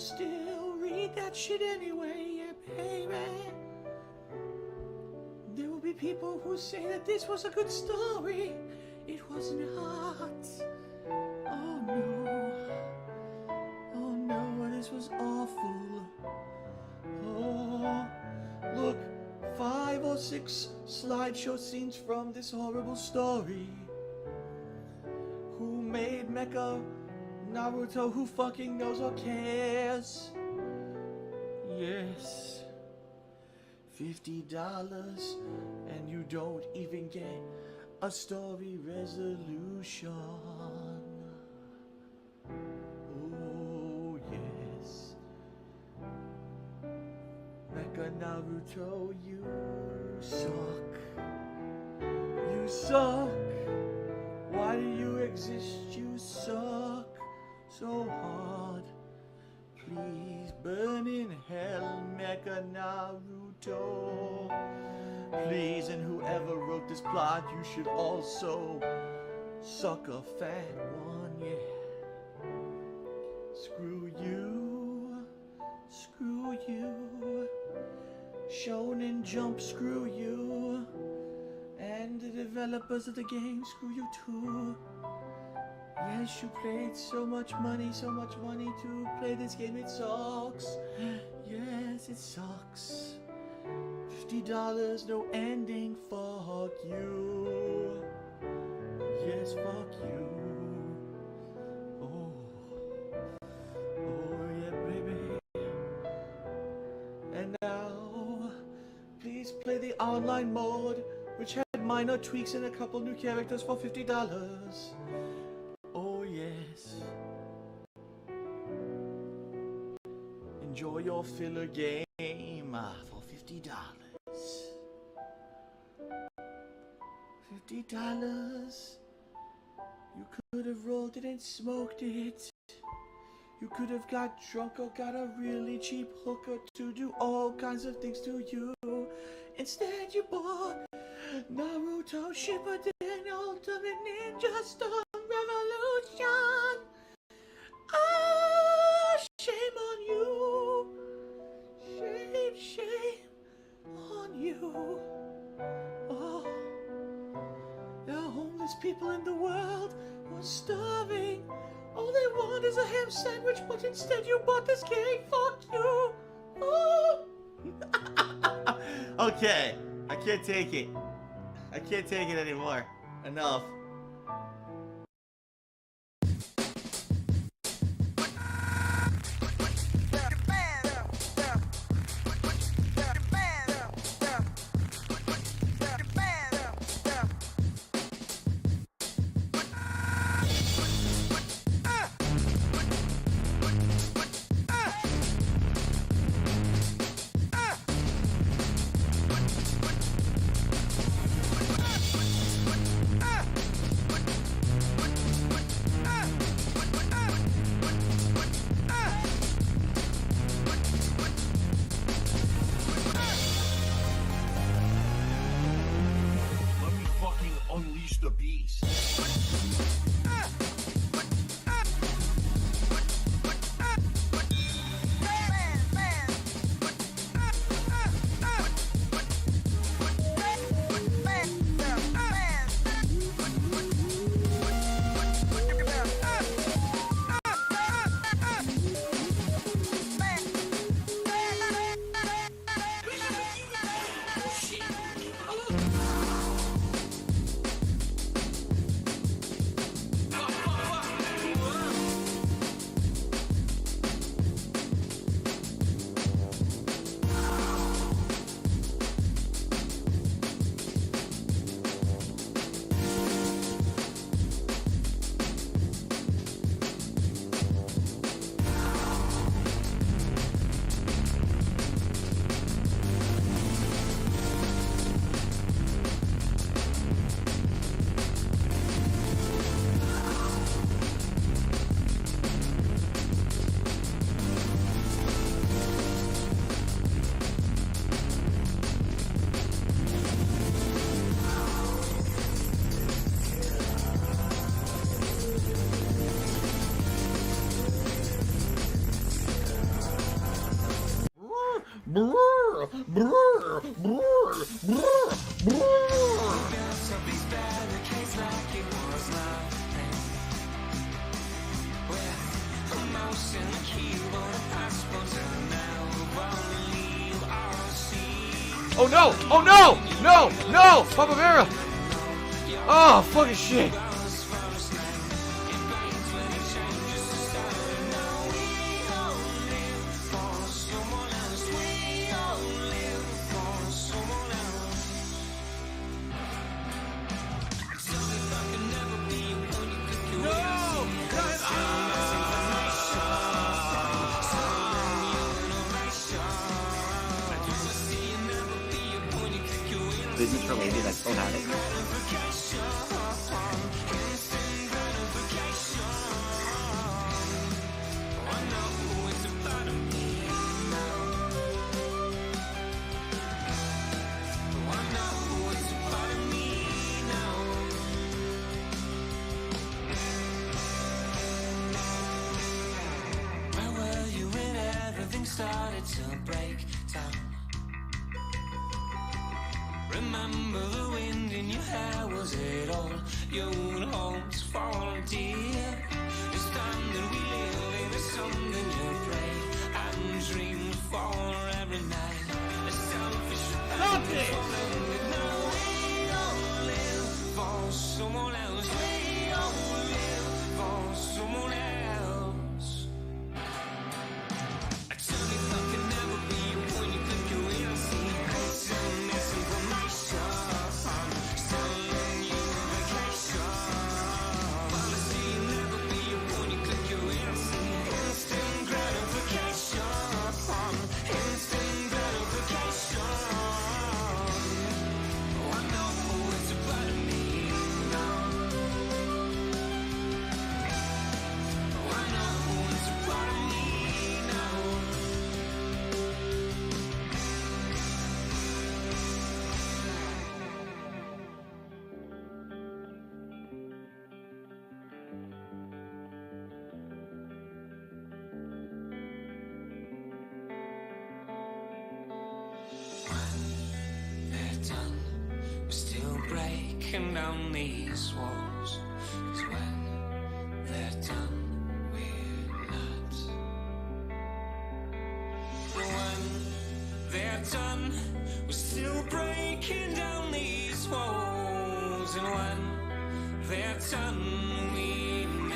still read that shit anyway, yeah, baby. There will be people who say that this was a good story. It was not. Oh no. Oh no, this was awful. Oh, look, 5 or 6 slideshow scenes from this horrible story. Who made Mecha Naruto? Who fucking knows or cares? Yes. $50 and you don't even get a story resolution. Oh yes. Mecha Naruto, you suck. You suck. Why do you exist? You suck so hard. Please burn in hell, Mecha Naruto. Please, and whoever wrote this plot, you should also suck a fat one, yeah. Screw you. Screw you. Shonen Jump, screw you. And the developers of the game, screw you too. Yes, you paid so much money to play this game. It sucks. Yes, it sucks. $50, no ending. Fuck you. Yes, fuck you. Oh. Oh, yeah, baby. And now, please play the online mode, which had minor tweaks and a couple new characters for $50. Oh yes. Enjoy your filler game for $50. $50. You could have rolled it and smoked it. You could have got drunk or got a really cheap hooker to do all kinds of things to you. Instead you bought Naruto Shippuden Ultimate Ninja Storm Revolution. Ah, shame on you. Shame, shame on you. Oh, there are homeless people in the world who are starving. All they want is a ham sandwich, but instead you bought this game. Fuck you. Oh. Okay, I can't take it. I can't take it anymore. Enough. Brr, brr, brr, brr, brr. Oh no! Oh no! No! No! Papa Vera! Oh, fucking shit! Business for lady that's so at it. Where were you when everything started to break down? Remember the wind in your hair, was it all your hopes for, dear? It's time that we live in something you pray and dream for every night. A selfish Something! now we all live for someone else. We all live for someone else. I tell you I can never be when you think you will see. It's information. Selling you vacation. Policy never be when you think you will see. Instant gratification. Instant gratification. Oh, I know it's a part of me now. Oh, I know it's a part of me now. They're done, we're still breaking down these walls. 'Cause when they're done, we're not. When they're done, we're still breaking down these walls. And when they're done, we're not.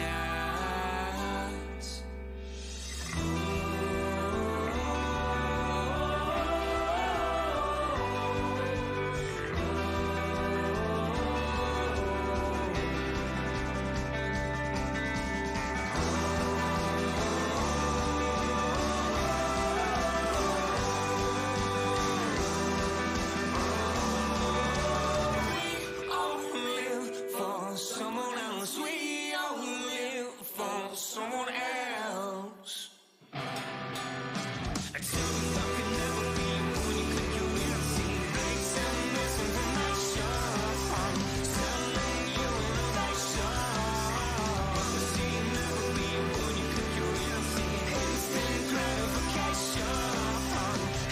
We all live for someone else. We all live for someone else. I tell you I can never be when you think you will see. Breaks and misinformation. Selling you innovation. Policy never be when you think you will see. Instant gratification.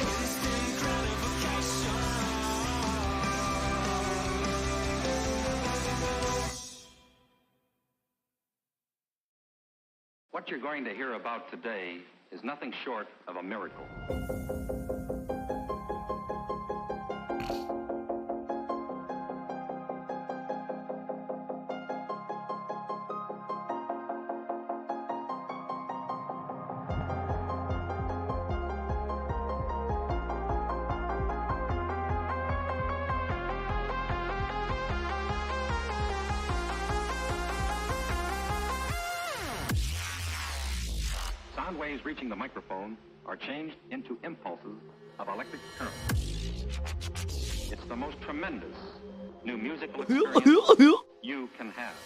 Instant gratification. What you're going to hear about today is nothing short of a miracle. Sound waves reaching the microphone are changed into impulses of electric current. It's the most tremendous new musical experience you can have.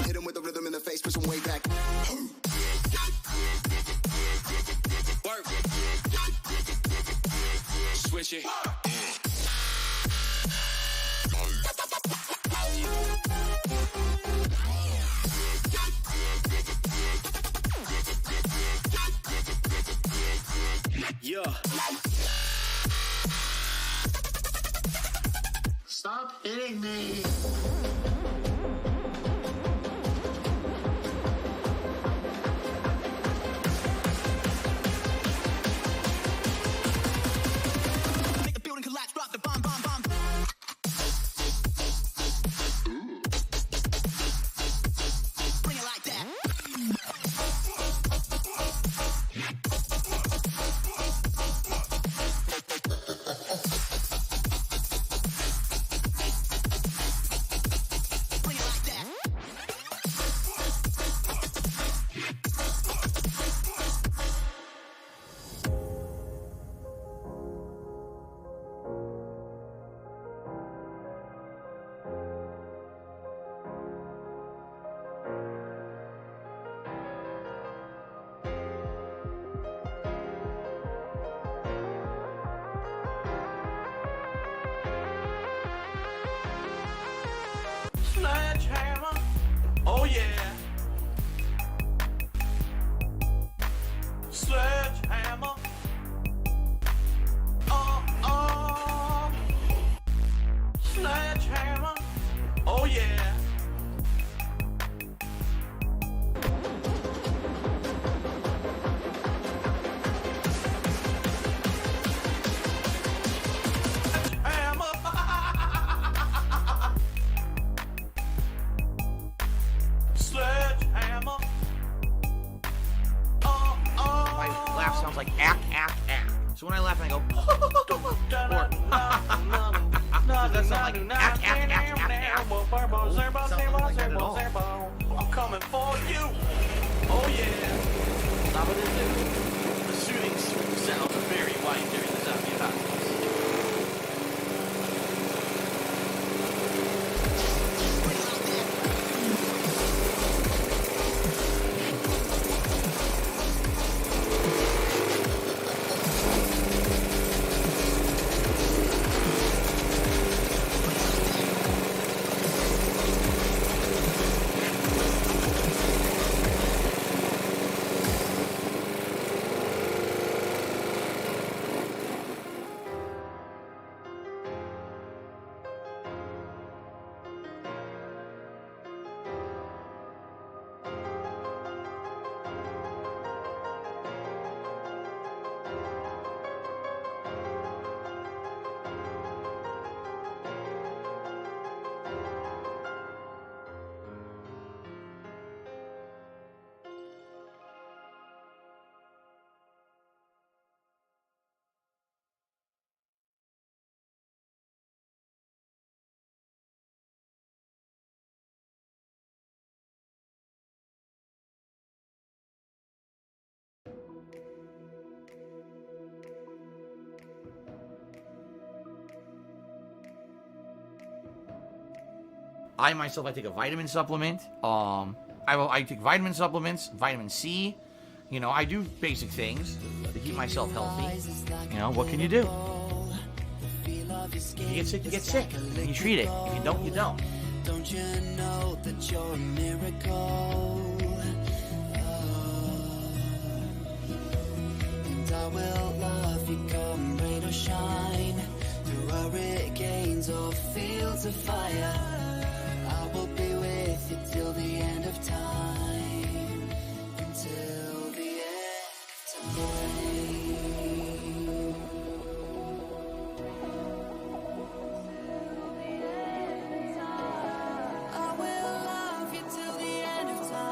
Hit him with the rhythm in the face, push him way back. Work. Switch it. Yeah. Stop hitting me. Make the building collapse, drop the bomb, bomb, bomb. Bring it like that. Bring it like that. Sledgehammer. Oh yeah. Sledgehammer. Oh. Sledgehammer. Oh yeah. Sledgehammer. My laugh sounds like ack, ack, ack. So when I laugh, I go, that sounds like ack, ack, ack, ack, ack. Sounds like that at all. I'm coming for you. Oh yeah. Stop it, the soothing sounds are very white during the zombie apocalypse. I myself, I take a vitamin supplement. I take vitamin supplements, vitamin C. You know, I do basic things to keep myself healthy. You know, what can you do? You get sick, you get sick. You treat it. If you don't, you don't. Don't you know that you're a miracle? And I will love you come rain or shine, through hurricanes or fields of fire. I will be with you till the end of time, until the end of time. I will love you till the end of time.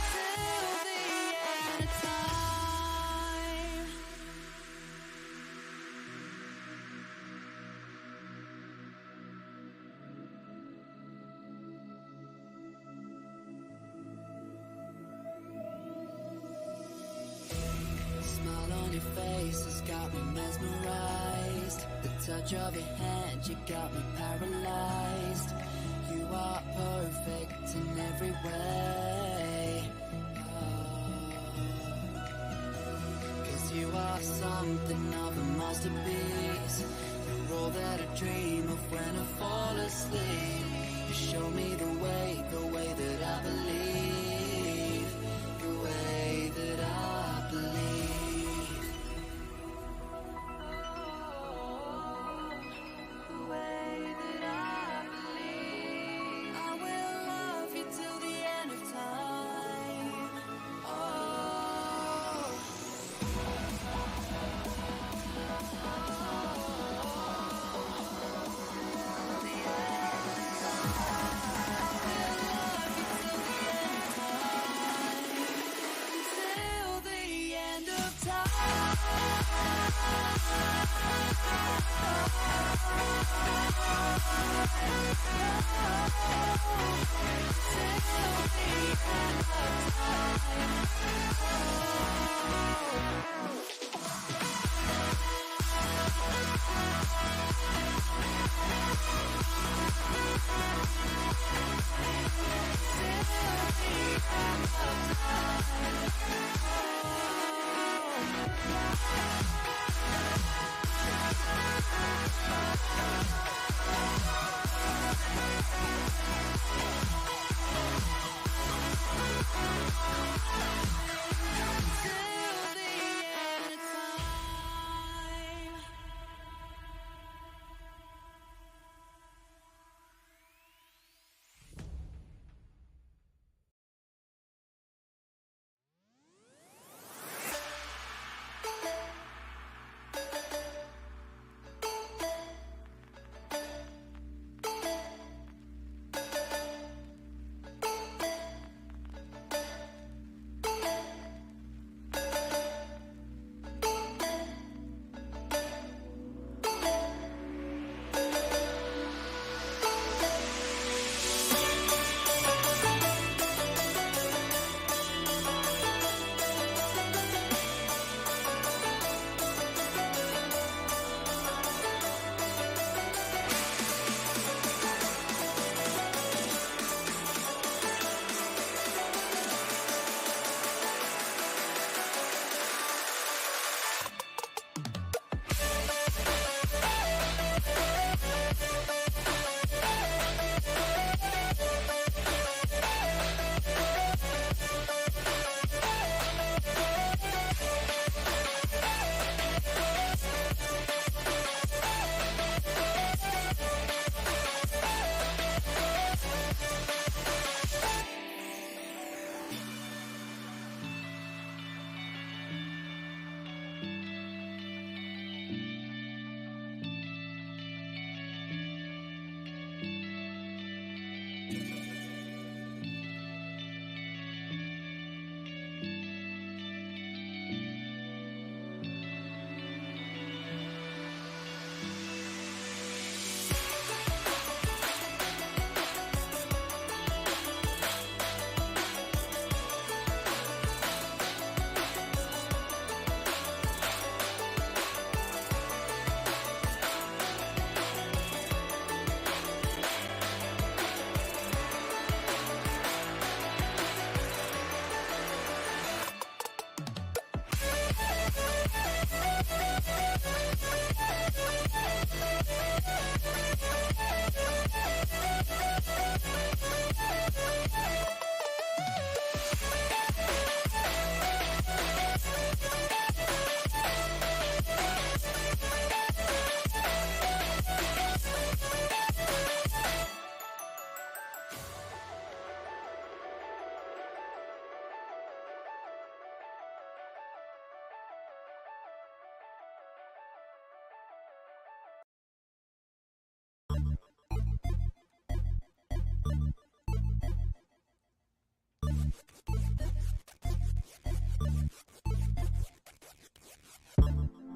Till the end of time. face has got me mesmerized. The touch of your hand, you got me paralyzed. You are perfect in every way. Cause you are something of a masterpiece. You're all that I dream of when I fall asleep. You show me the way that I believe, the way that I believe, the way that I believe. I will love you till the end of time. Oh. Till the end of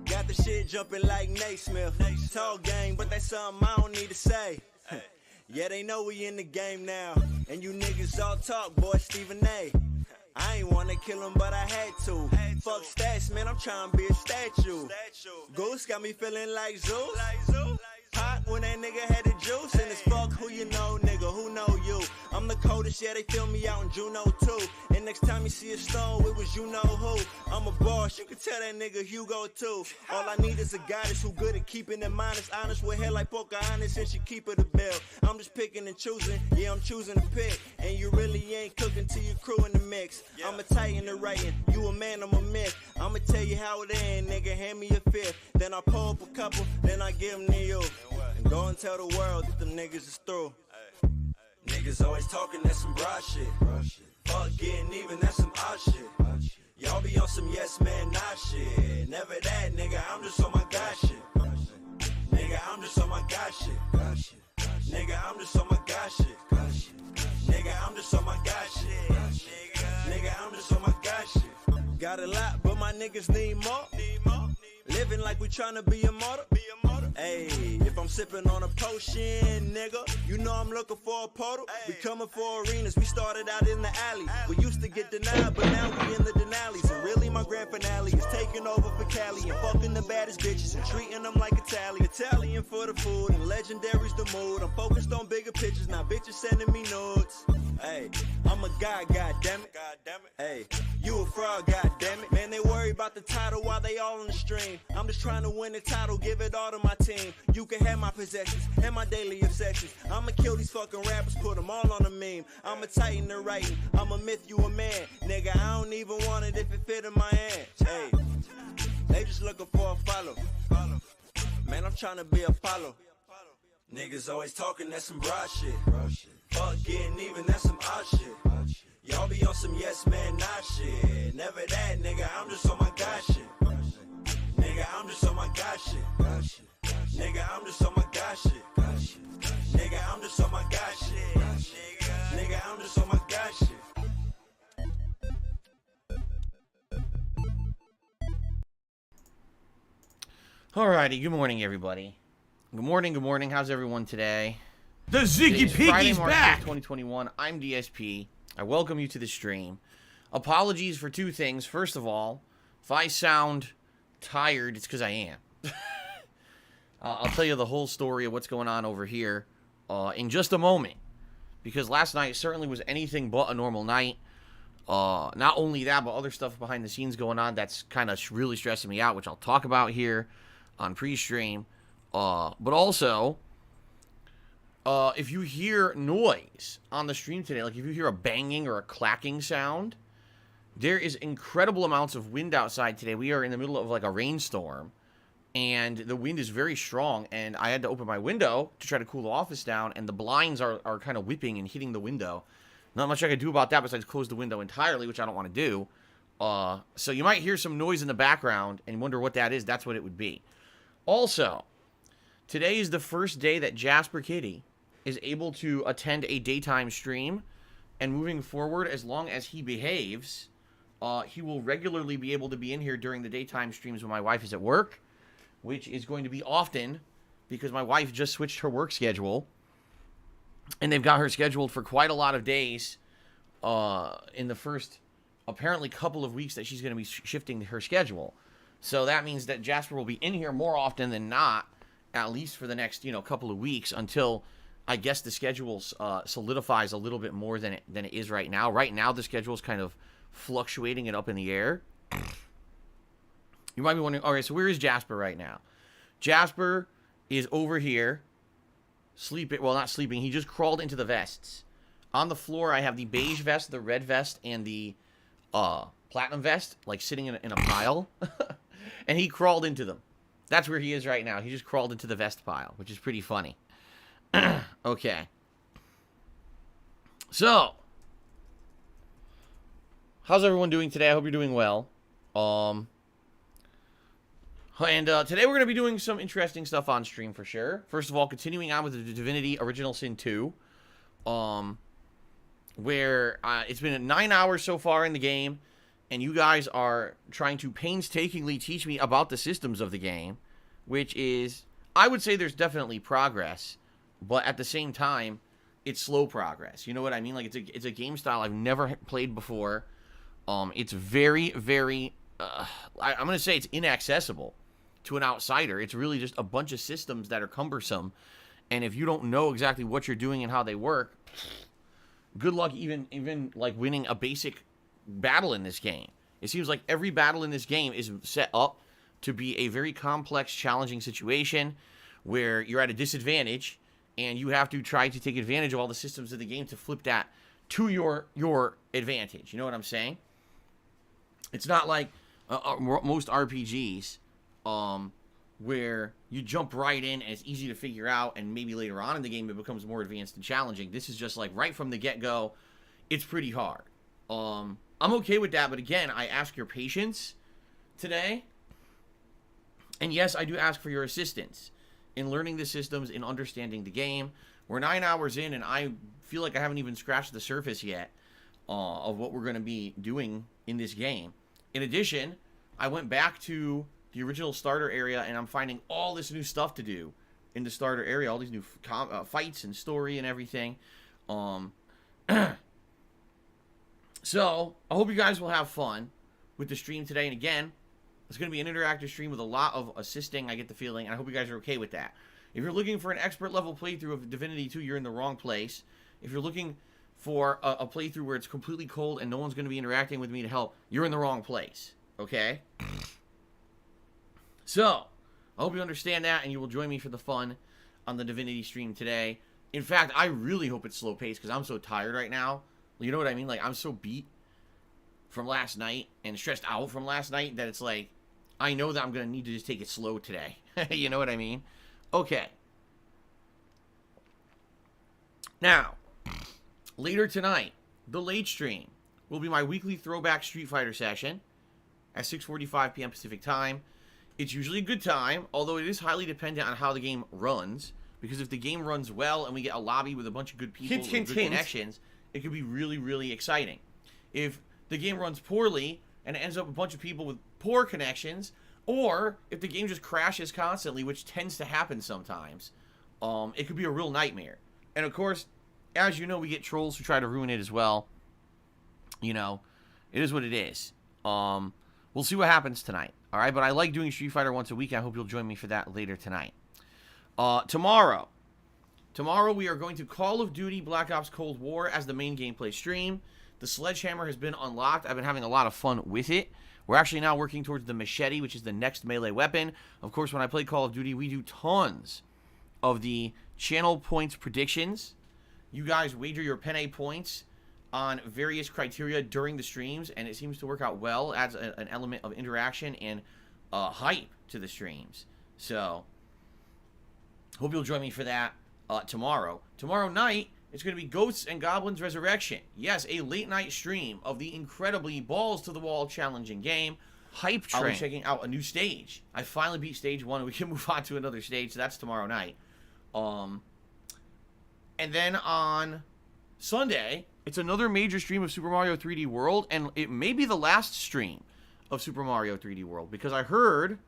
Got the shit jumping like Naismith. Talk game, but that's something I don't need to say. Yeah, they know we in the game now. And you niggas all talk, boy, Stephen A. I ain't wanna kill him, but I had to. Fuck stats, man, I'm trying to be a statue. Goose got me feeling like Zeus. Hot when that nigga had the juice. And it's fuck who you know, nigga, who know you. I'm the coldest, yeah, they feel me out in Juno too. And next time you see a stone, it was you know who. I'm a boss, you can tell that nigga Hugo too. All I need is a goddess who good at keeping it modest, honest with hair like Pocahontas, and she keep it a bill. I'm just picking and choosing, yeah, I'm choosing to pick. And you really ain't cooking till you crew in the mix. I'ma tighten the writing, you a man, I'm a myth. I'ma tell you how it end, nigga, hand me a fifth. Then I pull up a couple, then I give them to you. And go and tell the world that them niggas is through. Niggas always talking, that's some broad shit. Fuck getting even, that's some odd shit. Y'all be on some yes man, not shit. Never that, nigga, I'm just on my god shit. Nigga, I'm just on my god shit. Nigga, I'm just on my god shit. Nigga, I'm just on my god shit. Nigga, I'm just on my god shit. Got a lot, but my niggas need more. Living like we tryna be immortal. Hey, if I'm sipping on a potion, nigga, you know I'm looking for a portal. We coming for arenas, we started out in the alley. We used to get denied, but now we in the Denali's. And really my grand finale is taking over for Cali and fucking the baddest bitches and treating them like Italian for the food and legendary's the mood. I'm focused on bigger pictures, now bitches sending me nudes. Hey, I'm a god, goddammit. Hey, you a fraud, goddammit. Man, they worry about the title while they all on the stream. I'm just trying to win the title, give it all to my team. You can have my possessions and my daily obsessions. I'ma kill these fucking rappers, put them all on a meme. I'ma tighten the writing, I'ma myth you a man. Nigga, I don't even want it if it fit in my hands. Hey, they just looking for a follow. Man, I'm trying to be Apollo. Niggas always talking, that's some broad shit. Fuck getting even, that's some odd shit. Y'all be on some yes man, not shit. Never that, nigga, I'm just on my god shit. Nigga, I'm just on my god shit. Nigga, I'm just on my god shit. Nigga, I'm just on my god shit. Nigga, I'm just on my god shit. Alrighty, good morning, everybody. Good morning. How's everyone today? The Ziggy It's Friday, Piggy's March 5th, back! 2021. I'm DSP. I welcome you to the stream. Apologies for two things. First of all, if I sound tired, it's because I am. I'll tell you the whole story of what's going on over here in just a moment. Because last night certainly was anything but a normal night. Not only that, but other stuff behind the scenes going on that's kind of really stressing me out, which I'll talk about here on pre-stream. But also, if you hear noise on the stream today, like if you hear a banging or a clacking sound, there is incredible amounts of wind outside today. We are in the middle of like a rainstorm, and the wind is very strong, and I had to open my window to try to cool the office down, and the blinds are kind of whipping and hitting the window. Not much I can do about that besides close the window entirely, which I don't want to do. So you might hear some noise in the background and wonder what that is. That's what it would be. Also, today is the first day that Jasper Kitty is able to attend a daytime stream, and moving forward, as long as he behaves, he will regularly be able to be in here during the daytime streams when my wife is at work, which is going to be often because my wife just switched her work schedule, and they've got her scheduled for quite a lot of days in the first, apparently, couple of weeks that she's going to be shifting her schedule. So that means that Jasper will be in here more often than not, at least for the next, couple of weeks until I guess the schedule solidifies a little bit more than it is right now. Right now, the schedule is kind of fluctuating and up in the air. You might be wondering, all right, so where is Jasper right now? Jasper is over here, sleeping. Well, not sleeping. He just crawled into the vests. On the floor, I have the beige vest, the red vest, and the platinum vest, like sitting in a pile. And he crawled into them. That's where he is right now. He just crawled into the vest pile, which is pretty funny. Okay. So, how's everyone doing today? I hope you're doing well. And today we're going to be doing some interesting stuff on stream for sure. First of all, continuing on with the Divinity Original Sin 2. Where it's been 9 hours so far in the game, and you guys are trying to painstakingly teach me about the systems of the game, which is, I would say there's definitely progress, but at the same time, it's slow progress. You know what I mean? Like, it's a game style I've never played before. It's very, very, I'm going to say it's inaccessible to an outsider. It's really just a bunch of systems that are cumbersome. And if you don't know exactly what you're doing and how they work, good luck even like winning a basic battle in this game. It seems like every battle in this game is set up to be a very complex, challenging situation where you're at a disadvantage and you have to try to take advantage of all the systems of the game to flip that to your advantage. You know what I'm saying? It's not like most RPGs where you jump right in and it's easy to figure out, and maybe later on in the game it becomes more advanced and challenging. This is just like right from the get-go, it's pretty hard. I'm okay with that, but again, I ask your patience today. And yes, I do ask for your assistance in learning the systems, in understanding the game. We're 9 hours in, and I feel like I haven't even scratched the surface yet of what we're going to be doing in this game. In addition, I went back to the original starter area, and I'm finding all this new stuff to do in the starter area, all these new fights and story and everything. So, I hope you guys will have fun with the stream today. And again, it's going to be an interactive stream with a lot of assisting, I get the feeling, and I hope you guys are okay with that. If you're looking for an expert level playthrough of Divinity 2, you're in the wrong place. If you're looking for a playthrough where it's completely cold and no one's going to be interacting with me to help, you're in the wrong place, okay? So, I hope you understand that, and you will join me for the fun on the Divinity stream today. In fact, I really hope it's slow paced, because I'm so tired right now. You know what I mean? Like, I'm so beat from last night and stressed out from last night that it's like, I know that I'm going to need to just take it slow today. You know what I mean? Okay. Now, later tonight, the late stream will be my weekly throwback Street Fighter session at 6:45 p.m. Pacific time. It's usually a good time, although it is highly dependent on how the game runs, because if the game runs well and we get a lobby with a bunch of good people with good connections, it could be really, really exciting. If the game runs poorly and it ends up a bunch of people with poor connections, or if the game just crashes constantly, which tends to happen sometimes, it could be a real nightmare. And of course, as you know, we get trolls who try to ruin it as well. You know, it is what it is. We'll see what happens tonight. All right, but I like doing Street Fighter once a week. I hope you'll join me for that later tonight. Tomorrow we are going to Call of Duty Black Ops Cold War as the main gameplay stream. The Sledgehammer has been unlocked. I've been having a lot of fun with it. We're actually now working towards the machete, which is the next melee weapon. Of course, when I play Call of Duty, we do tons of the channel points predictions. You guys wager your penne points on various criteria during the streams, and it seems to work out well. Adds an element of interaction and hype to the streams. So, hope you'll join me for that tomorrow. Tomorrow night, it's going to be Ghosts and Goblins Resurrection. Yes, a late night stream of the incredibly balls-to-the-wall challenging game. Hype train. I'll be checking out a new stage. I finally beat stage 1, and we can move on to another stage, so that's tomorrow night. And then on Sunday, it's another major stream of Super Mario 3D World, and it may be the last stream of Super Mario 3D World, because I heard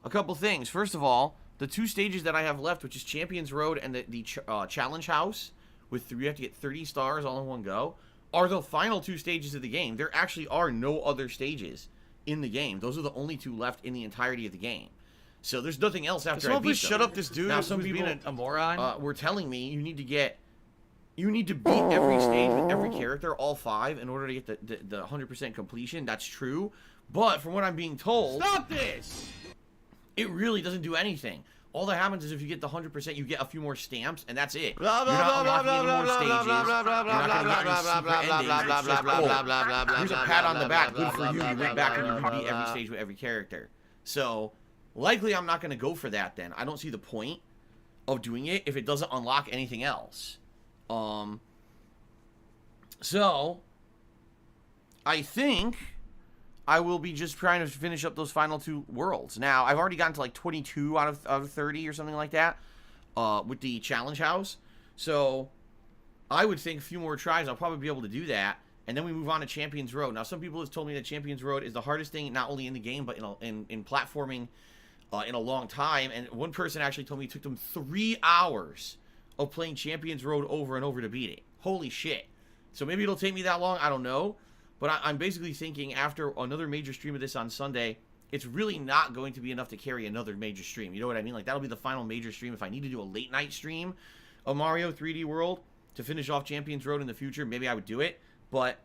a couple things. First of all, the 2 stages that I have left, which is Champions Road and the Challenge House, with you have to get 30 stars all in one go, are the final 2 stages of the game. There actually are no other stages in the game. Those are the only 2 left in the entirety of the game. So there's nothing else after I beat them. Shut up this dude. Now, some who's people being a moron. were telling me you need to beat every stage with every character, all 5, in order to get the 100% completion. That's true. But from what I'm being told, Stop this! it really doesn't do anything. All that happens is if you get the 100%, you get a few more stamps, and that's it. Blah, You're blah, not blah, unlocking blah, any more blah, stages. blah, blah, blah, You're not going to get any blah, secret blah, endings. blah, It's just, blah, oh, blah, blah, blah, here's a blah, pat blah, on the blah, back. blah, Good for blah, you. blah, You went blah, back and you blah, beat blah, every blah. stage with every character. So, likely I'm not going to go for that then. I don't see the point of doing it if it doesn't unlock anything else. So, I think I will be just trying to finish up those final 2 worlds. Now, I've already gotten to like 22 out of 30 or something like that with the Challenge House. So, I would think a few more tries, I'll probably be able to do that. And then we move on to Champions Road. Now, some people have told me that Champions Road is the hardest thing, not only in the game, but in platforming in a long time. And one person actually told me it took them 3 hours of playing Champions Road over and over to beat it. Holy shit. So maybe it'll take me that long, I don't know. But I'm basically thinking after another major stream of this on Sunday, it's really not going to be enough to carry another major stream. You know what I mean? Like, that'll be the final major stream. If I need to do a late night stream of Mario 3D World to finish off Champions Road in the future, maybe I would do it. But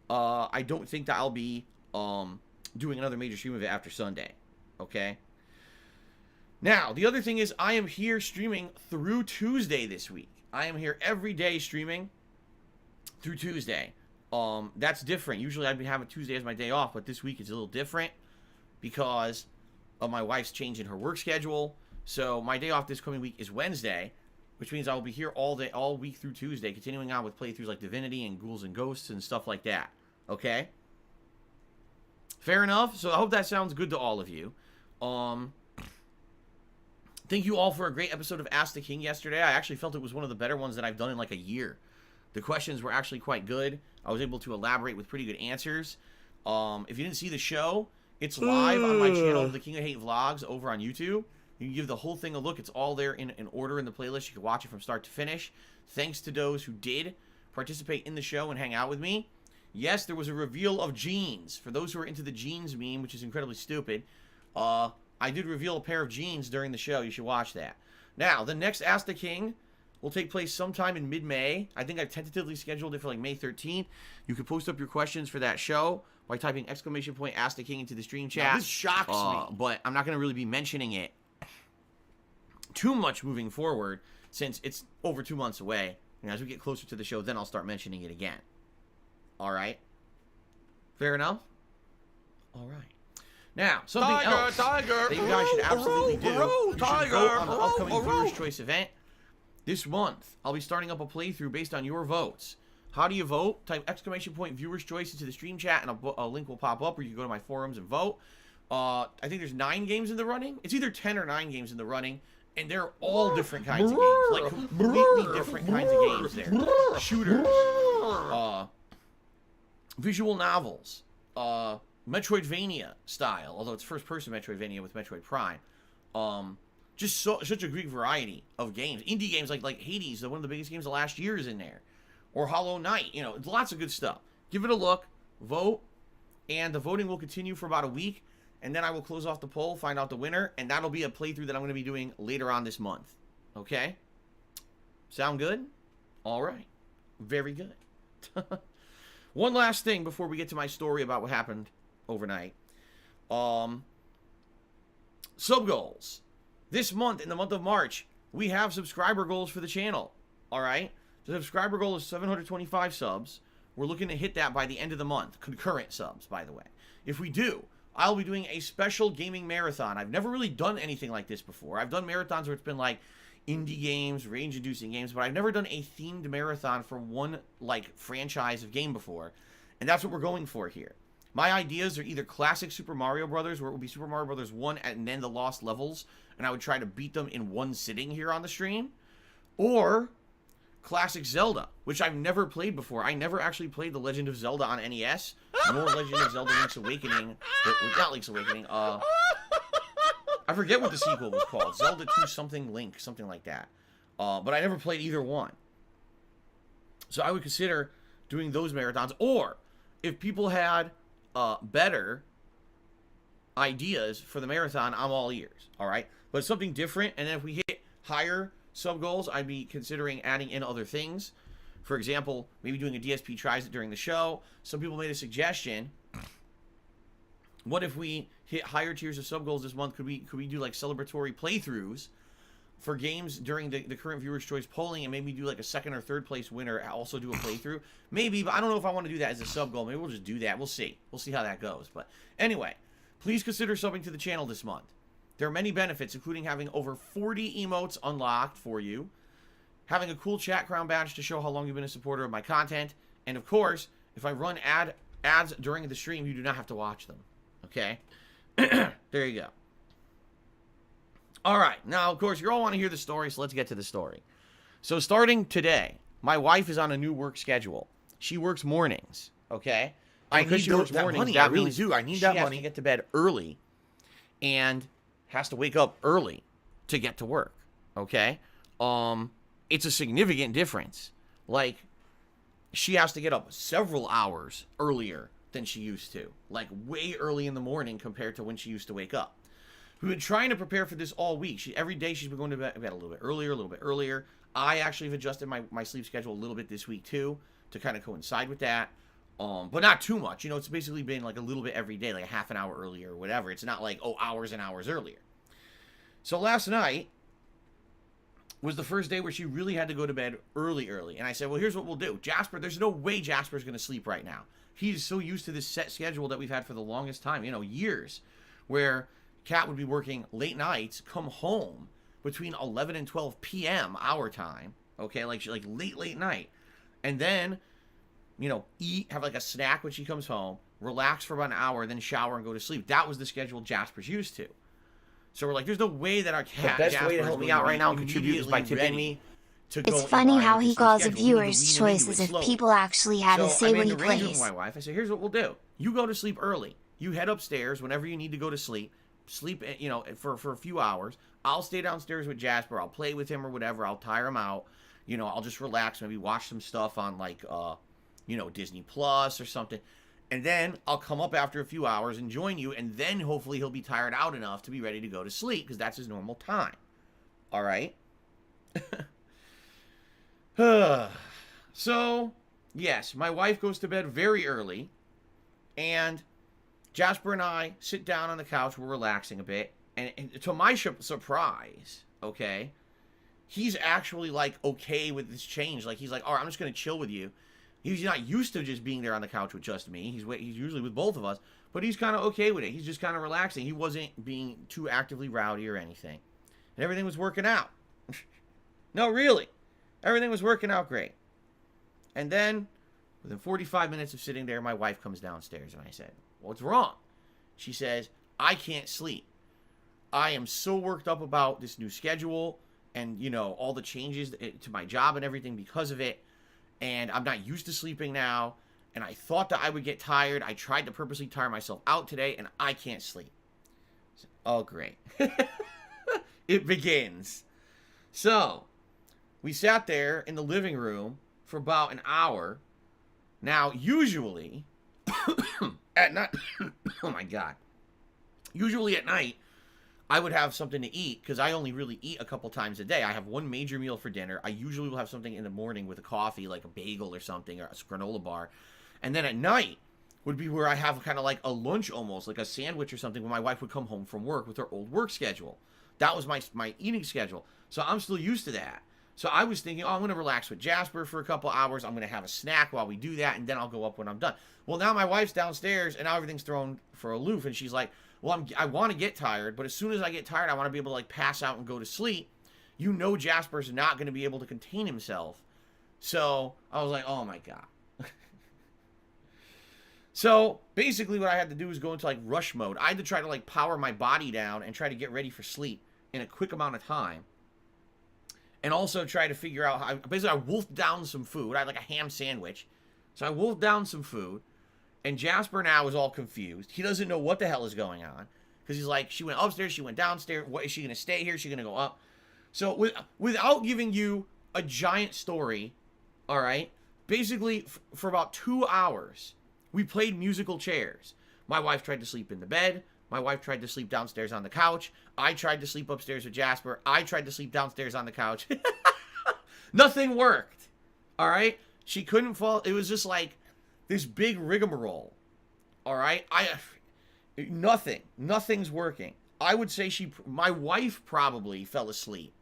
I don't think that I'll be doing another major stream of it after Sunday. Okay? Now, the other thing is I am here streaming through Tuesday this week. I am here every day streaming through Tuesday. That's different. Usually I'd be having Tuesday as my day off, but this week it's a little different because of my wife's change in her work schedule. So my day off this coming week is Wednesday, which means I will be here all week through Tuesday, continuing on with playthroughs like Divinity and Ghouls and Ghosts and stuff like that. Okay? Fair enough? So I hope that sounds good to all of you. Thank you all for a great episode of Ask the King yesterday. I actually felt it was one of the better ones that I've done in like a year. The questions were actually quite good. I was able to elaborate with pretty good answers. If you didn't see the show, it's live on my channel, The King of Hate Vlogs, over on YouTube. You can give the whole thing a look. It's all there in order in the playlist. You can watch it from start to finish. Thanks to those who did participate in the show and hang out with me. Yes, there was a reveal of jeans. For those who are into the jeans meme, which is incredibly stupid, I did reveal a pair of jeans during the show. You should watch that. Now, the next Ask the King will take place sometime in mid-May. I think I've tentatively scheduled it for like May 13th. You can post up your questions for that show by typing ! Ask the King into the stream chat. Now, this shocks me. But I'm not going to really be mentioning it too much moving forward since it's over 2 months away. And as we get closer to the show, then I'll start mentioning it again. All right? Fair enough? All right. Now, something else that you guys should absolutely do. You should vote on the upcoming Viewer's Choice event. This month, I'll be starting up a playthrough based on your votes. How do you vote? Type ! Viewer's Choice into the stream chat, and a link will pop up, or you can go to my forums and vote. I think there's 9 games in the running. It's either 10 or 9 games in the running, and they're all different kinds of games. Like, completely different kinds of games there. Shooters. Visual novels. Metroidvania style, although it's first-person Metroidvania with Metroid Prime. Just such a great variety of games. Indie games like Hades, one of the biggest games of last year, is in there. Or Hollow Knight. You know, lots of good stuff. Give it a look. Vote. And the voting will continue for about a week. And then I will close off the poll, find out the winner. And that'll be a playthrough that I'm going to be doing later on this month. Okay? Sound good? All right. Very good. One last thing before we get to my story about what happened overnight. Sub goals. This month, in the month of March, we have subscriber goals for the channel. All right? The subscriber goal is 725 subs. We're looking to hit that by the end of the month. Concurrent subs, by the way. If we do, I'll be doing a special gaming marathon. I've never really done anything like this before. I've done marathons where it's been like indie games, rage-inducing games, but I've never done a themed marathon for one like franchise of game before. And that's what we're going for here. My ideas are either classic Super Mario Brothers, where it would be Super Mario Brothers 1 and then the Lost Levels, and I would try to beat them in one sitting here on the stream, or classic Zelda, which I've never played before. I never actually played The Legend of Zelda on NES, nor Legend of Zelda Link's Awakening. Not Link's Awakening, I forget what the sequel was called. Zelda 2 something Link, something like that. But I never played either one. So I would consider doing those marathons, or if people had better ideas for the marathon, I'm all ears, all right? But something different, and then if we hit higher sub goals, I'd be considering adding in other things. For example, maybe doing a DSP tries it during the show. Some people made a suggestion. What if we hit higher tiers of sub goals this month? Could we do like celebratory playthroughs for games during the current Viewer's Choice polling, and maybe do like a second or third place winner also do a playthrough? Maybe, but I don't know if I want to do that as a sub goal. Maybe we'll just do that. We'll see. We'll see how that goes. But anyway, please consider subbing to the channel this month. There are many benefits, including having over 40 emotes unlocked for you, having a cool chat crown badge to show how long you've been a supporter of my content, and of course, if I run ads during the stream, you do not have to watch them. Okay? There you go. All right. Now, of course, you all want to hear the story, so let's get to the story. So starting today, my wife is on a new work schedule. She works mornings, okay? I need that money. I really means do. I need she that has money. to get to bed early and has to wake up early to get to work, okay? It's a significant difference. Like, she has to get up several hours earlier than she used to. Like, way early in the morning compared to when she used to wake up. We've been trying to prepare for this all week. Every day she's been going to bed a little bit earlier. I actually have adjusted my sleep schedule a little bit this week, too, to kind of coincide with that. But not too much. You know, it's basically been like a little bit every day, like a half an hour earlier or whatever. It's not like, oh, hours and hours earlier. So last night was the first day where she really had to go to bed early. And I said, well, here's what we'll do. Jasper, there's no way Jasper's going to sleep right now. He's so used to this set schedule that we've had for the longest time, you know, years, where Kat would be working late nights, come home between 11 and 12 p.m. our time, okay, like late night, and then, you know, eat, have like a snack when she comes home, relax for about an hour, then shower and go to sleep. That was the schedule Jasper's used to. So we're like, there's no way that our cat The best Jasper way to is help me going out right now and be contribute is by immediately tipping ready me. to go It's and funny line how up he this calls a schedule. We need to viewer's wean him choice into as it if slowly. people actually had to So say I what made he an arrangement with plays. my wife. I said, here's what we'll do. You go to sleep early. You head upstairs whenever you need to go to sleep. Sleep, you know, for a few hours. I'll stay downstairs with Jasper. I'll play with him or whatever. I'll tire him out. You know, I'll just relax. Maybe watch some stuff on, like, you know, Disney Plus or something. And then I'll come up after a few hours and join you. And then hopefully he'll be tired out enough to be ready to go to sleep because that's his normal time. All right? So, yes, my wife goes to bed very early. And Jasper and I sit down on the couch. We're relaxing a bit. And to my surprise, okay, he's actually, like, okay with this change. Like, he's like, all right, I'm just going to chill with you. He's not used to just being there on the couch with just me. He's usually with both of us. But he's kind of okay with it. He's just kind of relaxing. He wasn't being too actively rowdy or anything. And everything was working out. No, really. Everything was working out great. And then, within 45 minutes of sitting there, my wife comes downstairs. And I said, what's wrong? She says, I can't sleep. I am so worked up about this new schedule and, you know, all the changes to my job and everything because of it. And I'm not used to sleeping now. And I thought that I would get tired. I tried to purposely tire myself out today, and I can't sleep. So, oh, great. It begins. So, we sat there in the living room for about an hour. Now, usually, at night, oh my God. Usually at night, I would have something to eat because I only really eat a couple times a day. I have one major meal for dinner. I usually will have something in the morning with a coffee, like a bagel or something, or a granola bar. And then at night would be where I have kind of like a lunch almost, like a sandwich or something when my wife would come home from work with her old work schedule. That was my eating schedule. So I'm still used to that. So I was thinking, oh, I'm going to relax with Jasper for a couple hours. I'm going to have a snack while we do that, and then I'll go up when I'm done. Well, now my wife's downstairs, and now everything's thrown for a loop, and she's like, well, I want to get tired, but as soon as I get tired, I want to be able to, like, pass out and go to sleep. You know Jasper's not going to be able to contain himself. So I was like, oh, my God. So basically what I had to do was go into, like, rush mode. I had to try to, like, power my body down and try to get ready for sleep in a quick amount of time. And also try to figure out how... Basically, I wolfed down some food. I had, like, a ham sandwich. So I wolfed down some food. And Jasper now is all confused. He doesn't know what the hell is going on. Because he's like, she went upstairs, she went downstairs. What, is she going to stay here? Is she going to go up? So without giving you a giant story, all right, basically for about 2 hours, we played musical chairs. My wife tried to sleep in the bed. My wife tried to sleep downstairs on the couch. I tried to sleep upstairs with Jasper. I tried to sleep downstairs on the couch. Nothing worked. All right? She couldn't fall. It was just like this big rigmarole. All right? Nothing's working. I would say my wife probably fell asleep.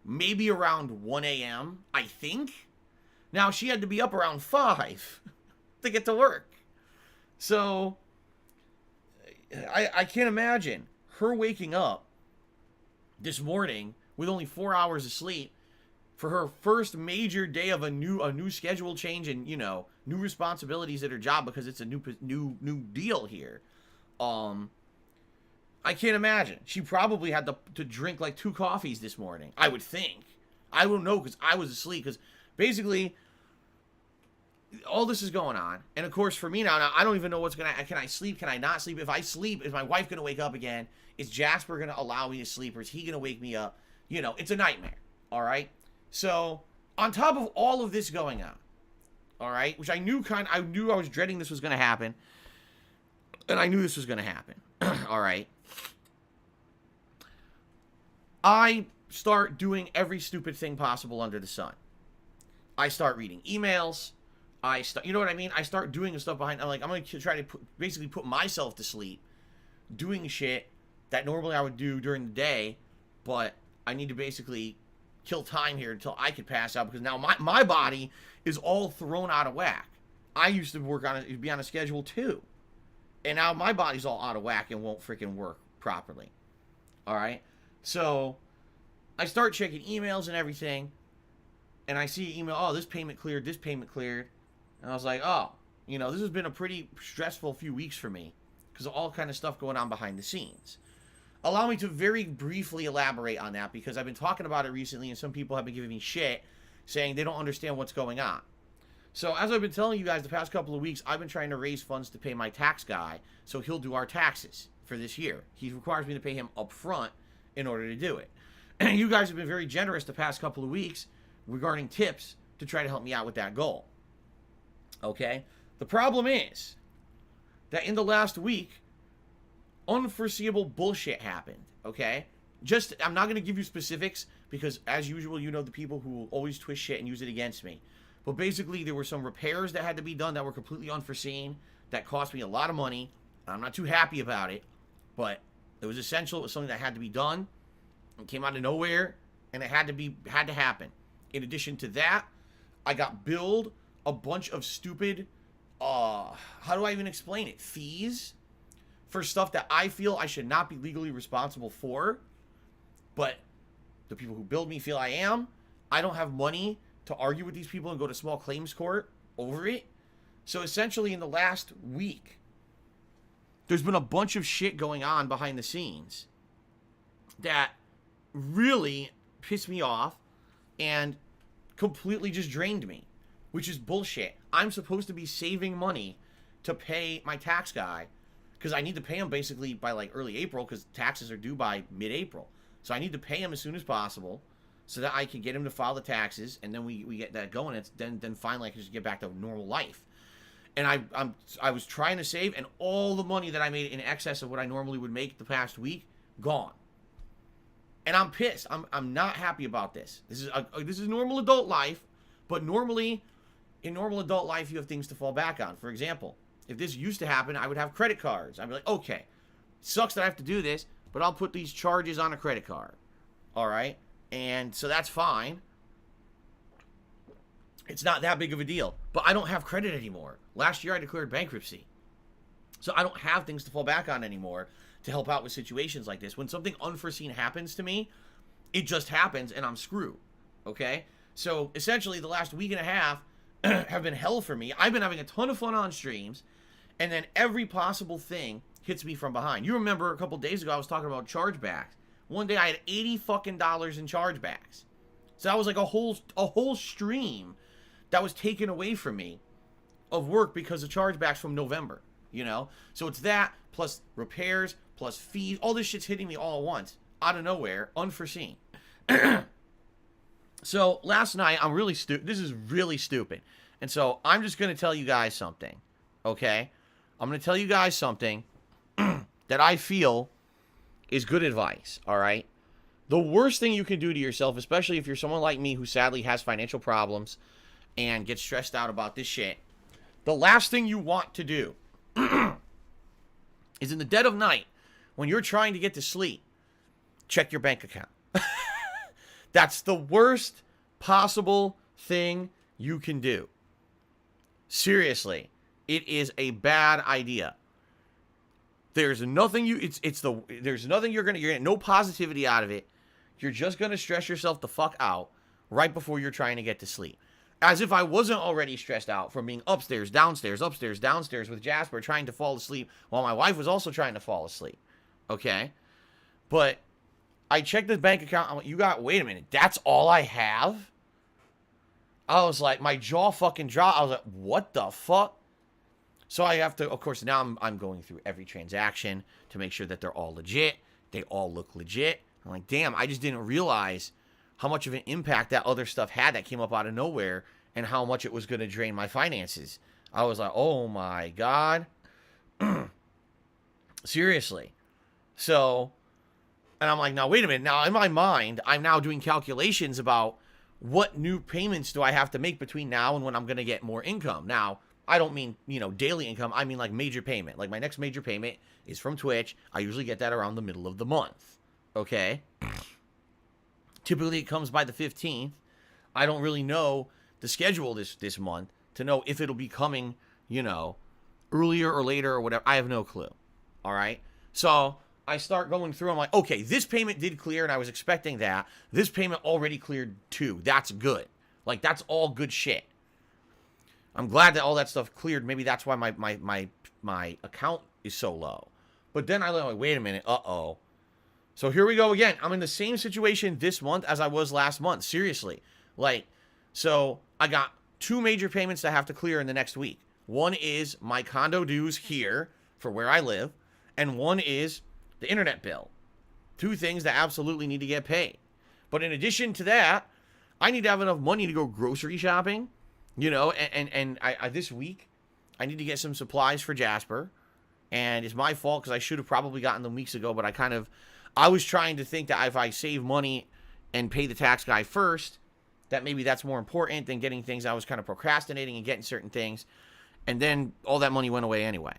Maybe around 1 a.m., I think. Now, she had to be up around 5 to get to work. So, I can't imagine her waking up this morning with only 4 hours of sleep for her first major day of a new schedule change and, you know, new responsibilities at her job because it's a new deal here. I can't imagine. She probably had to drink like 2 coffees this morning, I would think. I don't know because I was asleep because basically all this is going on. And of course for me now I don't even know what's going to... Can I sleep? Can I not sleep? If I sleep, is my wife going to wake up again? Is Jasper going to allow me to sleep or is he going to wake me up? You know, it's a nightmare. All right? So on top of all of this going on, all right? Which I knew I was dreading this was going to happen. And I knew this was going to happen. All right. I start doing every stupid thing possible under the sun. I start reading emails. You know what I mean? I start doing the stuff behind. I'm going to try to basically put myself to sleep doing shit that normally I would do during the day, but I need to basically kill time here until I could pass out because now my body is all thrown out of whack. I used to be on a schedule too. And now my body's all out of whack and won't freaking work properly. All right? So I start checking emails and everything. And I see email, oh, this payment cleared. And I was like, oh, this has been a pretty stressful few weeks for me because of all kind of stuff going on behind the scenes. Allow me to very briefly elaborate on that because I've been talking about it recently and some people have been giving me shit saying they don't understand what's going on. So as I've been telling you guys the past couple of weeks, I've been trying to raise funds to pay my tax guy so he'll do our taxes for this year. He requires me to pay him up front in order to do it. And you guys have been very generous the past couple of weeks regarding tips to try to help me out with that goal. Okay? The problem is that in the last week, unforeseeable bullshit happened. Okay? I'm not going to give you specifics because as usual, you know the people who will always twist shit and use it against me. But basically, there were some repairs that had to be done that were completely unforeseen. That cost me a lot of money. I'm not too happy about it. But it was essential. It was something that had to be done. It came out of nowhere. And it had to happen. In addition to that, I got billed a bunch of stupid, how do I even explain it? Fees for stuff that I feel I should not be legally responsible for. But the people who billed me feel I am. I don't have money to argue with these people and go to small claims court over it. So essentially in the last week, there's been a bunch of shit going on behind the scenes that really pissed me off and completely just drained me, which is bullshit. I'm supposed to be saving money to pay my tax guy because I need to pay him basically by like early April because taxes are due by mid-April. So I need to pay him as soon as possible so that I can get him to file the taxes, and then we get that going. It's then finally I can just get back to normal life. And I was trying to save, and all the money that I made in excess of what I normally would make the past week, gone. And I'm pissed. I'm not happy about this. This is normal adult life, but normally in normal adult life you have things to fall back on. For example, if this used to happen, I would have credit cards. I'd be like, okay, sucks that I have to do this, but I'll put these charges on a credit card. All right? And so that's fine. It's not that big of a deal. But I don't have credit anymore. Last year I declared bankruptcy. So I don't have things to fall back on anymore to help out with situations like this. When something unforeseen happens to me, it just happens and I'm screwed. Okay? So essentially the last week and a half have been hell for me. I've been having a ton of fun on streams, and then every possible thing hits me from behind. You remember a couple days ago I was talking about chargebacks. One day I had $80 fucking in chargebacks. So that was like a whole stream that was taken away from me of work because of chargebacks from November, So it's that plus repairs plus fees. All this shit's hitting me all at once, out of nowhere, unforeseen. So last night I'm really stupid. This is really stupid. And so I'm just going to tell you guys something. Okay? I'm going to tell you guys something that I feel is good advice, all right? The worst thing you can do to yourself, especially if you're someone like me who sadly has financial problems and gets stressed out about this shit, the last thing you want to do is in the dead of night, when you're trying to get to sleep, check your bank account. That's the worst possible thing you can do. Seriously, it is a bad idea. There's nothing there's nothing you're gonna no positivity out of it. You're just gonna stress yourself the fuck out right before you're trying to get to sleep. As if I wasn't already stressed out from being upstairs, downstairs with Jasper trying to fall asleep while my wife was also trying to fall asleep. Okay? But I checked the bank account. I'm like, wait a minute, that's all I have? I was like, my jaw fucking dropped. I was like, what the fuck? So I have to, of course, now I'm going through every transaction to make sure that they're all legit. They all look legit. I'm like, damn, I just didn't realize how much of an impact that other stuff had that came up out of nowhere and how much it was going to drain my finances. I was like, oh my God. Seriously. So, and I'm like, now wait a minute. Now in my mind, I'm now doing calculations about what new payments do I have to make between now and when I'm going to get more income. Now, I don't mean, daily income. I mean like major payment. Like my next major payment is from Twitch. I usually get that around the middle of the month. Okay? Typically it comes by the 15th. I don't really know the schedule this month to know if it'll be coming, earlier or later or whatever. I have no clue. All right? So I start going through. I'm like, okay, this payment did clear, and I was expecting that. This payment already cleared too. That's good. Like, that's all good shit. I'm glad that all that stuff cleared. Maybe that's why my account is so low. But then I like, wait a minute. Uh-oh. So here we go again. I'm in the same situation this month as I was last month. Seriously. Like, so I got 2 major payments that I have to clear in the next week. One is my condo dues here for where I live, and one is the internet bill. 2 things that absolutely need to get paid. But in addition to that, I need to have enough money to go grocery shopping, and I this week, I need to get some supplies for Jasper, and it's my fault because I should have probably gotten them weeks ago, but I was trying to think that if I save money and pay the tax guy first, that maybe that's more important than getting things. I was kind of procrastinating and getting certain things, and then all that money went away anyway,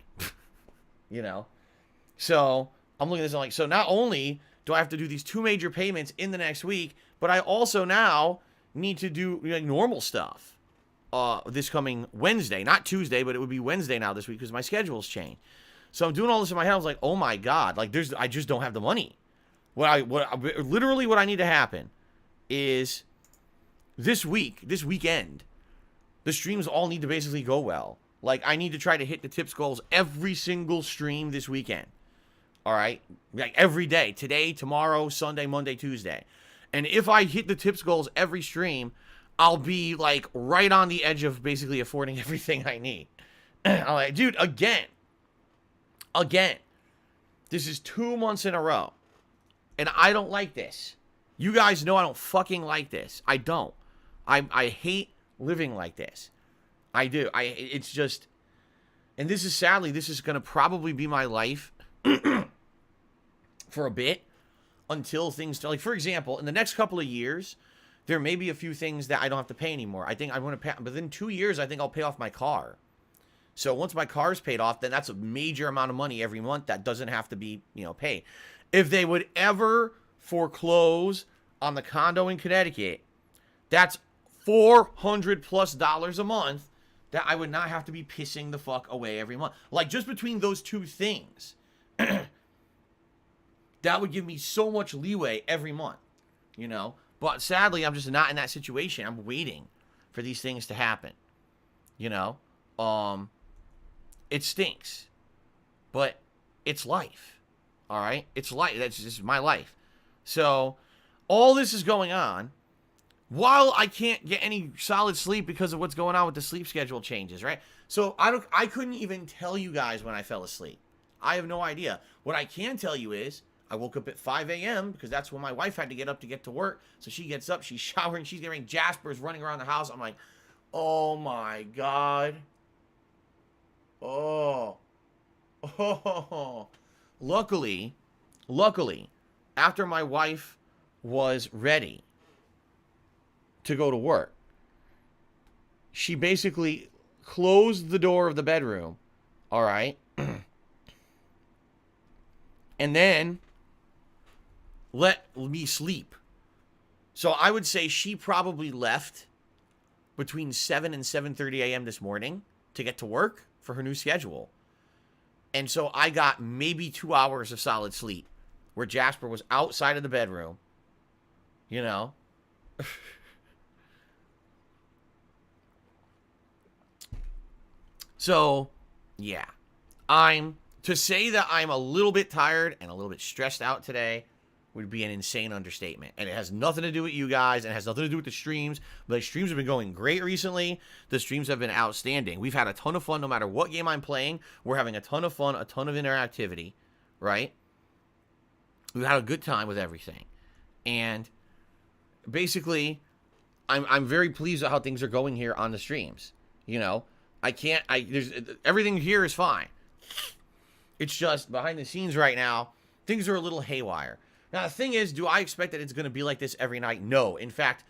So I'm looking at this and like, so not only do I have to do these 2 major payments in the next week, but I also now need to do normal stuff this coming Wednesday, not Tuesday, but it would be Wednesday now this week because my schedule's changed. So I'm doing all this in my head. I was like, oh my God, like I just don't have the money. Literally what I need to happen is this weekend, the streams all need to basically go well. Like I need to try to hit the tips goals every single stream this weekend. All right? Like every day. Today, tomorrow, Sunday, Monday, Tuesday. And if I hit the tips goals every stream, I'll be like right on the edge of basically affording everything I need. I'm like, dude, again. This is 2 months in a row. And I don't like this. You guys know I don't fucking like this. I don't. I hate living like this. I do. It's just, and this is sadly, this is going to probably be my life for a bit until things, like for example, in the next couple of years, there may be a few things that I don't have to pay anymore. I think I want to pay, but within 2 years, I think I'll pay off my car. So once my car's paid off, then that's a major amount of money every month that doesn't have to be, paid. If they would ever foreclose on the condo in Connecticut, that's $400+ a month that I would not have to be pissing the fuck away every month. Like just between those 2 things, that would give me so much leeway every month, But sadly, I'm just not in that situation. I'm waiting for these things to happen, It stinks, but it's life. All right, it's life. That's just my life. So all this is going on while I can't get any solid sleep because of what's going on with the sleep schedule changes, right? So I couldn't even tell you guys when I fell asleep. I have no idea. What I can tell you is I woke up at 5 a.m. because that's when my wife had to get up to get to work. So she gets up, she's showering, she's getting Jasper's running around the house. I'm like, oh my God. Oh. Luckily, after my wife was ready to go to work, she basically closed the door of the bedroom, all right, and then let me sleep. So I would say she probably left between 7 and 7:30 a.m. this morning to get to work for her new schedule. And so I got maybe 2 hours of solid sleep where Jasper was outside of the bedroom, So, yeah. To say that I'm a little bit tired and a little bit stressed out today would be an insane understatement. And it has nothing to do with you guys, and it has nothing to do with the streams. But the streams have been going great recently. The streams have been outstanding. We've had a ton of fun no matter what game I'm playing. We're having a ton of fun, a ton of interactivity, right? We've had a good time with everything. And basically, I'm very pleased with how things are going here on the streams. You know, there's everything here is fine. It's just behind the scenes right now, things are a little haywire. Now, the thing is, do I expect that it's going to be like this every night? No. In fact,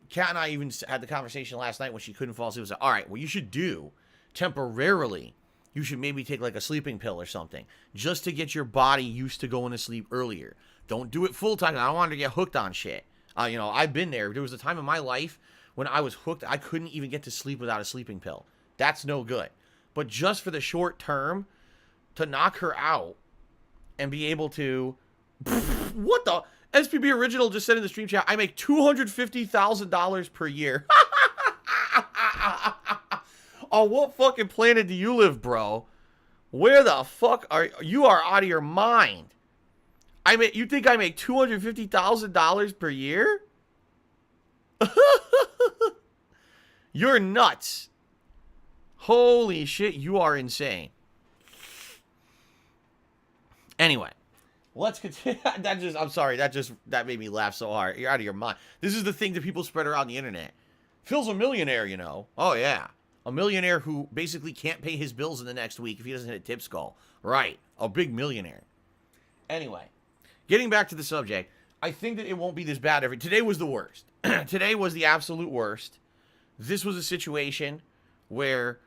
Kat and I even had the conversation last night when she couldn't fall asleep. It was like, all right, what you should do temporarily, you should maybe take like a sleeping pill or something just to get your body used to going to sleep earlier. Don't do it full time. I don't want her to get hooked on shit. You know, I've been there. There was a time in my life when I was hooked. I couldn't even get to sleep without a sleeping pill. That's no good. But just for the short term, to knock her out and be able to... What the... SPB Original just said in the stream chat, I make $250,000 per year. On what fucking planet do you live, bro? Where the fuck are you? Are out of your mind. You think I make $250,000 per year? You're nuts. Holy shit, you are insane. Anyway, let's continue. That made me laugh so hard. You're out of your mind. This is the thing that people spread around the internet. Phil's a millionaire, you know. Oh, yeah. A millionaire who basically can't pay his bills in the next week if he doesn't hit a tip skull. Right. A big millionaire. Anyway, getting back to the subject, I think that it won't be this bad today was the worst. Today was the absolute worst. This was a situation where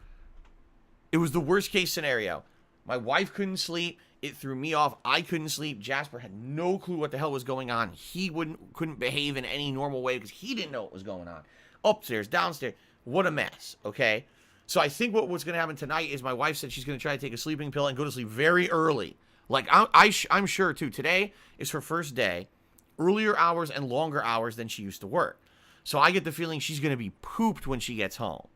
it was the worst case scenario. My wife couldn't sleep. It threw me off. I couldn't sleep. Jasper had no clue what the hell was going on. He couldn't behave in any normal way because he didn't know what was going on. Upstairs, downstairs. What a mess, okay? So I think what's going to happen tonight is my wife said she's going to try to take a sleeping pill and go to sleep very early. Like, I'm sure, too. Today is her first day. Earlier hours and longer hours than she used to work. So I get the feeling she's going to be pooped when she gets home.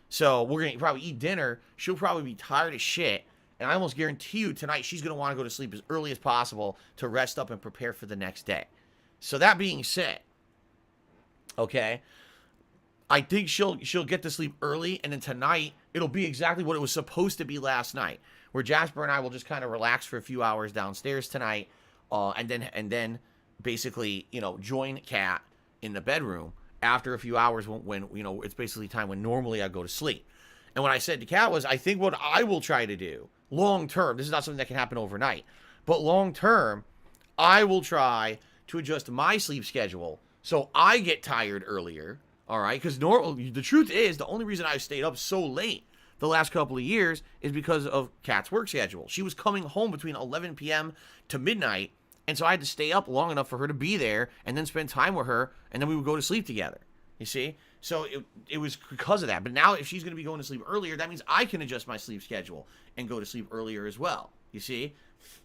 So we're going to probably eat dinner. She'll probably be tired as shit. And I almost guarantee you tonight she's going to want to go to sleep as early as possible to rest up and prepare for the next day. So that being said, okay, I think she'll get to sleep early, and then tonight it'll be exactly what it was supposed to be last night, where Jasper and I will just kind of relax for a few hours downstairs tonight, and then basically, you know, join Kat in the bedroom after a few hours when you know, it's basically time when normally I go to sleep. And what I said to Kat was, I think what I will try to do long term, this is not something that can happen overnight, but long term, I will try to adjust my sleep schedule so I get tired earlier. All right, because the truth is, the only reason I stayed up so late the last couple of years is because of Kat's work schedule. She was coming home between 11 p.m. to midnight, and so I had to stay up long enough for her to be there and then spend time with her, and then we would go to sleep together, you see? So it was because of that. But now if she's going to be going to sleep earlier, that means I can adjust my sleep schedule and go to sleep earlier as well, you see?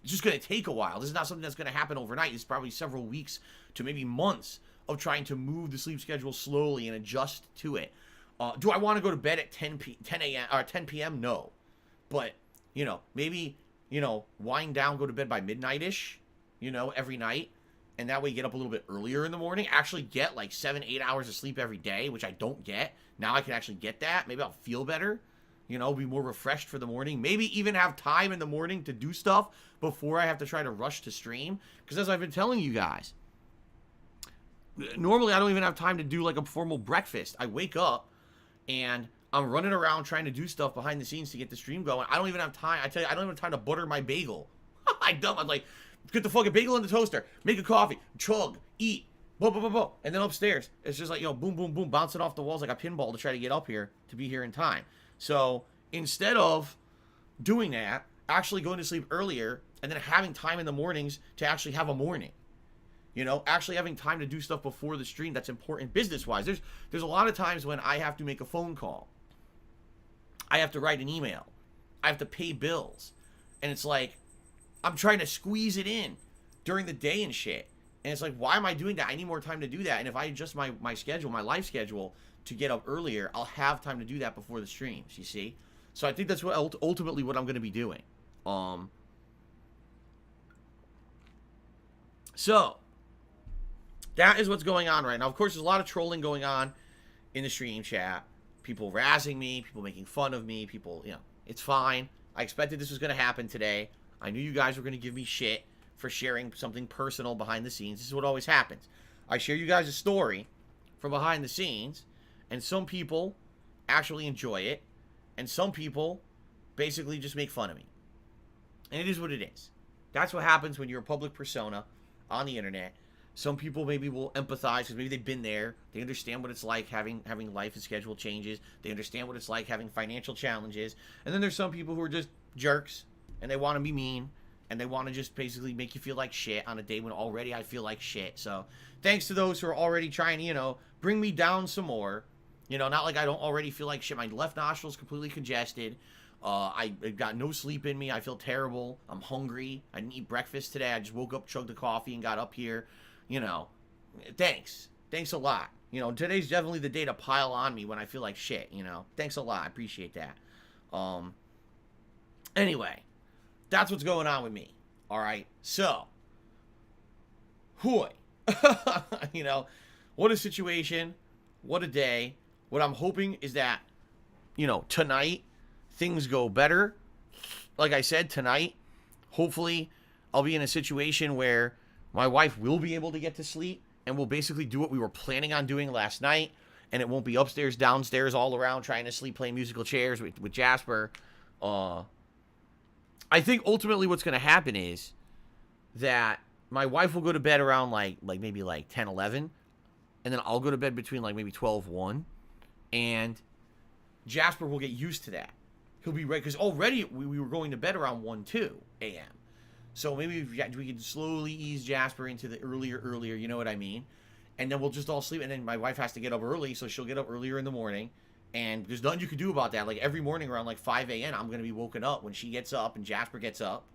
It's just going to take a while. This is not something that's going to happen overnight. It's probably several weeks to maybe months of trying to move the sleep schedule slowly and adjust to it. Do I want to go to bed at 10 p.m.? No. But, you know, maybe, you know, wind down, go to bed by midnight-ish, you know, every night. And that way you get up a little bit earlier in the morning. Actually get like 7-8 hours of sleep every day, which I don't get. Now I can actually get that. Maybe I'll feel better. You know, be more refreshed for the morning. Maybe even have time in the morning to do stuff before I have to try to rush to stream. Because as I've been telling you guys, normally I don't even have time to do like a formal breakfast. I wake up and I'm running around trying to do stuff behind the scenes to get the stream going. I don't even have time. I tell you, I don't even have time to butter my bagel. I'm like, get the fucking bagel in the toaster, make a coffee, chug, eat, blah, blah, blah, blah. And then upstairs, it's just like, you know, boom, boom, boom, bouncing off the walls like a pinball to try to get up here to be here in time. So instead of doing that, actually going to sleep earlier and then having time in the mornings to actually have a morning. You know, actually having time to do stuff before the stream that's important business-wise. There's a lot of times when I have to make a phone call. I have to write an email. I have to pay bills. And it's like, I'm trying to squeeze it in during the day and shit. And it's like, why am I doing that? I need more time to do that. And if I adjust my schedule, my life schedule, to get up earlier, I'll have time to do that before the streams, you see? So I think that's what ultimately what I'm going to be doing. So that is what's going on right now. Of course, there's a lot of trolling going on in the stream chat. People razzing me, people making fun of me, people, you know, it's fine. I expected this was going to happen today. I knew you guys were going to give me shit for sharing something personal behind the scenes. This is what always happens. I share you guys a story from behind the scenes, and some people actually enjoy it, and some people basically just make fun of me. And it is what it is. That's what happens when you're a public persona on the internet. Some people maybe will empathize because maybe they've been there. They understand what it's like having life and schedule changes. They understand what it's like having financial challenges. And then there's some people who are just jerks and they want to be mean and they want to just basically make you feel like shit on a day when already I feel like shit. So thanks to those who are already trying to, bring me down some more. Not like I don't already feel like shit. My left nostril's completely congested. I got no sleep in me. I feel terrible. I'm hungry. I didn't eat breakfast today. I just woke up, chugged the coffee, and got up here. Thanks. Thanks a lot. Today's definitely the day to pile on me when I feel like shit, Thanks a lot. I appreciate that. Anyway, that's what's going on with me. All right. So, hooey. What a situation. What a day. What I'm hoping is that, tonight things go better. Like I said, tonight, hopefully I'll be in a situation where my wife will be able to get to sleep and we'll basically do what we were planning on doing last night. And it won't be upstairs, downstairs, all around trying to sleep, playing musical chairs with Jasper. I think ultimately what's going to happen is that my wife will go to bed around maybe 10, 11. And then I'll go to bed between maybe 12, 1. And Jasper will get used to that. He'll be right, because already we were going to bed around 1, 2 a.m. So maybe we can slowly ease Jasper into the earlier, you know what I mean? And then we'll just all sleep. And then my wife has to get up early, so she'll get up earlier in the morning. And there's nothing you can do about that. Every morning around 5 a.m., I'm going to be woken up when she gets up and Jasper gets up.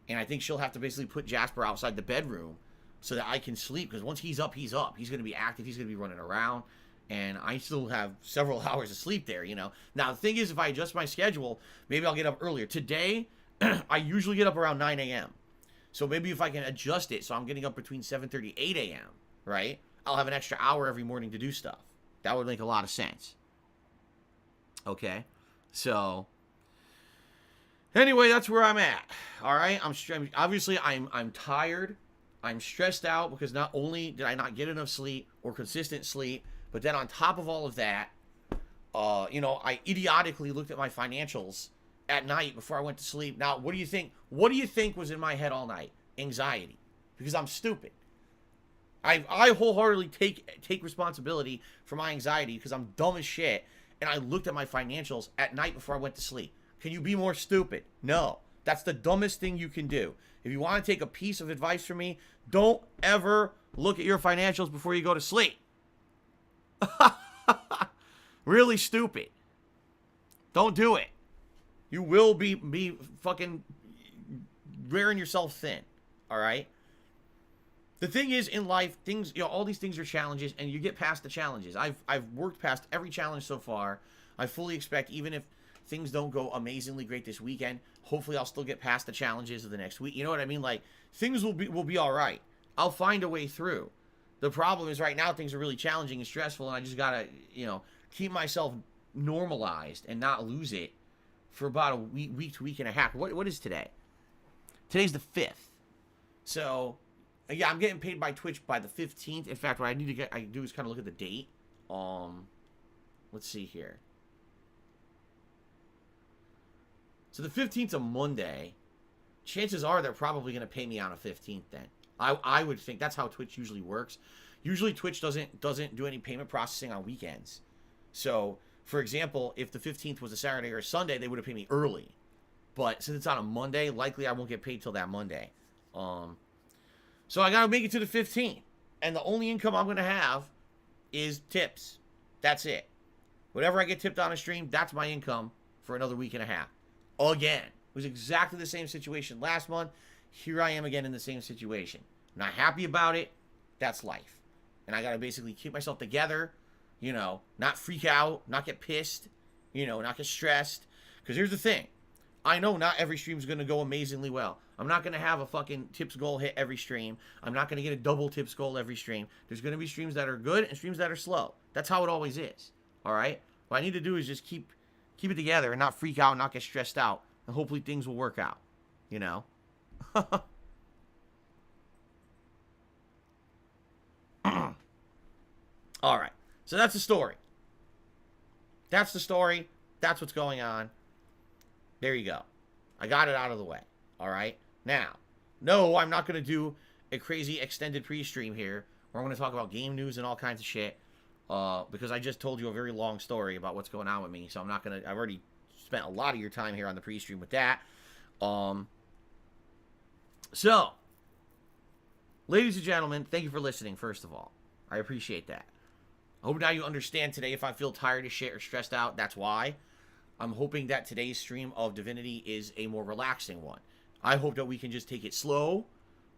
And I think she'll have to basically put Jasper outside the bedroom so that I can sleep. Because once he's up, he's up. He's going to be active. He's going to be running around. And I still have several hours of sleep there, Now, the thing is, if I adjust my schedule, maybe I'll get up earlier. Today, I usually get up around 9 a.m. So maybe if I can adjust it so I'm getting up between 7:30, 8 a.m., right? I'll have an extra hour every morning to do stuff. That would make a lot of sense. Okay? So, anyway, that's where I'm at. All right? Obviously, I'm tired. I'm stressed out because not only did I not get enough sleep or consistent sleep, but then on top of all of that, I idiotically looked at my financials at night before I went to sleep. Now, what do you think? What do you think was in my head all night? Anxiety. Because I'm stupid. I wholeheartedly take responsibility for my anxiety because I'm dumb as shit. And I looked at my financials at night before I went to sleep. Can you be more stupid? No. That's the dumbest thing you can do. If you want to take a piece of advice from me, don't ever look at your financials before you go to sleep. Really stupid. Don't do it. You will be fucking wearing yourself thin. All right? The thing is, in life, things, all these things are challenges, and you get past the challenges. I've worked past every challenge so far. I fully expect, even if things don't go amazingly great this weekend, hopefully I'll still get past the challenges of the next week. You know what I mean? Things will be all right. I'll find a way through. The problem is right now things are really challenging and stressful, and I just gotta, keep myself normalized and not lose it for about a week to week and a half. What is today? Today's the 5th. So, yeah, I'm getting paid by Twitch by the 15th. In fact, what I do is kind of look at the date. Let's see here. So the 15th's a Monday. Chances are they're probably going to pay me on a 15th then. I would think that's how Twitch usually works. Usually Twitch doesn't do any payment processing on weekends. So, for example, if the 15th was a Saturday or a Sunday, they would have paid me early. But since it's on a Monday, likely I won't get paid till that Monday. So I got to make it to the 15th. And the only income I'm going to have is tips. That's it. Whatever I get tipped on a stream, that's my income for another week and a half. Again. It was exactly the same situation last month. Here I am again in the same situation. I'm not happy about it. That's life. And I got to basically keep myself together, not freak out, not get pissed, not get stressed. Because here's the thing. I know not every stream is going to go amazingly well. I'm not going to have a fucking tips goal hit every stream. I'm not going to get a double tips goal every stream. There's going to be streams that are good and streams that are slow. That's how it always is. All right? What I need to do is just keep it together and not freak out, not get stressed out. And hopefully things will work out. All right. So that's the story. That's the story. That's what's going on. There you go. I got it out of the way. All right. Now, no, I'm not going to do a crazy extended pre-stream here where I'm going to talk about game news and all kinds of shit. Because I just told you a very long story about what's going on with me. So I'm not going to... I've already spent a lot of your time here on the pre-stream with that. So, ladies and gentlemen, thank you for listening, first of all. I appreciate that. I hope now you understand today if I feel tired as shit or stressed out, that's why. I'm hoping that today's stream of Divinity is a more relaxing one. I hope that we can just take it slow,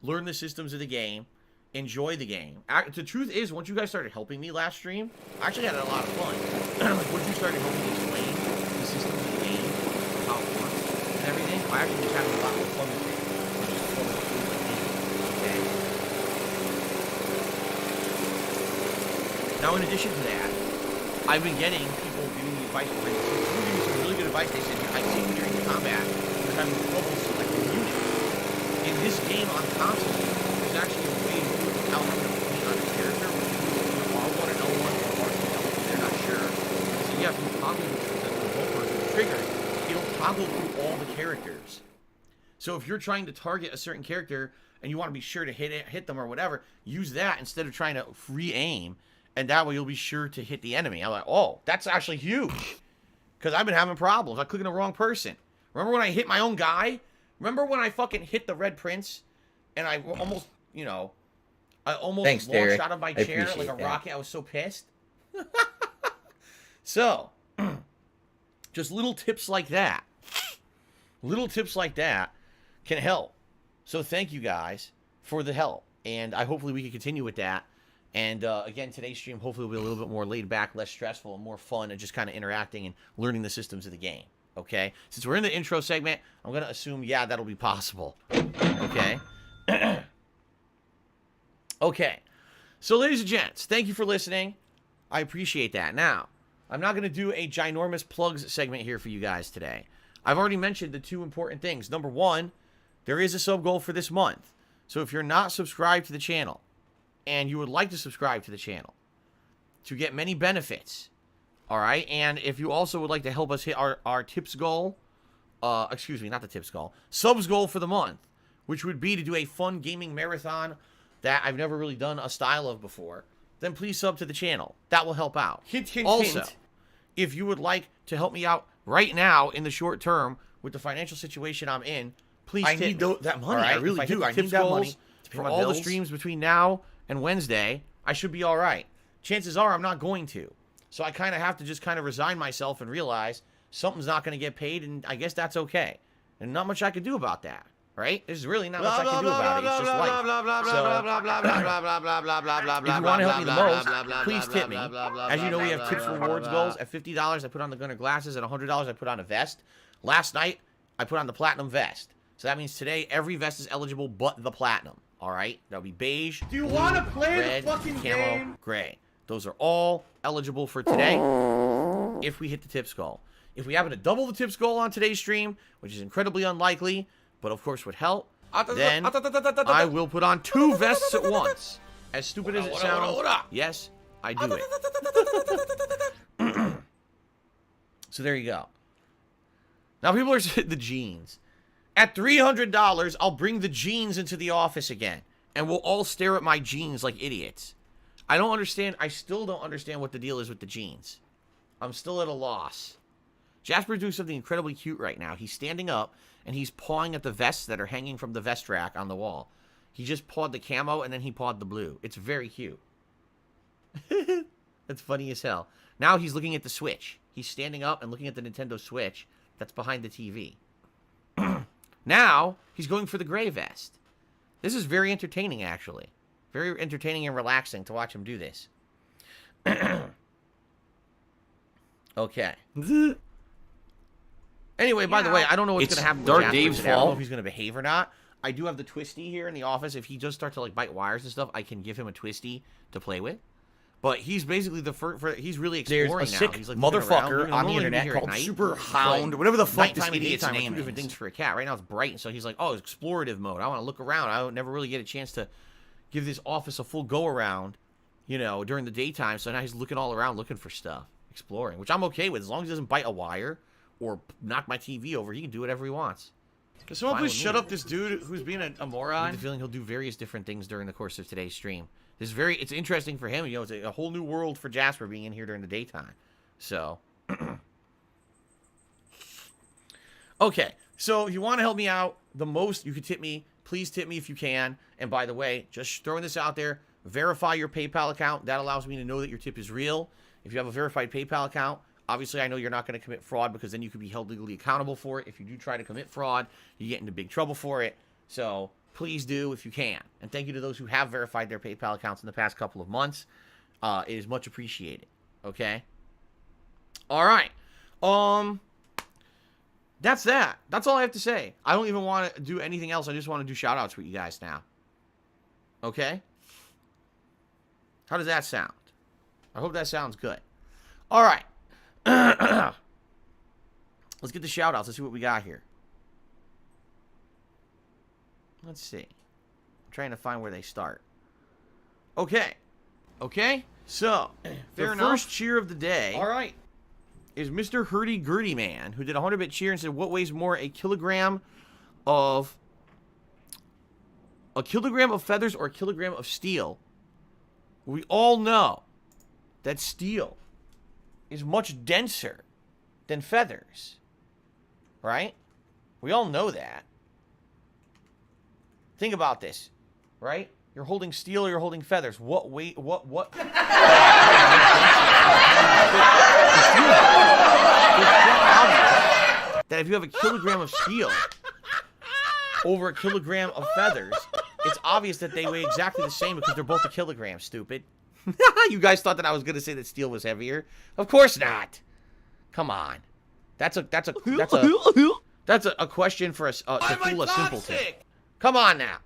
learn the systems of the game, enjoy the game. The truth is, once you guys started helping me last stream, I actually had a lot of fun. Like, once you started helping me explain the systems of the game, how it works, and everything, I actually just had a lot more fun with it. Now, in addition to that, I've been getting people giving me advice. Giving me some really good advice. They said, I see when during combat, you're having trouble selecting units. In this game on console, there's actually a way to do it without having to point on a character. When you do R1 and L1 or R2 and L2, they're not sure. So you have to toggle the bumper to the trigger. It'll toggle through all the characters. So if you're trying to target a certain character and you want to be sure to hit them or whatever, use that instead of trying to free aim. And that way you'll be sure to hit the enemy. I'm like, oh, that's actually huge. Because I've been having problems. I'm clicking the wrong person. Remember when I hit my own guy? Remember when I fucking hit the Red Prince? And I almost, you know, launched Derek. out of my I chair like a appreciate that. rocket. I was so pissed. So, just little tips like that. Little tips like that can help. So thank you guys for the help. And hopefully we can continue with that. And again, today's stream hopefully will be a little bit more laid back, less stressful, and more fun, and just kind of interacting and learning the systems of the game. Okay? Since we're in the intro segment, I'm going to assume, yeah, that'll be possible. Okay? Okay. So, ladies and gents, thank you for listening. I appreciate that. Now, I'm not going to do a ginormous plugs segment here for you guys today. I've already mentioned the two important things. Number one, there is a sub goal for this month. So if you're not subscribed to the channel, and you would like to subscribe to the channel to get many benefits, all right? And if you also would like to help us hit our tips goal, excuse me, not the tips goal, subs goal for the month, which would be to do a fun gaming marathon that I've never really done a style of before, then please sub to the channel. That will help out. Hint, hint, also, hint. if you would like to help me out right now in the short term with the financial situation I'm in, please I tip need me. that money. All right? I really If hit do. the I need tips that goals money to pay for my all the bills. streams between now and Wednesday, I should be all right. Chances are I'm not going to. So I kind of have to just kind of resign myself and realize something's not going to get paid, and I guess that's okay. And not much I can do about that, right? There's really not much I can do about it. It's just life. So, if you want to help me the most, please tip me. As you know, we have tips rewards goals. At $50, I put on the Gunner glasses. At $100, I put on a vest. Last night, I put on the platinum vest. So that means today, every vest is eligible but the platinum. All right? That'll be beige. Do you want to play red, the fucking camo, game? gray. Those are all eligible for today if we hit the tips goal. If we happen to double the tips goal on today's stream, which is incredibly unlikely, but of course would help, then I will put on 2 vests at once. As stupid as it sounds, yes, I do it. So there you go. Now people are saying the jeans. At $300, I'll bring the jeans into the office again, and we'll all stare at my jeans like idiots. I don't understand. I still don't understand what the deal is with the jeans. I'm still at a loss. Jasper's doing something incredibly cute right now. He's standing up, and he's pawing at the vests that are hanging from the vest rack on the wall. He just pawed the camo, and then he pawed the blue. It's very cute. That's funny as hell. Now he's looking at the Switch. He's standing up and looking at the Nintendo Switch that's behind the TV. Now, he's going for the gray vest. This is very entertaining, actually. Very entertaining and relaxing to watch him do this. Okay. Anyway, by the way, I don't know what's It's going to happen with Dark Jasper Dave's today. I don't know fault. if he's going to behave or not. I do have the Twisty here in the office. If he does start to like bite wires and stuff, I can give him a Twisty to play with. But he's basically the first. He's really There's exploring a now. sick He's like looking around. motherfucker You know, on the normally we internet hear at called night, Super but, Hound, like, whatever the fuck this nighttime and idiot's daytime are name two different is. things for a cat. Right now it's bright, and so he's like, oh, it's explorative mode. I want to look around. I would never really get a chance to give this office a full go around you know, during the daytime. So now he's looking all around looking for stuff, exploring, which I'm okay with. As long as he doesn't bite a wire or knock my TV over, he can do whatever he wants. Can someone Fine please with shut me. up this dude who's being a I have moron? the feeling he'll do various different things during the course of today's stream. It's interesting for him. You know, it's a whole new world for Jasper being in here during the daytime. So, okay. So if you want to help me out, the most you could tip me, please tip me if you can. And by the way, just throwing this out there, verify your PayPal account. That allows me to know that your tip is real. If you have a verified PayPal account, obviously I know you're not going to commit fraud because then you could be held legally accountable for it. If you do try to commit fraud, you get into big trouble for it. So please do if you can. And thank you to those who have verified their PayPal accounts in the past couple of months. It is much appreciated. Okay? All right. That's that. That's all I have to say. I don't even want to do anything else. I just want to do shout-outs with you guys now. Okay? How does that sound? I hope that sounds good. All right. Let's get the shout-outs. Let's see what we got here. Let's see. I'm trying to find where they start. Okay. Okay? So, Fair the enough. first cheer of the day... All right. is Mr. Hurdy Gurdy Man, who did a 100-bit cheer and said, what weighs more, a kilogram of feathers or a kilogram of steel? We all know that steel is much denser than feathers, right? We all know that. Think about this, right? You're holding steel or you're holding feathers. What weight, what? That if you have a kilogram of steel over a kilogram of feathers, it's obvious that they weigh exactly the same because they're both a kilogram, stupid. You guys thought that I was going to say that steel was heavier? Of course not. Come on. That's a question for to fool a simpleton. Come on now.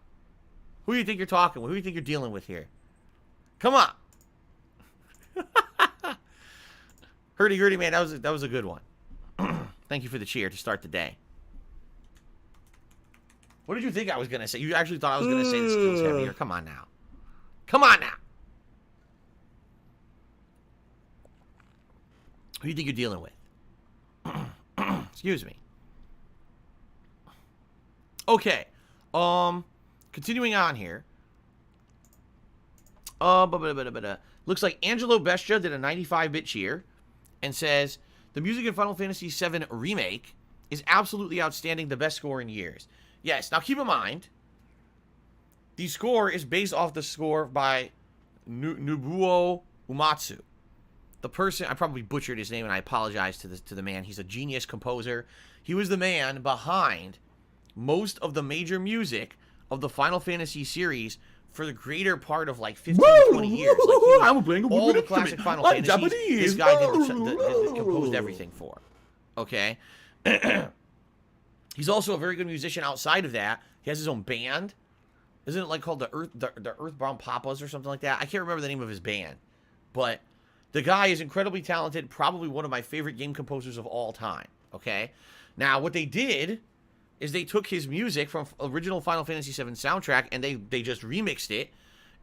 Who do you think you're talking with? Who do you think you're dealing with here? Come on. Hurdy-gurdy, man, that was a good one. Thank you for the cheer to start the day. What did you think I was going to say? You actually thought I was going to say the steel's heavier. Come on now. Come on now. Who do you think you're dealing with? Excuse me. Okay. Continuing on here. Looks like Angelo Bestia did a 95-bit cheer and says, the music in Final Fantasy VII Remake is absolutely outstanding, the best score in years. Yes, now keep in mind, the score is based off the score by Nobuo Uematsu. The person, I probably butchered his name and I apologize to the man. He's a genius composer. He was the man behind most of the major music of the Final Fantasy series for the greater part of like 15 to 20 years. Like I'm playing a all the woman classic instrument. Final I'm Fantasies, Japanese. this guy composed everything for. Okay? He's also a very good musician outside of that. He has his own band. Isn't it like called the Earthbound Papas or something like that? I can't remember the name of his band. But the guy is incredibly talented, probably one of my favorite game composers of all time. Okay? Now, what they did is they took his music from original Final Fantasy VII soundtrack and they just remixed it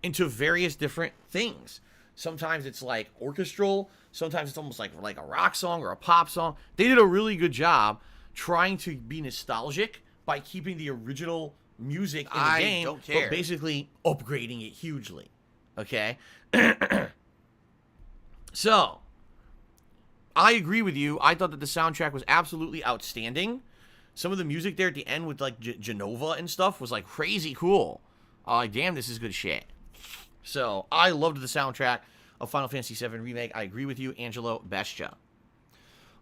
into various different things. Sometimes it's like orchestral. Sometimes it's almost like a rock song or a pop song. They did a really good job trying to be nostalgic by keeping the original music in the game, don't care. but basically upgrading it hugely. Okay? So, I agree with you. I thought that the soundtrack was absolutely outstanding. Some of the music there at the end with like Genova and stuff was like crazy cool. Damn, this is good shit. So, I loved the soundtrack of Final Fantasy VII Remake. I agree with you, Angelo Bestia.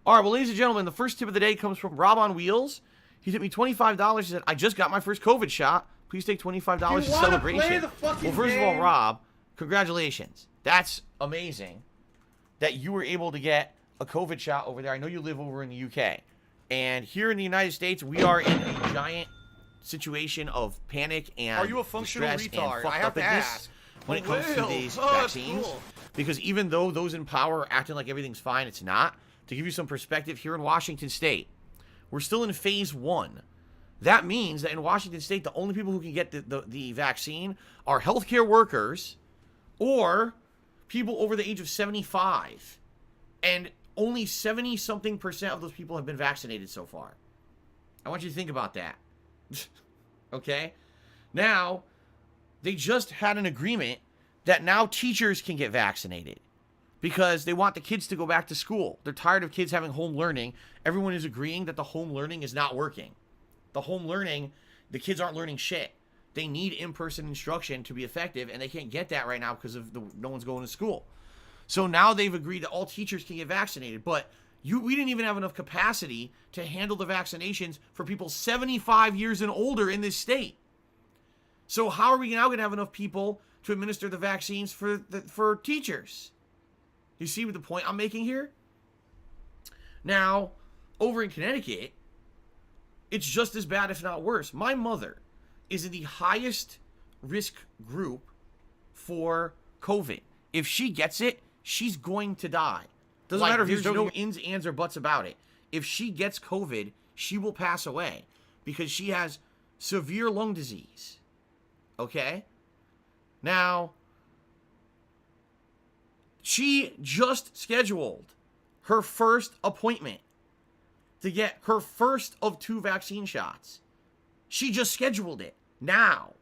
All right, well, ladies and gentlemen, the first tip of the day comes from Rob on Wheels. He tipped me $25. He said, I just got my first COVID shot. Please take $25 as celebration. Well, first of all, Rob, congratulations. That's amazing that you were able to get a COVID shot over there. I know you live over in the UK. And here in the United States, we are in a giant situation of panic and Are you a functional distress retard? and I have to fucked-upness ask. when it comes to these vaccines. Cool. Because even though those in power are acting like everything's fine, it's not. To give you some perspective, here in Washington State, we're still in phase 1. That means that in Washington State, the only people who can get the vaccine are healthcare workers or people over the age of 75. And only 70-something% of those people have been vaccinated so far. I want you to think about that. Okay? Now, they just had an agreement that now teachers can get vaccinated because they want the kids to go back to school. They're tired of kids having home learning. Everyone is agreeing that the home learning is not working. The home learning, the kids aren't learning shit. They need in-person instruction to be effective, and they can't get that right now because of no one's going to school. So now they've agreed that all teachers can get vaccinated, but we didn't even have enough capacity to handle the vaccinations for people 75 years and older in this state. So how are we now going to have enough people to administer the vaccines for teachers? You see what the point I'm making here? Now, over in Connecticut, it's just as bad, if not worse. My mother is in the highest risk group for COVID. If she gets it, she's going to die. Doesn't matter if there's no ins, ands, or buts about it. If she gets COVID, she will pass away because she has severe lung disease. Okay? Now, she just scheduled her first appointment to get her first of 2 vaccine shots. She just scheduled it now.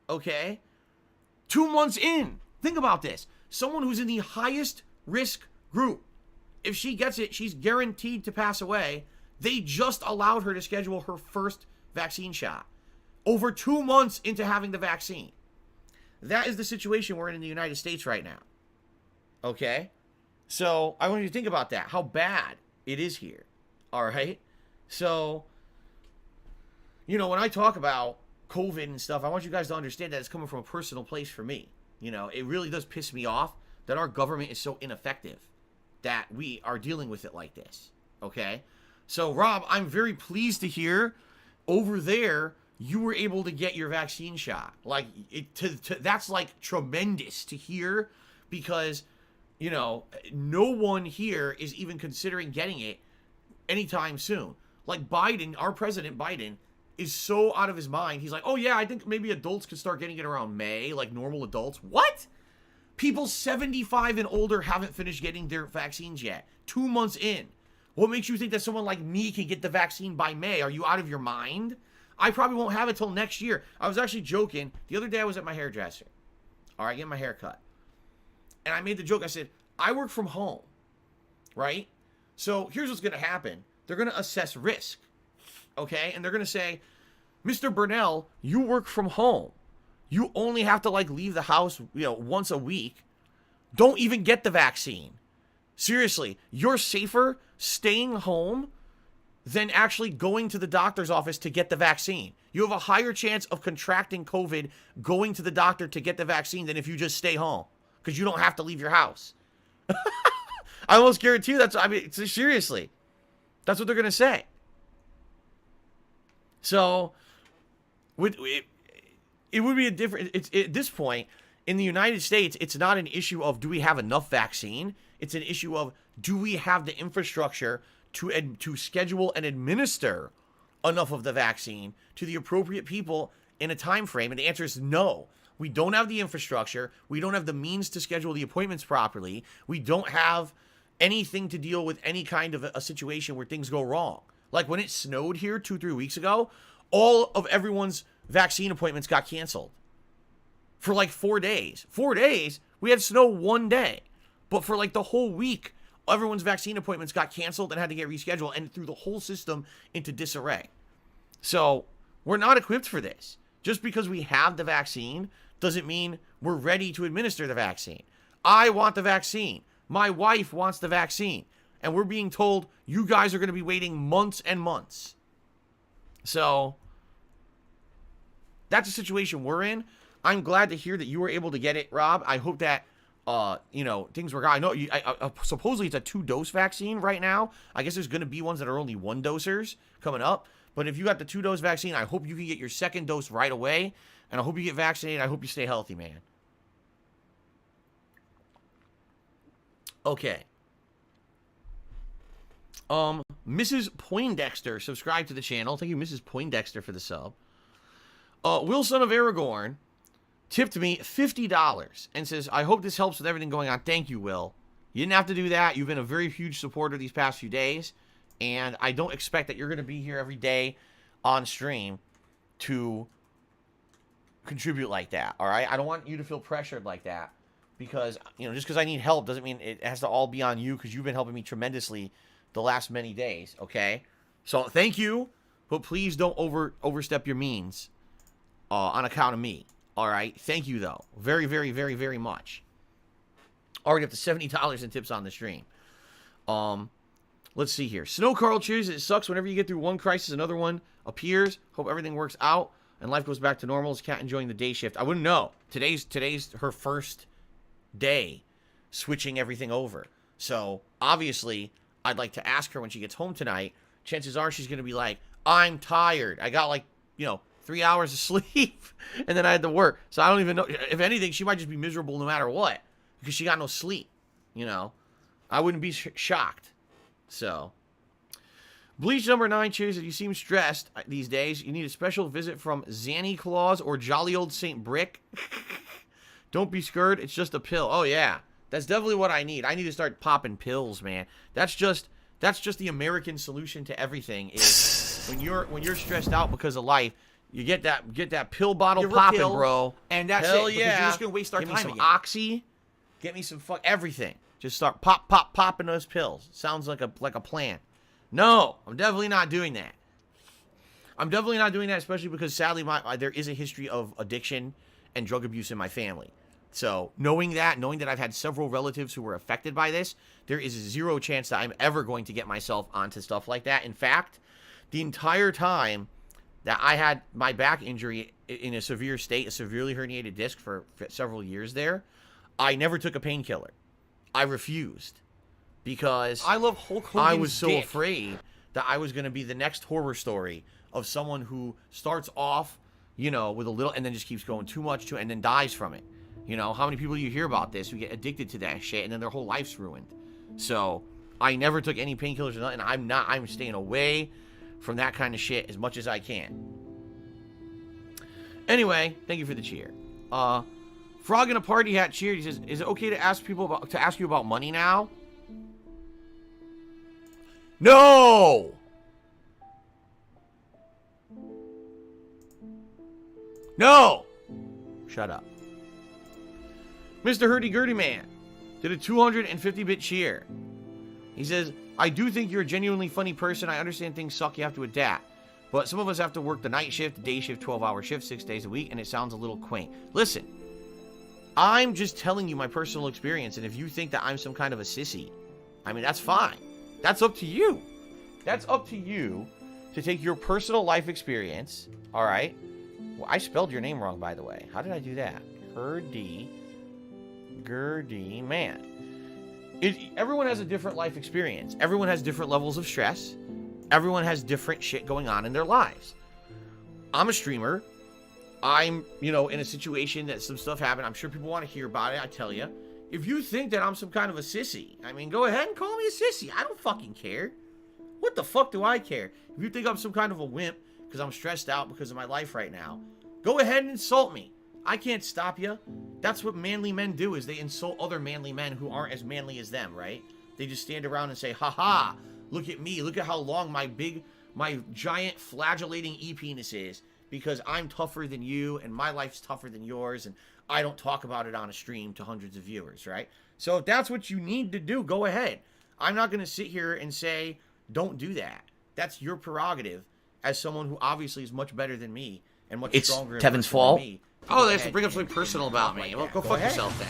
Okay? 2 months in. Think about this. Someone who's in the highest risk group. If she gets it, she's guaranteed to pass away. They just allowed her to schedule her first vaccine shot. Over 2 months into having the vaccine. That is the situation we're in the United States right now. Okay? So, I want you to think about that. How bad it is here. Alright? So, you know, when I talk about COVID and stuff, I want you guys to understand that it's coming from a personal place for me. You know, it really does piss me off that our government is so ineffective that we are dealing with it like this. Okay? So, Rob, I'm very pleased to hear over there you were able to get your vaccine shot. Like, that's like tremendous to hear because, you know, no one here is even considering getting it anytime soon. Like Biden, our president Biden, is so out of his mind. He's like, oh yeah, I think maybe adults could start getting it around May, like normal adults. What? People 75 and older haven't finished getting their vaccines yet. 2 months in. What makes you think that someone like me can get the vaccine by May? Are you out of your mind? I probably won't have it till next year. I was actually joking. The other day I was at my hairdresser. All right, getting my hair cut. And I made the joke. I said, I work from home, right? So here's what's going to happen. They're going to assess risk, okay? And they're going to say, Mr. Burnell, you work from home. You only have to, like, leave the house, you know, once a week. Don't even get the vaccine. Seriously, you're safer staying home than actually going to the doctor's office to get the vaccine. You have a higher chance of contracting COVID going to the doctor to get the vaccine than if you just stay home because you don't have to leave your house. I almost guarantee you that's, I mean, seriously, that's what they're going to say. So, it would be a different, at this point, in the United States, it's not an issue of do we have enough vaccine? It's an issue of do we have the infrastructure to schedule and administer enough of the vaccine to the appropriate people in a time frame? And the answer is no. We don't have the infrastructure. We don't have the means to schedule the appointments properly. We don't have anything to deal with any kind of a situation where things go wrong. Like when it snowed here 2-3 weeks ago, all of everyone's vaccine appointments got canceled for like 4 days. 4 days? We had snow 1 day. But for like the whole week, everyone's vaccine appointments got canceled and had to get rescheduled and threw the whole system into disarray. So we're not equipped for this. Just because we have the vaccine doesn't mean we're ready to administer the vaccine. I want the vaccine. My wife wants the vaccine. And we're being told you guys are going to be waiting months and months. So that's the situation we're in. I'm glad to hear that you were able to get it, Rob. I hope that things work out. I know supposedly it's a 2-dose vaccine right now. I guess there's going to be ones that are only 1-dosers coming up. But if you got the 2-dose vaccine, I hope you can get your second dose right away. And I hope you get vaccinated. I hope you stay healthy, man. Okay. Mrs. Poindexter subscribed to the channel. Thank you, Mrs. Poindexter, for the sub. Will, son of Aragorn, tipped me $50 and says, I hope this helps with everything going on. Thank you, Will. You didn't have to do that. You've been a very huge supporter these past few days. And I don't expect that you're going to be here every day on stream to contribute like that, all right? I don't want you to feel pressured like that because, you know, just because I need help doesn't mean it has to all be on you because you've been helping me tremendously the last many days, okay? So thank you, but please don't overstep your means on account of me, all right? Thank you, though. Very, very, very, very much. Already up to $70 in tips on the stream. Let's see here. Snow Carl cheers. It sucks whenever you get through one crisis, another one appears. Hope everything works out and life goes back to normal. Is Cat enjoying the day shift? I wouldn't know. Today's her first day switching everything over. So obviously, I'd like to ask her when she gets home tonight. Chances are she's gonna be like, I'm tired. I got 3 hours of sleep, and then I had to work. So I don't even know. If anything, she might just be miserable no matter what because she got no sleep. You know, I wouldn't be shocked. So, Bleach number 9 cheers. You seem stressed these days. You need a special visit from Zanny Claus or jolly old Saint Brick. Don't be scared. It's just a pill. Oh yeah, that's definitely what I need. I need to start popping pills, man. That's just the American solution to everything. Is when you're stressed out because of life, you get that pill bottle popping, bro. And that's Hell it. yeah. You're just gonna waste our Give time me some again. Oxy. Get me some everything. Just start popping those pills. Sounds like a plan. No, I'm definitely not doing that. I'm definitely not doing that, especially because sadly there is a history of addiction and drug abuse in my family. So knowing that I've had several relatives who were affected by this, there is zero chance that I'm ever going to get myself onto stuff like that. In fact, the entire time that I had my back injury in a severe state, a severely herniated disc for several years there, I never took a painkiller. I refused because I love Hulk Hogan's I was so dick. afraid that I was going to be the next horror story of someone who starts off, with a little and then just keeps going too much and then dies from it. How many people do you hear about this who get addicted to that shit and then their whole life's ruined? So I never took any painkillers or nothing. I'm staying away from that kind of shit as much as I can. Anyway, thank you for the cheer. Frog in a party hat cheered. He says, "Is it okay to ask you about money now?" No. No. Shut up. Mr. Hurdy-Gurdy Man did a 250-bit cheer. He says, "I do think you're a genuinely funny person. I understand things suck. You have to adapt. But some of us have to work the night shift, the day shift, 12-hour shift, 6 days a week, and it sounds a little quaint. Listen, I'm just telling you my personal experience, and if you think that I'm some kind of a sissy, that's fine. That's up to you. That's up to you to take your personal life experience, all right? Well, I spelled your name wrong, by the way. How did I do that? Hurdy-Gurdy Man. Everyone has a different life experience. Everyone has different levels of stress. Everyone has different shit going on in their lives. I'm a streamer. I'm, in a situation that some stuff happened. I'm sure people want to hear about it. I tell you. If you think that I'm some kind of a sissy, go ahead and call me a sissy. I don't fucking care. What the fuck do I care? If you think I'm some kind of a wimp because I'm stressed out because of my life right now, go ahead and insult me. I can't stop you. That's what manly men do, is they insult other manly men who aren't as manly as them, right? They just stand around and say, "Ha-ha, look at me. Look at how long my giant flagellating e-penis is because I'm tougher than you and my life's tougher than yours and I don't talk about it on a stream to hundreds of viewers," right? So if that's what you need to do, go ahead. I'm not going to sit here and say, don't do that. That's your prerogative as someone who obviously is much better than me and much stronger. It's Tevin's fault. Than me. Oh, they have to bring up something personal about me. Well, go fuck yourself then.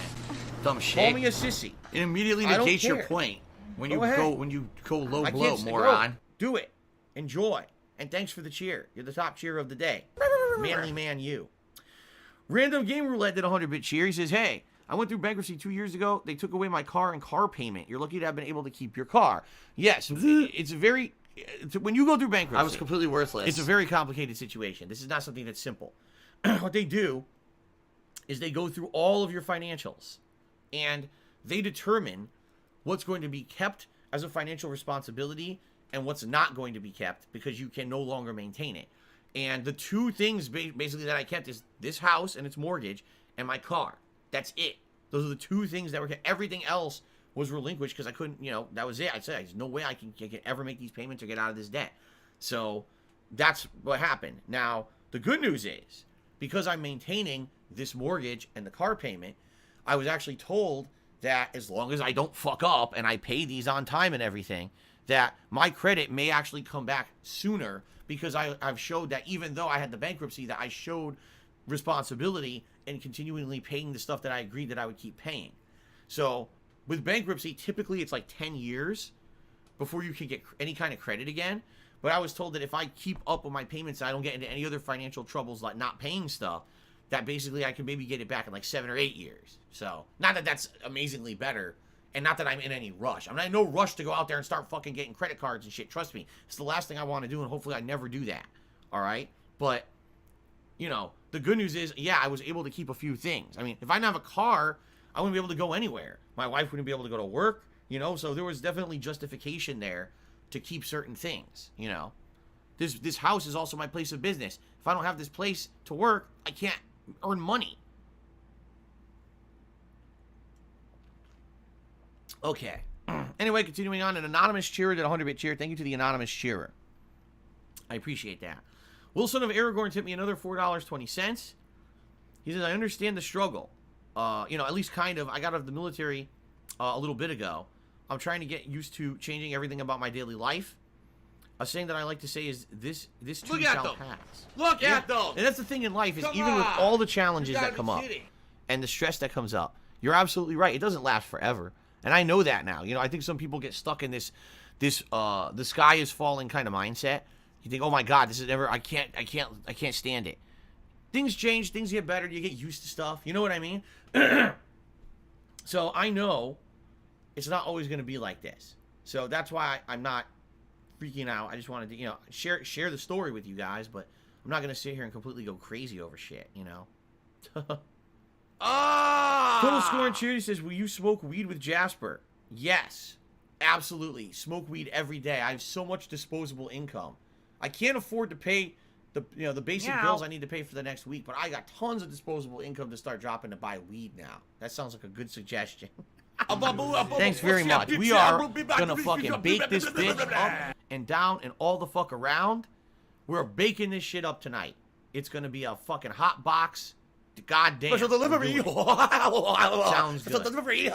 Dumb shit. Call me a sissy. It immediately negates your point when you go low blow, moron. Do it. Enjoy. And thanks for the cheer. You're the top cheer of the day. Manly man, you. Random Game Roulette did a 100-bit cheer. He says, "Hey, I went through bankruptcy 2 years ago. They took away my car and car payment. You're lucky to have been able to keep your car." Yes, it's when you go through bankruptcy, I was completely worthless. It's a very complicated situation. This is not something that's simple. What they do is they go through all of your financials and they determine what's going to be kept as a financial responsibility and what's not going to be kept because you can no longer maintain it. And the two things basically that I kept is this house and its mortgage and my car. That's it. Those are the 2 things that were, everything else was relinquished because I couldn't, that was it. I said, there's no way I can ever make these payments or get out of this debt. So that's what happened. Now, the good news is, because I'm maintaining this mortgage and the car payment, I was actually told that as long as I don't fuck up and I pay these on time and everything, that my credit may actually come back sooner, because I've showed that even though I had the bankruptcy, that I showed responsibility in continually paying the stuff that I agreed that I would keep paying. So with bankruptcy, typically it's like 10 years before you can get any kind of credit again. But I was told that if I keep up with my payments, I don't get into any other financial troubles like not paying stuff, that basically I can maybe get it back in like 7 or 8 years. So not that that's amazingly better, and not that I'm in any rush. I'm not in no rush to go out there and start fucking getting credit cards and shit. Trust me, it's the last thing I want to do, and hopefully I never do that. All right? But, the good news is, yeah, I was able to keep a few things. I mean, if I didn't have a car, I wouldn't be able to go anywhere. My wife wouldn't be able to go to work, so there was definitely justification there to keep certain things, This house is also my place of business. If I don't have this place to work, I can't earn money. Okay. Anyway, continuing on, an anonymous cheerer did a 100-bit cheer. Thank you to the anonymous cheerer. I appreciate that. Wilson of Aragorn tipped me another $4.20. He says, I understand the struggle. At least kind of. I got out of the military a little bit ago. I'm trying to get used to changing everything about my daily life. A saying that I like to say is, this too shall pass. Look at them. And that's the thing in life, is even with all the challenges that come up and the stress that comes up, you're absolutely right. It doesn't last forever. And I know that now. I think some people get stuck in this the sky is falling kind of mindset. You think, oh my God, this is never, I can't stand it. Things change, things get better, you get used to stuff. You know what I mean? So I know it's not always going to be like this. So that's why I'm not freaking out. I just wanted to, share the story with you guys, but I'm not going to sit here and completely go crazy over shit, Total Score and Cheer says, will you smoke weed with Jasper? Yes, absolutely. Smoke weed every day. I have so much disposable income. I can't afford to pay the basic bills I need to pay for the next week, but I got tons of disposable income to start dropping to buy weed now. That sounds like a good suggestion. Thanks very much. We are gonna fucking bake this bitch up and down and all the fuck around. We're baking this shit up tonight. It's gonna be a fucking hot box. Goddamn. Special delivery. Sounds good. Special delivery.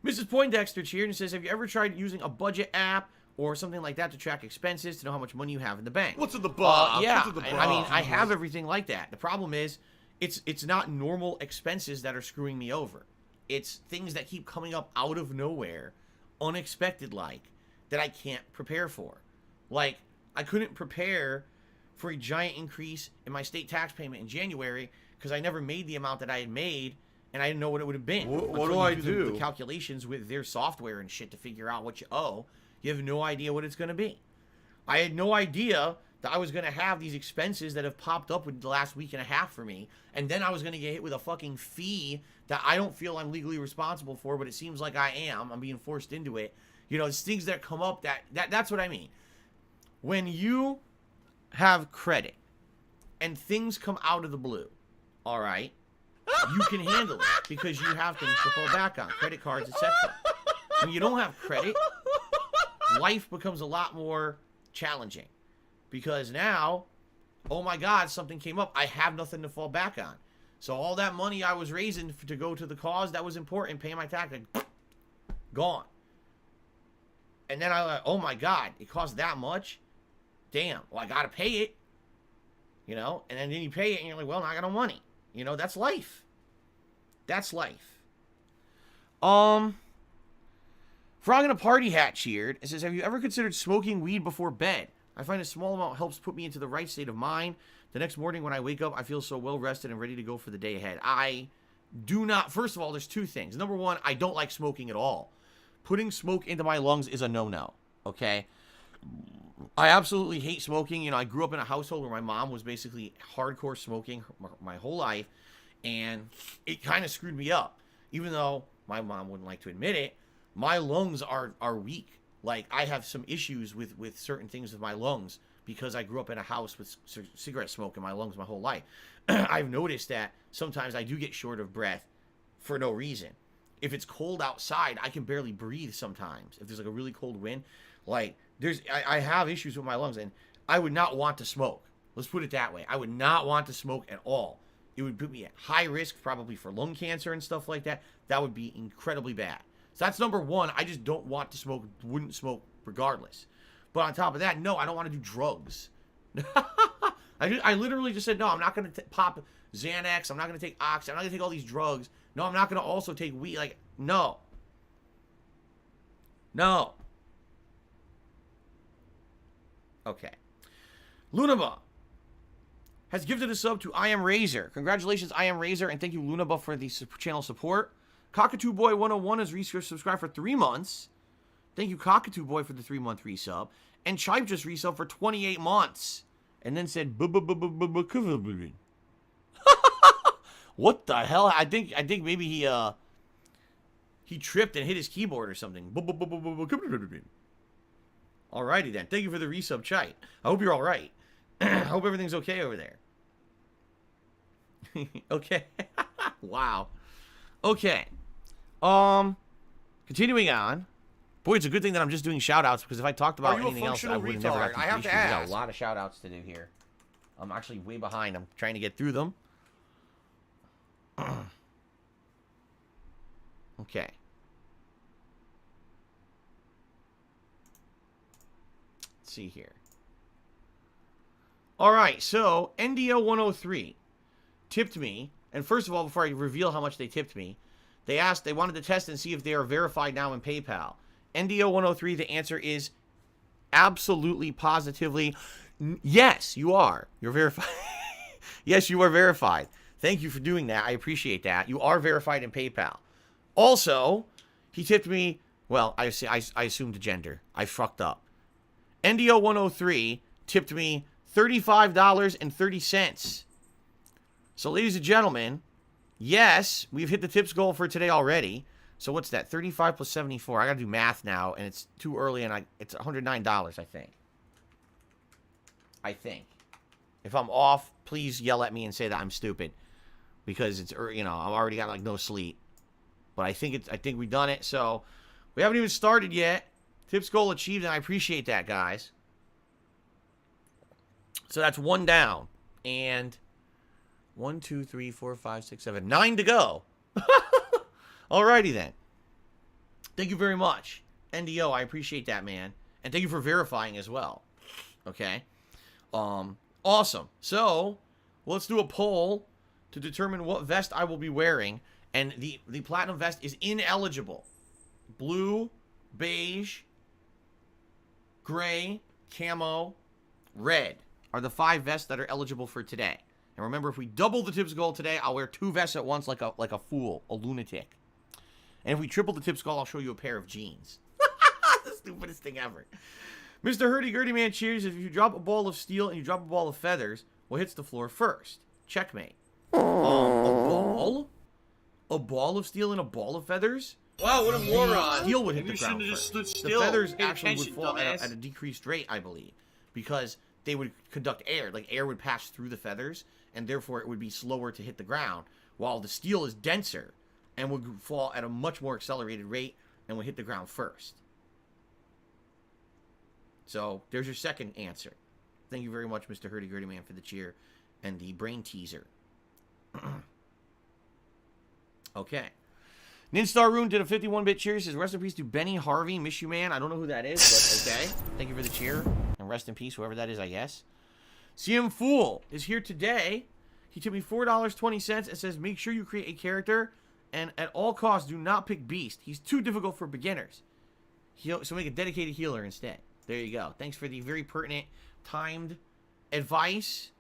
Mrs. Poindexter cheered and says, have you ever tried using a budget app or something like that to track expenses to know how much money you have in the bank? What's in the box? Yeah, What's in the I mean, box? I have everything like that. The problem is, it's not normal expenses that are screwing me over. It's things that keep coming up out of nowhere, unexpected that I can't prepare for. Like, I couldn't prepare for a giant increase in my state tax payment in January because I never made the amount that I had made, and I didn't know what it would have been. What do I do? The calculations with their software and shit to figure out what you owe. You have no idea what it's going to be. I had no idea that I was going to have these expenses that have popped up with the last week and a half for me, and then I was going to get hit with a fucking fee that I don't feel I'm legally responsible for, but it seems like I am. I'm being forced into it. It's things that come up that's what I mean. When you have credit and things come out of the blue, all right, you can handle it because you have things to fall back on, credit cards, etc. When you don't have credit, life becomes a lot more challenging because now, oh my God, something came up. I have nothing to fall back on. So all that money I was raising to go to the cause that was important, paying my tax, gone. And then I like, oh my God, it cost that much? Damn, well, I got to pay it. And then you pay it and you're like, well, now I got no money. That's life. That's life. Frog in a Party Hat cheered. It says, have you ever considered smoking weed before bed? I find a small amount helps put me into the right state of mind. The next morning when I wake up, I feel so well rested and ready to go for the day ahead. I do not, first of all, there's two things. Number one, I don't like smoking at all. Putting smoke into my lungs is a no-no, okay? I absolutely hate smoking. I grew up in a household where my mom was basically hardcore smoking my whole life, and it kind of screwed me up. Even though my mom wouldn't like to admit it, my lungs are weak. Like, I have some issues with certain things with my lungs because I grew up in a house with cigarette smoke in my lungs my whole life. I've noticed that sometimes I do get short of breath for no reason. If it's cold outside, I can barely breathe sometimes. If there's like a really cold wind, like I have issues with my lungs, and I would not want to smoke. Let's put it that way. I would not want to smoke at all. It would put me at high risk, probably for lung cancer and stuff like that. That would be incredibly bad. So that's number one. I just don't want to smoke, wouldn't smoke regardless. But on top of that, no, I don't want to do drugs. I literally just said, no, I'm not going to pop Xanax. I'm not going to take Oxy. I'm not going to take all these drugs. No, I'm not going to also take weed. Like, no. No. Okay. Lunaba has gifted a sub to I Am Razor. Congratulations, I Am Razor, and thank you, Lunaba, for the channel support. Cockatoo Boy 101 has subscribed for 3 months. Thank you, Cockatoo Boy, for the 3-month resub. And Chipe just resub for 28 months. And then said, what the hell? I think maybe he tripped and hit his keyboard or something. Alrighty then. Thank you for the resub, Chipe. I hope you're alright. I hope everything's okay over there. Okay. Wow. Okay. Continuing on. Boy, it's a good thing that I'm just doing shout-outs, because if I talked about anything else, I would have never got to these. We got a lot of shout-outs to do here. I'm actually way behind. I'm trying to get through them. Okay. Let's see here. All right, so NDO103 tipped me, and first of all, before I reveal how much they tipped me, they wanted to test and see if they are verified now in PayPal. NDO103, the answer is absolutely, positively, yes, you are. You're verified. Yes, you are verified. Thank you for doing that. I appreciate that. You are verified in PayPal. Also, he tipped me, well, I assumed gender. I fucked up. NDO103 tipped me $35.30. So, ladies and gentlemen, yes, we've hit the tips goal for today already. So what's that? 35 plus 74. I got to do math now, and it's too early, and it's $109, I think. If I'm off, please yell at me and say that I'm stupid, because it's, you know, I've already got like no sleep. But I think we've done it. So we haven't even started yet. Tips goal achieved, and I appreciate that, guys. So that's 1 down, and 1, 2, 3, 4, 5, 6, 7, 9 to go. Alrighty then. Thank you very much, NDO. I appreciate that, man. And thank you for verifying as well. Okay. Awesome. So, let's do a poll to determine what vest I will be wearing. And the platinum vest is ineligible. Blue, beige, gray, camo, red are the 5 vests that are eligible for today. And remember, if we double the tips goal today, I'll wear 2 vests at once like a fool, a lunatic. And if we triple the tips goal, I'll show you a pair of jeans. The stupidest thing ever. Mr. Hurdy-Gurdy Man cheers. If you drop a ball of steel and you drop a ball of feathers, what hits the floor first? Checkmate. A ball? A ball of steel and a ball of feathers? Wow, what a moron. Steel would hit the You ground shouldn't have just first. stood still. The feathers Pay actually attention, would fall dumbass. at a decreased rate, I believe. Because they would conduct air. Like, air would pass through the feathers, and therefore it would be slower to hit the ground, while the steel is denser and would fall at a much more accelerated rate and would hit the ground first. So, there's your second answer. Thank you very much, Mr. Hurdy-Gurdy Man, for the cheer and the brain teaser. Okay. Ninstar Rune did a 51-bit cheer. He says, rest in peace to Benny Harvey. Miss you, man. I don't know who that is, but okay. Thank you for the cheer. And rest in peace, whoever that is, I guess. CM Fool is here today. He took me $4.20 and says, make sure you create a character, and at all costs, do not pick Beast. He's too difficult for beginners. So make a dedicated healer instead. There you go. Thanks for the very pertinent, timed advice.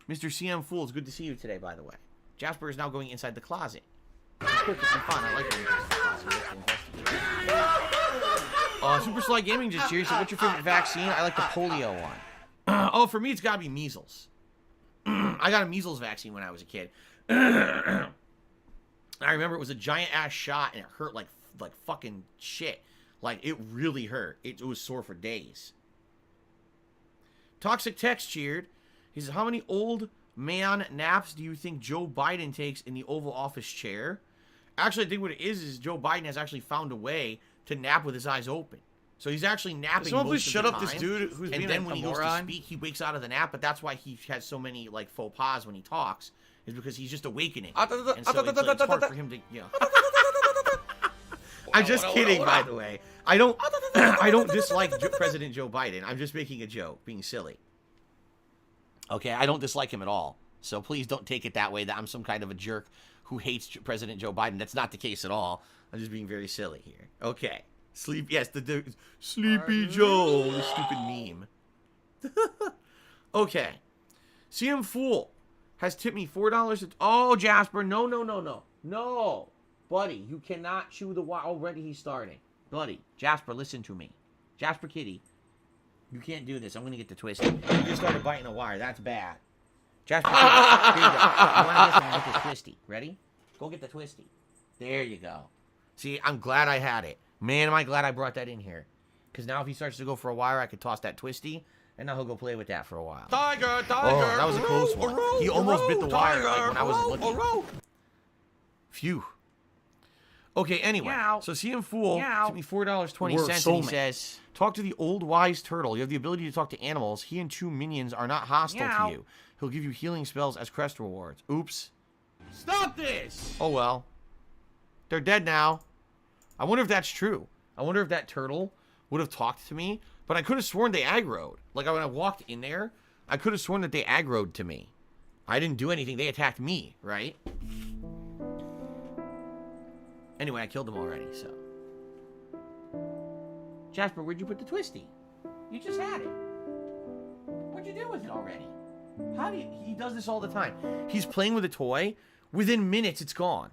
Mr. CM Fool, it's good to see you today, by the way. Jasper is now going inside the closet. It's quick, it's fun. I like going inside the closet. Super Sly Gaming just cheers. So what's your favorite vaccine? I like the polio one. Oh, for me, it's got to be measles. I got a measles vaccine when I was a kid. I remember it was a giant-ass shot, and it hurt like fucking shit. Like, it really hurt. It was sore for days. Toxic Text cheered. He says, how many old man naps do you think Joe Biden takes in the Oval Office chair? Actually, I think what it is Joe Biden has actually found a way to nap with his eyes open. So he's actually napping. Someone please most of shut the up this time, dude who's and being then a when he goes to moron. speak, he wakes out of the nap. But that's why he has so many like faux pas when he talks, is because he's just awakening, and so it's hard for him to. Yeah. I'm just kidding, by the way. I don't dislike President Joe Biden. I'm just making a joke, being silly. Okay, I don't dislike him at all. So please don't take it that way that I'm some kind of a jerk who hates President Joe Biden. That's not the case at all. I'm just being very silly here. Okay. Yes, the Sleepy Joe, the stupid meme. Okay. CM Fool has tipped me $4. Oh, Jasper, no. No. Buddy, you cannot chew the wire. Already he's starting. Buddy, Jasper, listen to me. Jasper Kitty, you can't do this. I'm going to get the twist. You just started biting the wire. That's bad. Jasper Kitty, here you go. You want to get the twisty. Ready? Go get the twisty. There you go. See, I'm glad I had it. Man, am I glad I brought that in here. Because now if he starts to go for a wire, I could toss that twisty, and now he'll go play with that for a while. Tiger. Oh, that was a close one. He almost bit the wire like, when I wasn't looking. Phew. Okay, anyway. So CM Fool took me $4.20, and he says, talk to the old wise turtle. You have the ability to talk to animals. He and 2 minions are not hostile to you. He'll give you healing spells as crest rewards. Oops. Stop this! Oh, well. They're dead now. I wonder if that's true. I wonder if that turtle would have talked to me, but I could have sworn they aggroed. Like, when I walked in there, I could have sworn that they aggroed to me. I didn't do anything. They attacked me, right? Anyway, I killed them already, so. Jasper, where'd you put the twisty? You just had it. What'd you do with it already? He does this all the time. He's playing with a toy. Within minutes, it's gone.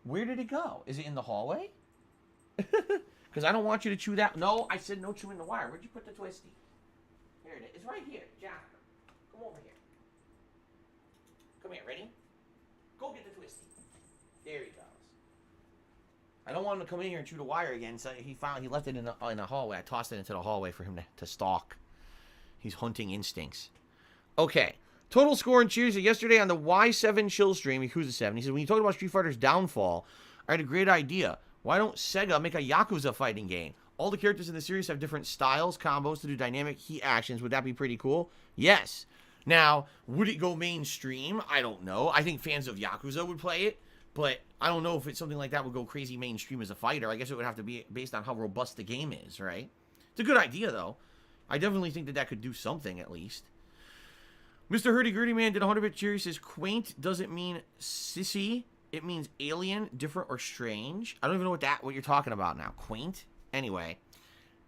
Where did it go? Is it in the hallway? Because I don't want you to chew that. No, I said no chewing the wire. Where'd you put the twisty? Here it is. It's right here, Jasper. Come over here. Come here, ready? Go get the twisty. There he goes. I don't want him to come in here and chew the wire again. So he left it in the hallway. I tossed it into the hallway for him to stalk. He's hunting instincts. Okay. Total score and cheers. Yesterday on the Y7 chill stream, Yakuza 7, he said, when you talked about Street Fighter's downfall, I had a great idea. Why don't Sega make a Yakuza fighting game? All the characters in the series have different styles, combos to do dynamic heat actions. Would that be pretty cool? Yes. Now, would it go mainstream? I don't know. I think fans of Yakuza would play it, but I don't know if it's something like that would go crazy mainstream as a fighter. I guess it would have to be based on how robust the game is, right? It's a good idea, though. I definitely think that could do something, at least. Mr. Hurdy-Gurdy Man did 100-bit cheer. He says, quaint doesn't mean sissy. It means alien, different, or strange. I don't even know what you're talking about now. Quaint? Anyway,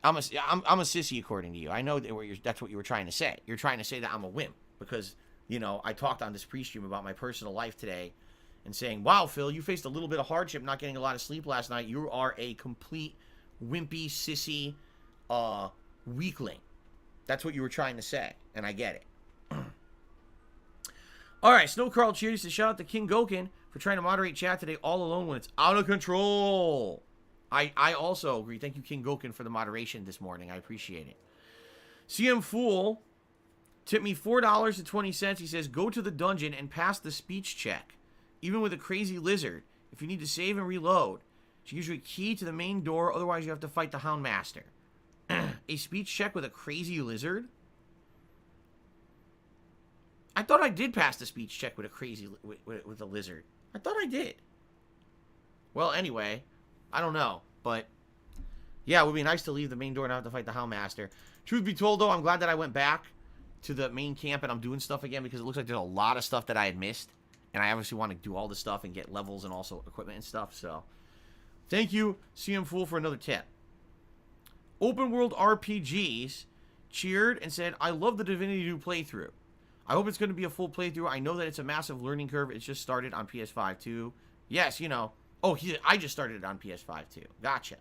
I'm a sissy according to you. I know that's what you were trying to say. You're trying to say that I'm a wimp because, I talked on this pre-stream about my personal life today and saying, wow, Phil, you faced a little bit of hardship not getting a lot of sleep last night. You are a complete wimpy, sissy, weakling. That's what you were trying to say, and I get it. All right, Snow Carl cheers to shout out to King Gokin for trying to moderate chat today all alone when it's out of control. I also agree. Thank you, King Gokin, for the moderation this morning. I appreciate it. CM Fool tipped me $4.20. He says, go to the dungeon and pass the speech check. Even with a crazy lizard, if you need to save and reload, she gives you a key to the main door. Otherwise, you have to fight the Hound Master. A speech check with a crazy lizard? I thought I did pass the speech check with a crazy with a lizard. I thought I did. Well, anyway, I don't know, but yeah, it would be nice to leave the main door and not have to fight the Hound Master. Truth be told, though, I'm glad that I went back to the main camp and I'm doing stuff again because it looks like there's a lot of stuff that I had missed, and I obviously want to do all this stuff and get levels and also equipment and stuff. So, thank you, CM Fool, for another tip. Open World RPGs cheered and said, I love the Divinity 2 playthrough. I hope it's going to be a full playthrough. I know that it's a massive learning curve. It's just started on PS5 too. Yes, Oh, I just started it on PS5 too. Gotcha.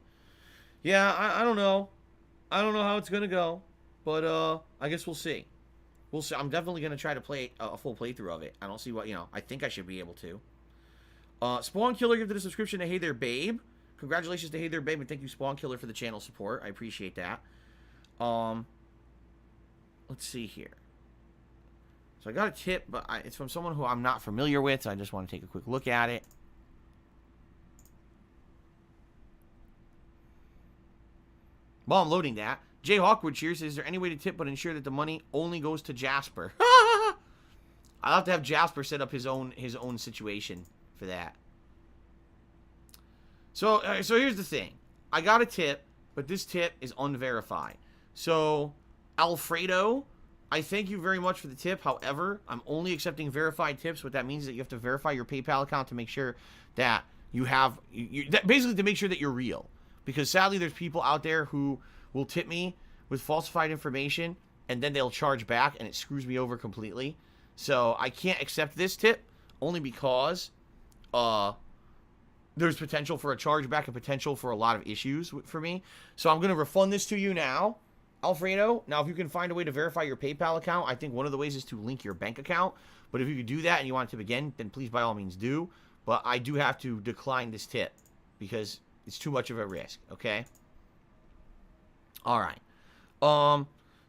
Yeah, I don't know. I don't know how it's going to go. But I guess we'll see. We'll see. I'm definitely going to try to play a full playthrough of it. I don't see what, I think I should be able to. Spawn Killer gifted a subscription to Hey There Babe. Congratulations to Hey There Babe, and thank you, Spawn Killer, for the channel support. I appreciate that. let's see here. So I got a tip, but it's from someone who I'm not familiar with, so I just want to take a quick look at it. While I'm loading that, Jay Hawkwood cheers. Is there any way to tip but ensure that the money only goes to Jasper? I'll have to have Jasper set up his own situation for that. So here's the thing. I got a tip, but this tip is unverified. So, Alfredo, I thank you very much for the tip. However, I'm only accepting verified tips. What that means is that you have to verify your PayPal account to make sure that you have... basically, to make sure that you're real. Because sadly, there's people out there who will tip me with falsified information, and then they'll charge back, and it screws me over completely. So I can't accept this tip, only because there's potential for a chargeback and potential for a lot of issues for me. So I'm going to refund this to you now, Alfredo. Now, if you can find a way to verify your PayPal account, I think one of the ways is to link your bank account. But if you could do that and you want to tip again, then please, by all means, do. But I do have to decline this tip because it's too much of a risk, okay? All right.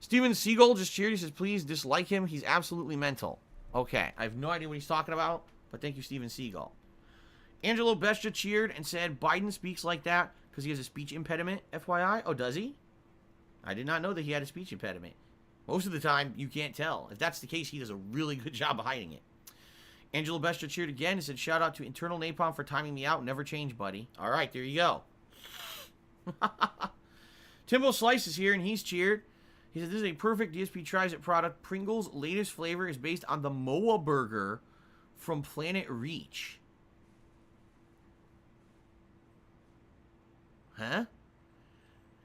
Steven Seagull just cheered. He says, please dislike him. He's absolutely mental. Okay. I have no idea what he's talking about, but thank you, Steven Seagull. Angelo Bestia cheered and said, Biden speaks like that because he has a speech impediment, FYI. Oh, does he? I did not know that he had a speech impediment. Most of the time, you can't tell. If that's the case, he does a really good job of hiding it. Angelo Bestia cheered again. He said, shout out to Internal Napalm for timing me out. Never change, buddy. All right, there you go. Timbo Slice is here, and he's cheered. He said, this is a perfect DSP Tries It product. Pringles' latest flavor is based on the Moa Burger from Planet Reach. Huh?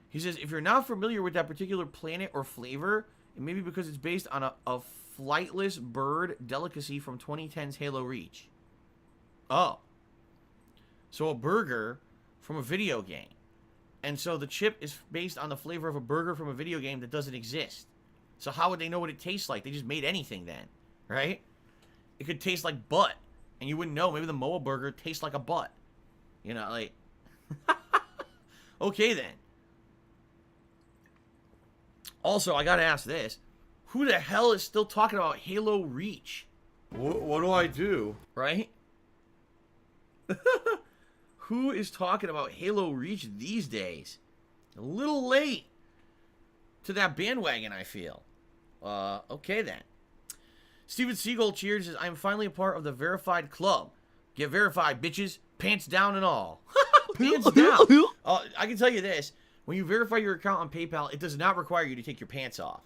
He says, if you're not familiar with that particular planet or flavor, it may be because it's based on a flightless bird delicacy from 2010's Halo Reach. Oh. So a burger from a video game. And so the chip is based on the flavor of a burger from a video game that doesn't exist. So how would they know what it tastes like? They just made anything then, right? It could taste like butt, and you wouldn't know. Maybe the Moa Burger tastes like a butt. You know, like... Okay, then. Also, I gotta ask this. Who the hell is still talking about Halo Reach? What do I do? Right? Who is talking about Halo Reach these days? A little late to that bandwagon, I feel. Okay, then. Steven Seagull cheers says, I'm finally a part of the verified club. Get verified, bitches. Pants down and all. Pants down. I can tell you this. When you verify your account on PayPal, it does not require you to take your pants off.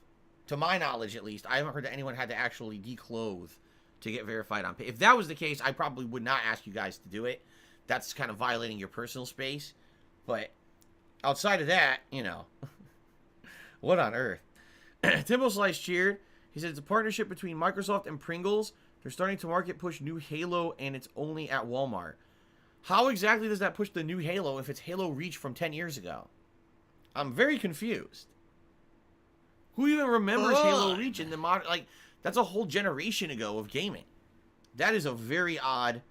To my knowledge, at least. I haven't heard that anyone had to actually declothe to get verified on PayPal. If that was the case, I probably would not ask you guys to do it. That's kind of violating your personal space. But outside of that, you know. What on earth? Timbo Slice cheered. He said it's a partnership between Microsoft and Pringles. They're starting to market push new Halo, and it's only at Walmart. How exactly does that push the new Halo if it's Halo Reach from 10 years ago? I'm very confused. Who even remembers Halo Reach in the modern... Like, that's a whole generation ago of gaming. That is a very odd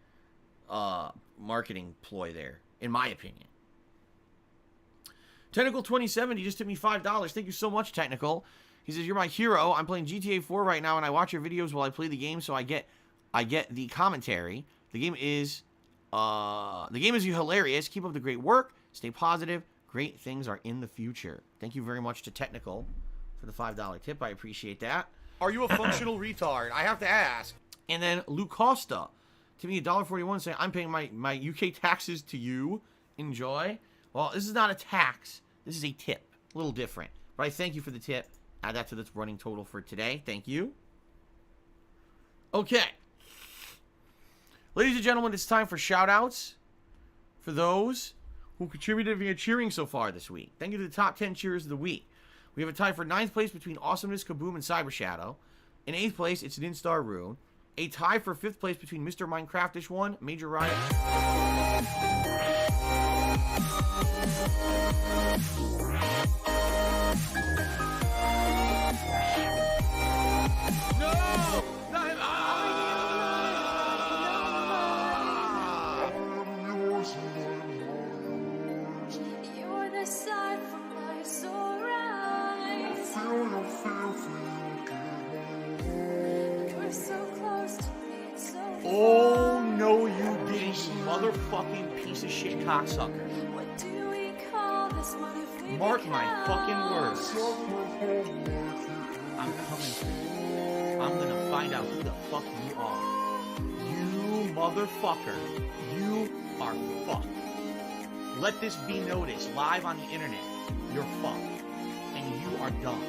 marketing ploy there, in my opinion. Technical 2070 just took me $5. Thank you so much, Technical. He says, you're my hero. I'm playing GTA 4 right now, and I watch your videos while I play the game, so I get the commentary. The game is hilarious. Keep up the great work. Stay positive. Great things are in the future. Thank you very much to Technical for the $5 tip. I appreciate that. Are you a functional retard? I have to ask. And then Luke Costa, to me, $1.41, saying, I'm paying my UK taxes to you. Enjoy. Well, this is not a tax. This is a tip. A little different. But I thank you for the tip. Add that to the running total for today. Thank you. Okay. Ladies and gentlemen, it's time for shout-outs for those who contributed via cheering so far this week. Thank you to the top 10 cheers of the week. We have a tie for 9th place between Awesomeness, Kaboom, and Cyber Shadow. In 8th place, it's an Instar Rune. A tie for 5th place between Mr. Minecraftish 1, Major Riot. You're the sun from my soul rise. fucking piece of shit cocksucker. What do we call this one if we Mark my become fucking words. I'm coming for you. I'm gonna find out who the fuck you are. You motherfucker. You are fucked. Let this be noticed live on the internet. You're fucked. And you are done.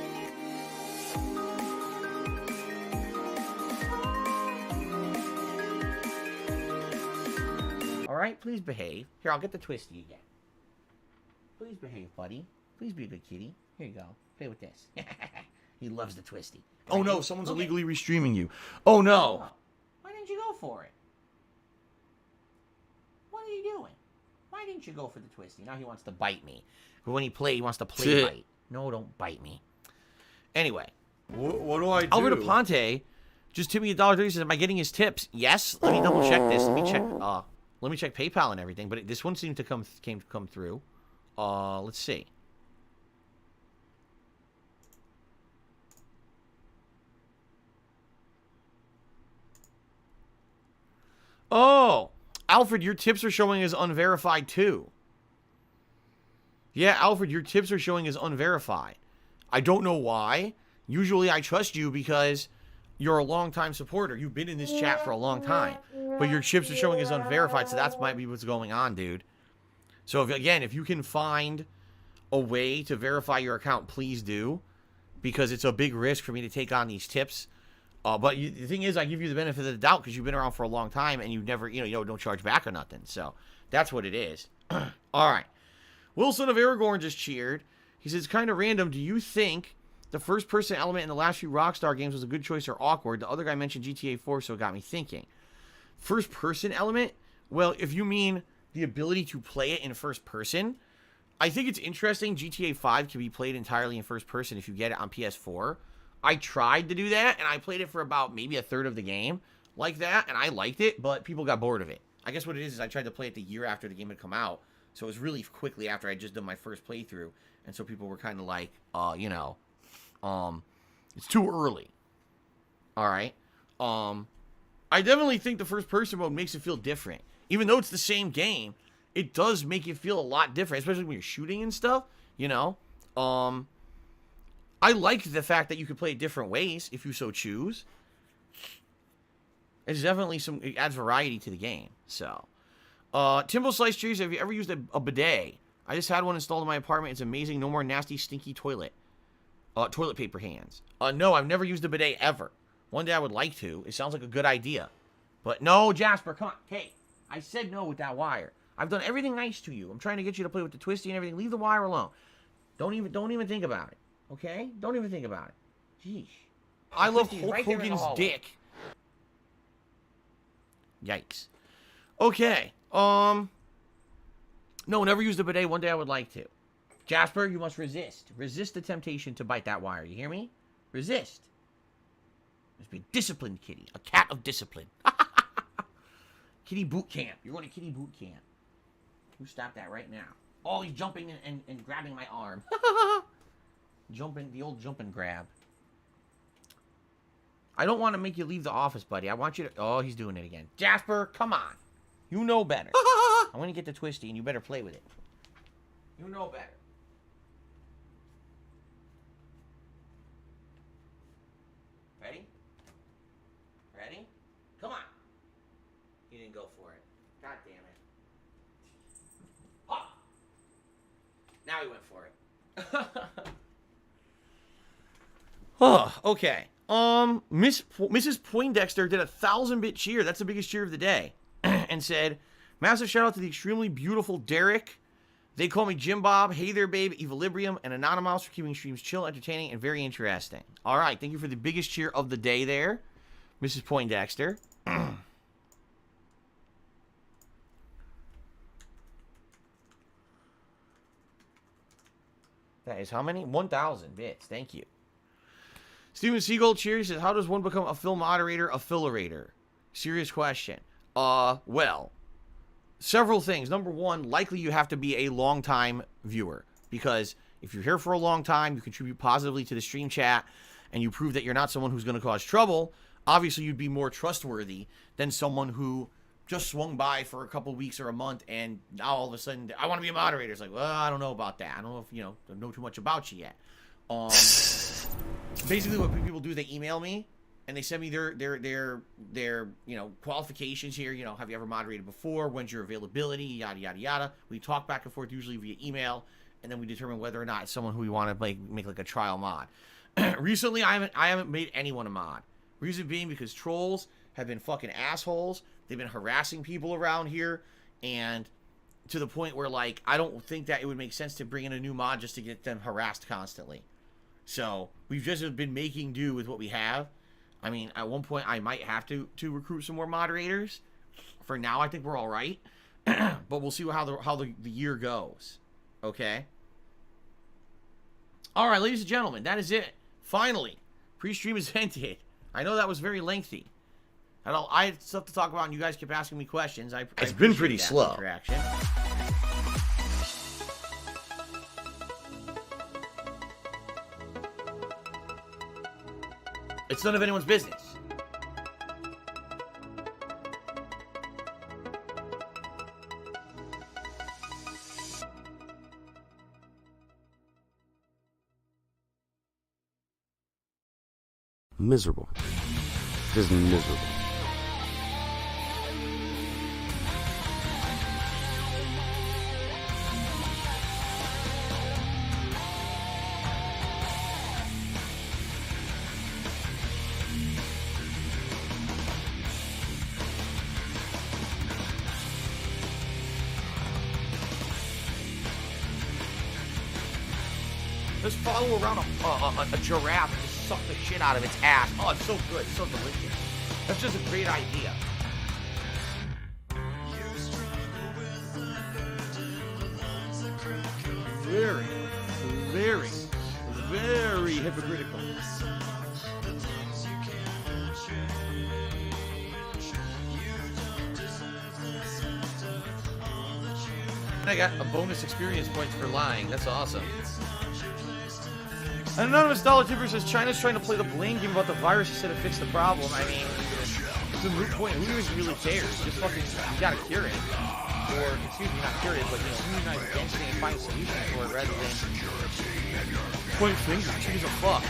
Alright, please behave. Here, I'll get the twisty again. Please behave, buddy. Please be a good kitty. Here you go. Play with this. He loves the twisty. Oh no, someone's illegally restreaming you. Oh no. Why didn't you go for it? What are you doing? Why didn't you go for the twisty? Now he wants to bite me. But when he wants to play bite. No, don't bite me. Anyway. What do I do? Alberto Ponte just tipped me $1.30. Says, am I getting his tips? Yes. Let me double check this. Let me check PayPal and everything. But this one seemed to come through. Let's see. Oh, Alfred, your tips are showing as unverified too. Yeah, Alfred, your tips are showing as unverified. I don't know why. Usually I trust you because you're a long-time supporter. You've been in this chat for a long time. But your tips are showing as unverified, so that might be what's going on, dude. So, if you can find a way to verify your account, please do. Because it's a big risk for me to take on these tips. But the thing is, I give you the benefit of the doubt because you've been around for a long time and you never, don't charge back or nothing. So, that's what it is. All right. Wilson of Aragorn just cheered. He says, kind of random. Do you think the first-person element in the last few Rockstar games was a good choice or awkward? The other guy mentioned GTA 4, so it got me thinking. First-person element? Well, if you mean the ability to play it in first person, I think it's interesting. GTA 5 can be played entirely in first person if you get it on PS4. I tried to do that, and I played it for about maybe a third of the game like that, and I liked it, but people got bored of it. I guess what it is I tried to play it the year after the game had come out, so it was really quickly after I just done my first playthrough, and so people were kind of like, it's too early. All right. I definitely think the first-person mode makes it feel different. Even though it's the same game, it does make it feel a lot different, especially when you're shooting and stuff, I like the fact that you can play it different ways if you so choose. It's definitely it adds variety to the game. So, Timbo Slice Cheese, have you ever used a bidet? I just had one installed in my apartment. It's amazing. No more nasty, stinky toilet paper hands. No, I've never used a bidet ever. One day I would like to. It sounds like a good idea. But no, Jasper, come on. Hey, I said no with that wire. I've done everything nice to you. I'm trying to get you to play with the twisty and everything. Leave the wire alone. Don't even think about it. Okay? Don't even think about it. Jeez. I love Hulk Hogan's dick. Yikes. Okay. No, never used a bidet. One day I would like to. Jasper, you must resist. Resist the temptation to bite that wire. You hear me? Resist. Must be a disciplined kitty. A cat of discipline. Kitty boot camp. You're going to kitty boot camp. You stop that right now. Oh, he's jumping and grabbing my arm. The old jump and grab. I don't want to make you leave the office, buddy. I want you to... Oh, he's doing it again. Jasper, come on. You know better. I'm going to get the twisty, and you better play with it. You know better. Ready? Ready? Come on. He didn't go for it. God damn it. Oh! Now he went for it. Oh, okay. Mrs. Poindexter did a 1,000-bit cheer. That's the biggest cheer of the day. And said, massive shout out to the extremely beautiful Derek. They call me Jim Bob. Hey there, babe. Equilibrium and Anonymous for keeping streams chill, entertaining, and very interesting. All right. Thank you for the biggest cheer of the day there, Mrs. Poindexter. That is how many? 1,000 bits. Thank you. Steven Seagull cheers. Says, how does one become a film moderator, a fillerator? Serious question. Well, several things. Number one, likely you have to be a long-time viewer. Because if you're here for a long time, you contribute positively to the stream chat, and you prove that you're not someone who's going to cause trouble, obviously you'd be more trustworthy than someone who just swung by for a couple weeks or a month, and now all of a sudden I want to be a moderator. It's like, well, I don't know about that. I don't know if I know too much about you yet. Basically, what people do, they email me and they send me their qualifications here. Have you ever moderated before? When's your availability? Yada yada yada. We talk back and forth usually via email, and then we determine whether or not it's someone who we want to make like a trial mod. Recently, I haven't made anyone a mod. Reason being because trolls have been fucking assholes. They've been harassing people around here, and to the point where, like, I don't think that it would make sense to bring in a new mod just to get them harassed constantly. So we've just been making do with what we have. I mean, at one point I might have to recruit some more moderators. For now, I think we're all right, but we'll see how the year goes. Okay. All right, ladies and gentlemen, that is it. Finally, pre-stream is ended. I know that was very lengthy. I had stuff to talk about, and you guys kept asking me questions. It's been pretty slow. Interaction. It's none of anyone's business. Miserable. Just miserable. Just follow around a giraffe and just suck the shit out of its ass. Oh, it's so good. It's so delicious. That's just a great idea. Very, very, very hypocritical. I got a bonus experience points for lying. That's awesome. An anonymous dollar tipper says China's trying to play the blame game about the virus instead of fix the problem. I mean, it's a moot point. Who even really cares? Just fucking, you gotta cure it. Or, excuse me, not cure it, but, immunize against it and find a solution for it rather than point fingers. Who gives a fuck?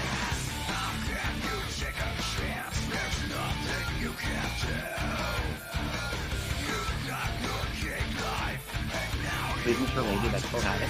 Business related, that's traumatic.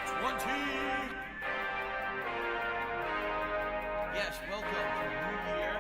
20. Yes, welcome to the new year.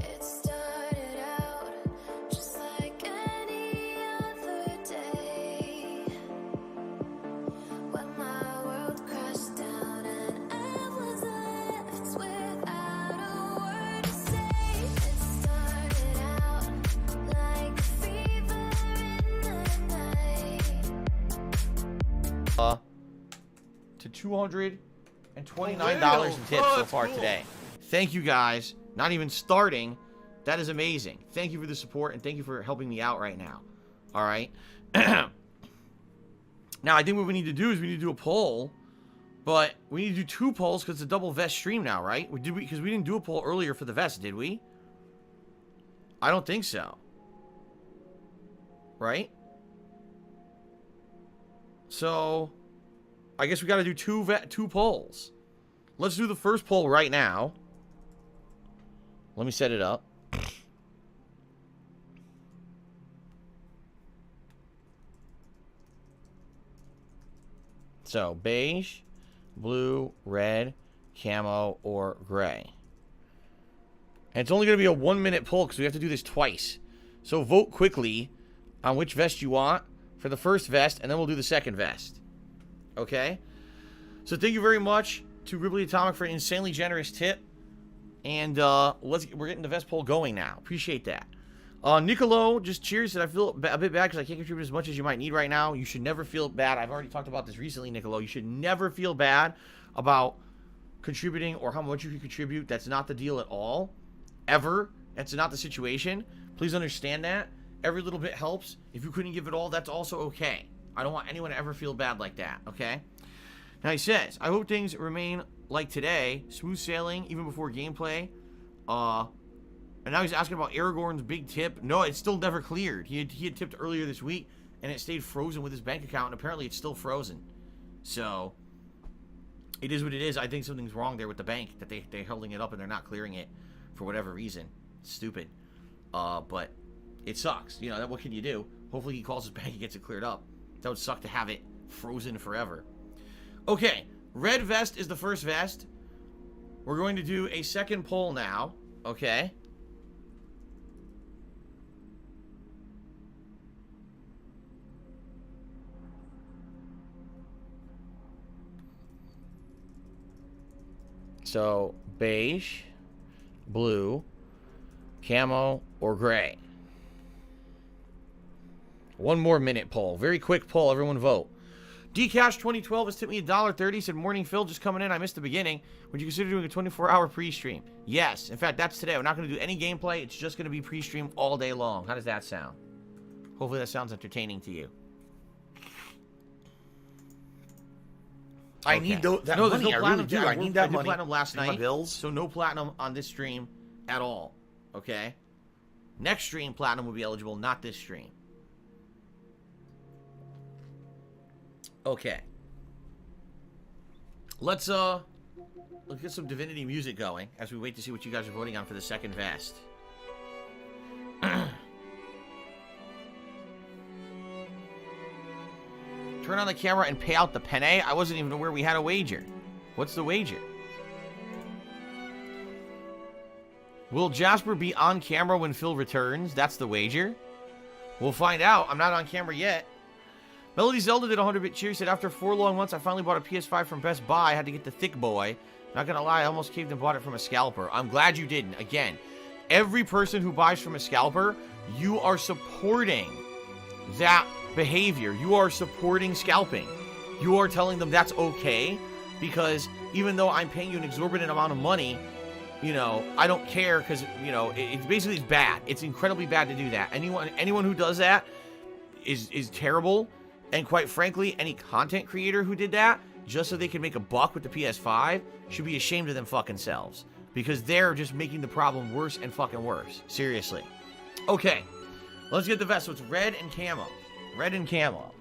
It started out just like any other day, when my world crashed down and I was left without a word to say. It started out like a fever in the night. To $229 in tips so far today. Thank you guys. Not even starting. That is amazing. Thank you for the support and thank you for helping me out right now. All right. Now, I think what we need to do is we need to do a poll, but we need to do 2 polls because it's a double vest stream now, right? Because we didn't do a poll earlier for the vest, did we? I don't think so. Right? So, I guess we got to do 2 polls. Let's do the first poll right now. Let me set it up. So, beige, blue, red, camo, or gray. And it's only going to be a 1-minute poll because we have to do this twice. So vote quickly on which vest you want for the first vest, and then we'll do the second vest. Okay? So thank you very much to Ripley Atomic for an insanely generous tip. And we're getting the vest poll going now. Appreciate that. Nicolo, just cheers. I feel a bit bad because I can't contribute as much as you might need right now. You should never feel bad. I've already talked about this recently, Nicolo. You should never feel bad about contributing or how much you can contribute. That's not the deal at all. Ever. That's not the situation. Please understand that. Every little bit helps. If you couldn't give it all, that's also okay. I don't want anyone to ever feel bad like that, okay? Now he says, I hope things remain like today. Smooth sailing, even before gameplay. And now he's asking about Aragorn's big tip. No, it's still never cleared. He had tipped earlier this week, and it stayed frozen with his bank account, and apparently it's still frozen. So, it is what it is. I think something's wrong there with the bank, that they're holding it up and they're not clearing it for whatever reason. It's stupid. But it sucks. You know, what can you do? Hopefully he calls his bank and gets it cleared up. That would suck to have it frozen forever. Okay, red vest is the first vest. We're going to do a second poll now. Okay. So, beige, blue, camo, or gray. 1 more minute poll. Very quick poll. Everyone vote. Dcash 2012 has tipped me $1.30. Said, morning, Phil. Just coming in. I missed the beginning. Would you consider doing a 24-hour pre-stream? Yes. In fact, that's today. We're not going to do any gameplay. It's just going to be pre-stream all day long. How does that sound? Hopefully that sounds entertaining to you. I need that money. There's no I platinum. really do. I need that I did money. platinum last night. My bills. So no platinum on this stream at all. Okay? Next stream, platinum will be eligible, not this stream. Okay. Let's get some Divinity music going as we wait to see what you guys are voting on for the second vest. Turn on the camera and pay out the penne? I wasn't even aware we had a wager. What's the wager? Will Jasper be on camera when Phil returns? That's the wager. We'll find out. I'm not on camera yet. Melody Zelda did 100-bit cheer. Said, after 4 long months, I finally bought a PS5 from Best Buy. I had to get the thick boy. Not gonna lie, I almost caved and bought it from a scalper. I'm glad you didn't. Again, every person who buys from a scalper, you are supporting that behavior. You are supporting scalping. You are telling them that's okay, because even though I'm paying you an exorbitant amount of money, you know, I don't care, because, you know, it's basically bad. It's incredibly bad to do that. Anyone who does that is terrible. And quite frankly, any content creator who did that just so they can make a buck with the PS5 should be ashamed of them fucking selves, because they're just making the problem worse and fucking worse. Seriously. Okay, let's get the vest. So it's red and camo. Red and camo.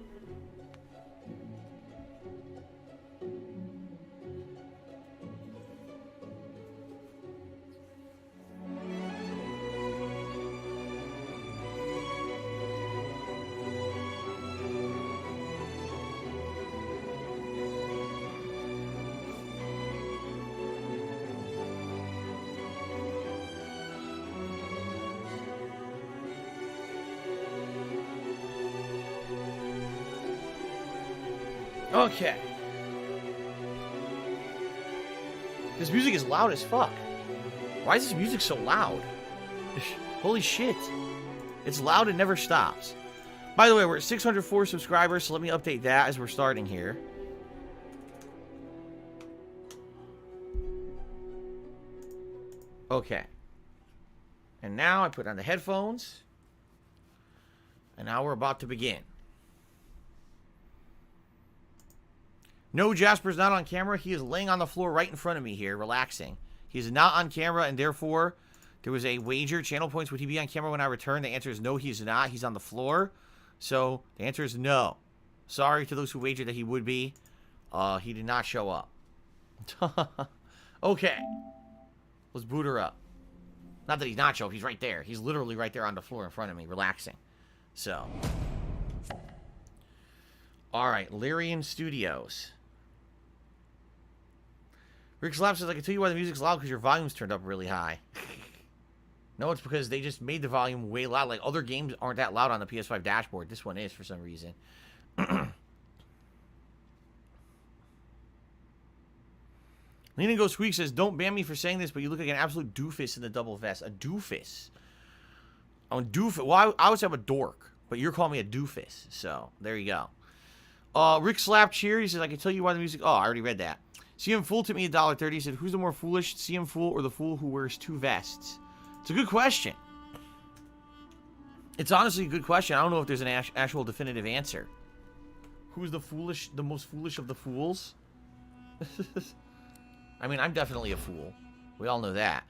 Okay. This music is loud as fuck. Why is this music so loud? Holy shit. It's loud and never stops. By the way, we're at 604 subscribers, so let me update that as we're starting here. Okay. And now I put on the headphones. And now we're about to begin. No, Jasper's not on camera. He is laying on the floor right in front of me here, relaxing. He's not on camera, and therefore, there was a wager. Channel points, would he be on camera when I return? The answer is no, he's not. He's on the floor. So, the answer is no. Sorry to those who wagered that he would be. He did not show up. Okay. Let's boot her up. Not that he's not showing up. He's right there. He's literally right there on the floor in front of me, relaxing. So. Alright, Lyrian Studios. Rick Slap says, I can tell you why the music's loud because your volume's turned up really high. No, it's because they just made the volume way loud. Like, other games aren't that loud on the PS5 dashboard. This one is for some reason. Lean and Go Squeak says, don't ban me for saying this, but you look like an absolute doofus in the double vest. A doofus. I'm a doofus. Well, I would say I'm a dork, but you're calling me a doofus. So, there you go. Rick Slap Cheer, he says, I can tell you why the music... Oh, I already read that. CM Fool tipped me $1.30. He said, who's the more foolish, CM Fool or the fool who wears 2 vests? It's a good question. It's honestly a good question. I don't know if there's an actual definitive answer. Who's the most foolish of the fools? I mean, I'm definitely a fool. We all know that.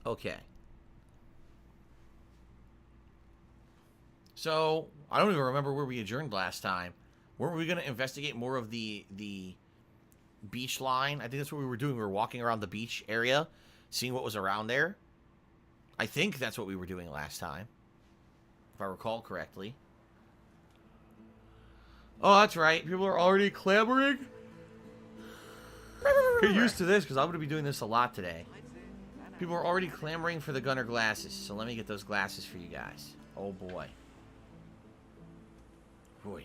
Okay. So, I don't even remember where we adjourned last time. Weren't we going to investigate more of the beach line? I think that's what we were doing. We were walking around the beach area, seeing what was around there. I think that's what we were doing last time, if I recall correctly. Oh, that's right. People are already clamoring. Get used to this, because I'm going to be doing this a lot today. People are already clamoring for the Gunner glasses, so let me get those glasses for you guys. Oh, boy. Boy.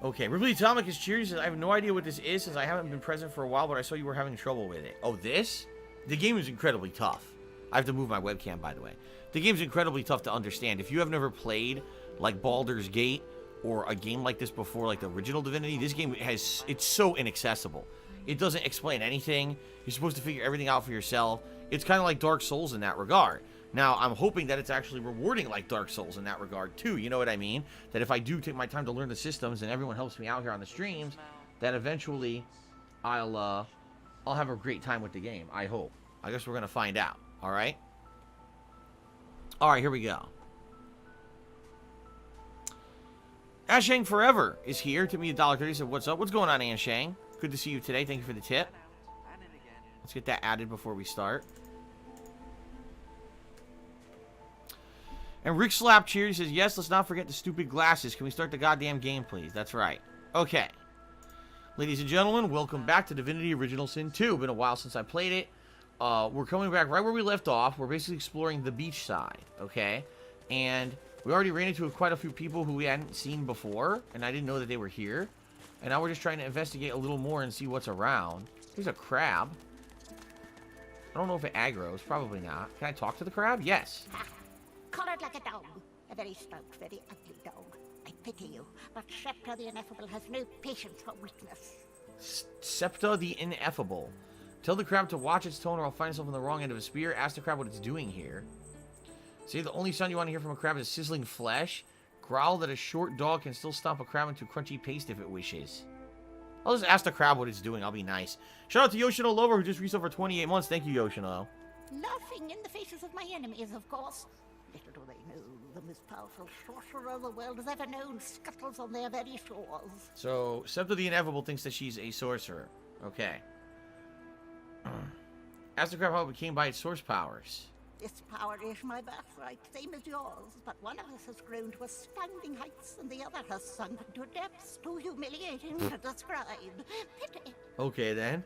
Okay, Ripley Atomic is cheers. I have no idea what this is since I haven't been present for a while, but I saw you were having trouble with it. Oh, this? The game is incredibly tough. I have to move my webcam, by the way. The game's incredibly tough to understand. If you have never played, like, Baldur's Gate or a game like this before, like the original Divinity, this game it's so inaccessible. It doesn't explain anything. You're supposed to figure everything out for yourself. It's kind of like Dark Souls in that regard. Now, I'm hoping that it's actually rewarding like Dark Souls in that regard, too. You know what I mean? That if I do take my time to learn the systems and everyone helps me out here on the streams, that eventually I'll have a great time with the game. I hope. I guess we're going to find out. All right? All right, here we go. Ashang Forever is here. Took me $1.30. Said, what's up? What's going on, Ashang? Good to see you today. Thank you for the tip. Let's get that added before we start. And Rick Slap Cheers says, yes, let's not forget the stupid glasses. Can we start the goddamn game, please? That's right. Okay. Ladies and gentlemen, welcome back to Divinity Original Sin 2. Been a while since I played it. We're coming back right where we left off. We're basically exploring the beach side, okay? And we already ran into quite a few people who we hadn't seen before, and I didn't know that they were here. And now we're just trying to investigate a little more and see what's around. There's a crab. I don't know if it aggroes. Probably not. Can I talk to the crab? Yes. Coloured like a dog. A very stout, very ugly dog. I pity you, but Septa the Ineffable has no patience for weakness. Septa the Ineffable. Tell the crab to watch its tone or I'll find itself on the wrong end of a spear. Ask the crab what it's doing here. Say the only sound you want to hear from a crab is sizzling flesh. Growl that a short dog can still stomp a crab into crunchy paste if it wishes. I'll just ask the crab what it's doing. I'll be nice. Shout out to Yoshino Lover who just reached over 28 months. Thank you, Yoshino. Laughing in the faces of my enemies, of course. Little do they know, the most powerful sorcerer the world has ever known scuttles on their very shores. So, Septa the Ineffable thinks that she's a sorcerer. Okay. Ask the crab how it became by its source powers. This power is my birthright, same as yours, but one of us has grown to astounding heights and the other has sunk to depths too humiliating to describe. Pity. Okay, then.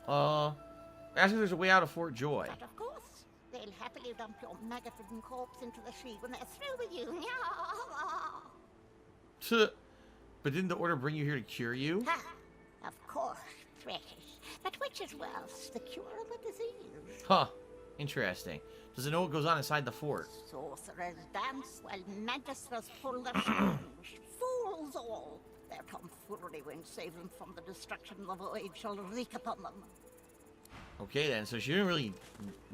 Ask if there's a way out of Fort Joy. But of course. They'll happily dump your maggot-ridden corpse into the sea when they're through with you. But didn't the order bring you here to cure you? Ha! Of course, precious. But which is worse, the cure or the disease? Huh. Interesting. Does it know what goes on inside the fort? Sorcerers dance while magisters pull their strings. Fools all! Their tomfoolery won't save them from the destruction the void shall wreak upon them. Okay, then. So she didn't really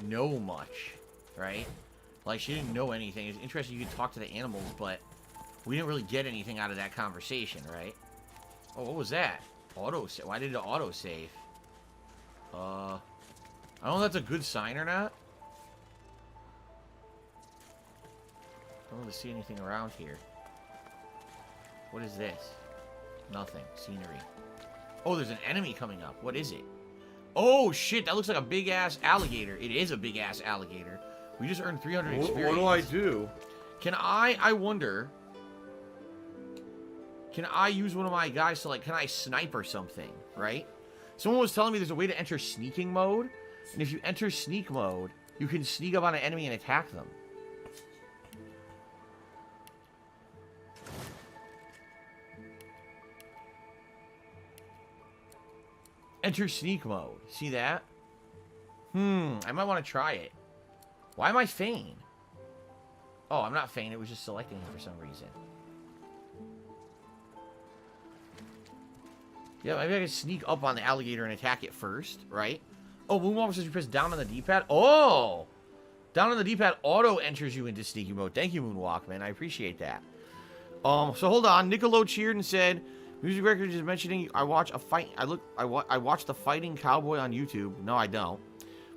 know much, right? Like, she didn't know anything. It's interesting you could talk to the animals, but we didn't really get anything out of that conversation, right? Oh, what was that? Auto-save. Why did it auto-save? I don't know if that's a good sign or not. I don't really see anything around here. What is this? Nothing. Scenery. Oh, there's an enemy coming up. What is it? Oh, shit. That looks like a big-ass alligator. It is a big-ass alligator. We just earned 300 experience. What do I do? Can I wonder... Can I use one of my guys to, like, can I snipe or something, right? Someone was telling me there's a way to enter sneaking mode. And if you enter sneak mode, you can sneak up on an enemy and attack them. Enter sneak mode. See that? I might want to try it. Why am I Feign? Oh, I'm not Feign. It was just selecting it for some reason. Yeah, maybe I can sneak up on the alligator and attack it first, right? Oh, Moonwalker says you press down on the D-pad. Oh! Down on the D-pad auto enters you into sneaky mode. Thank you, Moonwalk, man. I appreciate that. So hold on. Nicolo cheered and said... Music record is mentioning I watch a fight. I watch the Fighting Cowboy on YouTube. No, I don't.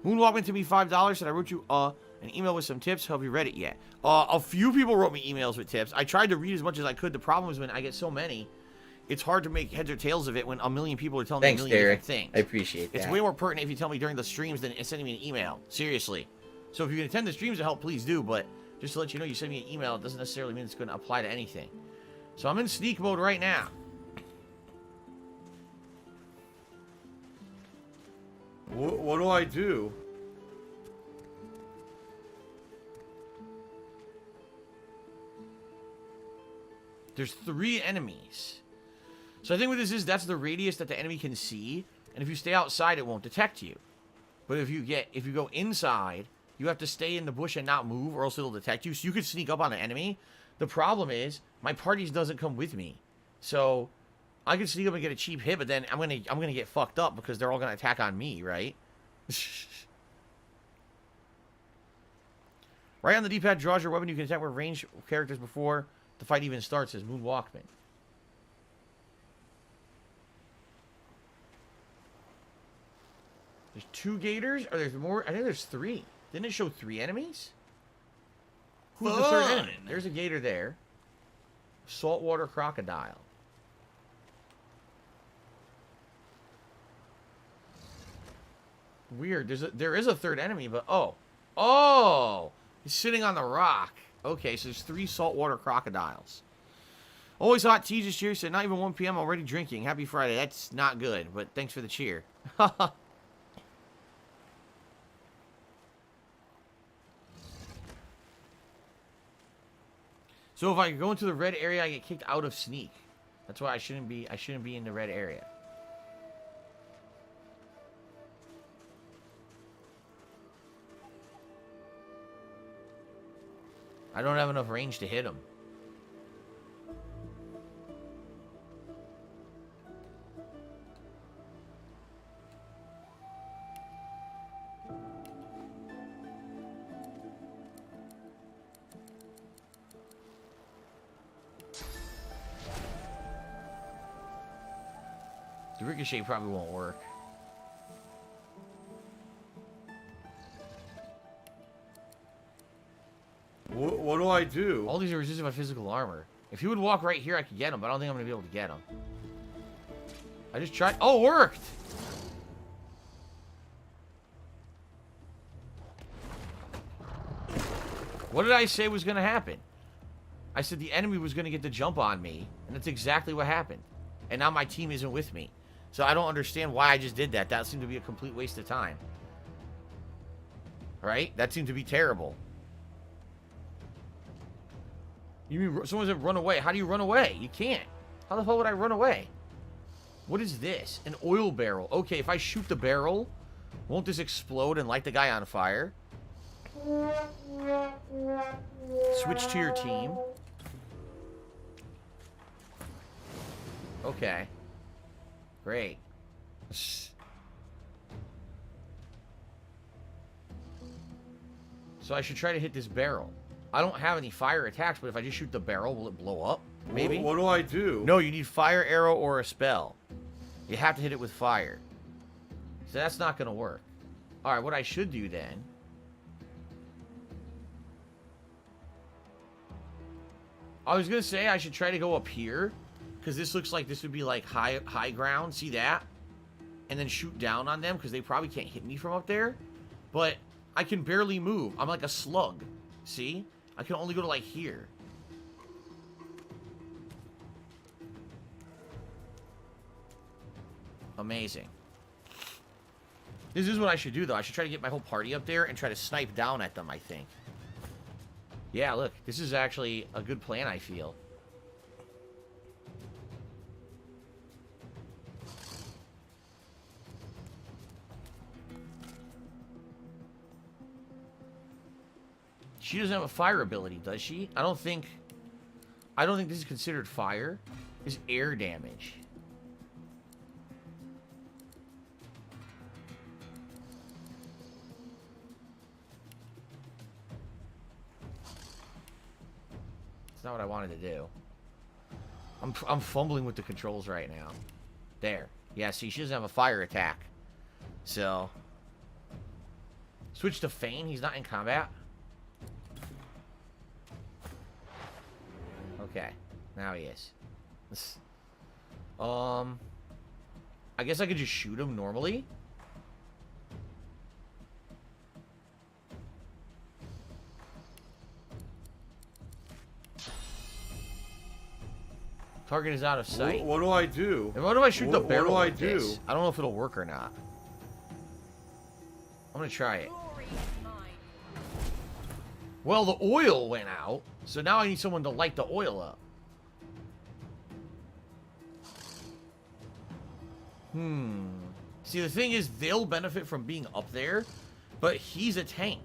Moonwalk went to me $5. Said I wrote you an email with some tips. Have you read it yet? A few people wrote me emails with tips. I tried to read as much as I could. The problem is when I get so many, it's hard to make heads or tails of it when a million people are telling me a million different things. I appreciate that. It's way more pertinent if you tell me during the streams than sending me an email. Seriously. So if you can attend the streams to help, please do. But just to let you know, you send me an email, it doesn't necessarily mean it's going to apply to anything. So I'm in sneak mode right now. What do I do? There's 3 enemies. So I think what this is, that's the radius that the enemy can see. And if you stay outside, it won't detect you. But if you go inside, you have to stay in the bush and not move, or else it'll detect you. So you could sneak up on an enemy. The problem is, my party doesn't come with me. So I could sneak up and get a cheap hit, but then I'm gonna get fucked up because they're all gonna attack on me, right? Right on the D-pad draws your weapon. You can attack with ranged characters before the fight even starts, says Moonwalkman. There's 2 gators? Or there's more? I think there's 3. Didn't it show 3 enemies? Who's the 3rd enemy? There's a gator there. Saltwater crocodile. Weird. There is a 3rd enemy, but oh, he's sitting on the rock. Okay, so there's 3 saltwater crocodiles. Always hot tea this year. Said not even 1 p.m. already drinking. Happy Friday. That's not good, but thanks for the cheer. So if I go into the red area, I get kicked out of sneak. That's why I shouldn't be in the red area. I don't have enough range to hit him. The ricochet probably won't work. What do I do? All these are resistant by physical armor. If he would walk right here, I could get him, but I don't think I'm going to be able to get him. I just tried. Oh, it worked! What did I say was going to happen? I said the enemy was going to get the jump on me, and that's exactly what happened. And now my team isn't with me. So I don't understand why I just did that. That seemed to be a complete waste of time. Right? That seemed to be terrible. You mean someone said run away? How do you run away? You can't. How the hell would I run away? What is this? An oil barrel. Okay, if I shoot the barrel, won't this explode and light the guy on fire? Switch to your team. Okay. Great. So I should try to hit this barrel. I don't have any fire attacks, but if I just shoot the barrel, will it blow up? Maybe? What do I do? No, you need fire arrow or a spell. You have to hit it with fire. So that's not going to work. Alright, what I should do then... I was going to say I should try to go up here. Because this looks like this would be like high ground. See that? and then shoot down on them because they probably can't hit me from up there. But I can barely move. I'm like a slug. See? I can only go to like here. Amazing. This is what I should do, though. I should try to get my whole party up there and try to snipe down at them, I think. Yeah, look. This is actually a good plan, I feel. She doesn't have a fire ability, does she? I don't think this is considered fire. It's air damage. It's not what I wanted to do. I'm fumbling with the controls right now. There. Yeah, see, she doesn't have a fire attack. So. Switch to Feign. He's not in combat. Okay. Now he is. I guess I could just shoot him normally. Target is out of sight. What do I do? And what do I shoot the barrel What with do I do? this? I don't know if it'll work or not. I'm gonna try it. Well, the oil went out, so now I need someone to light the oil up. See, the thing is, they'll benefit from being up there, but he's a tank.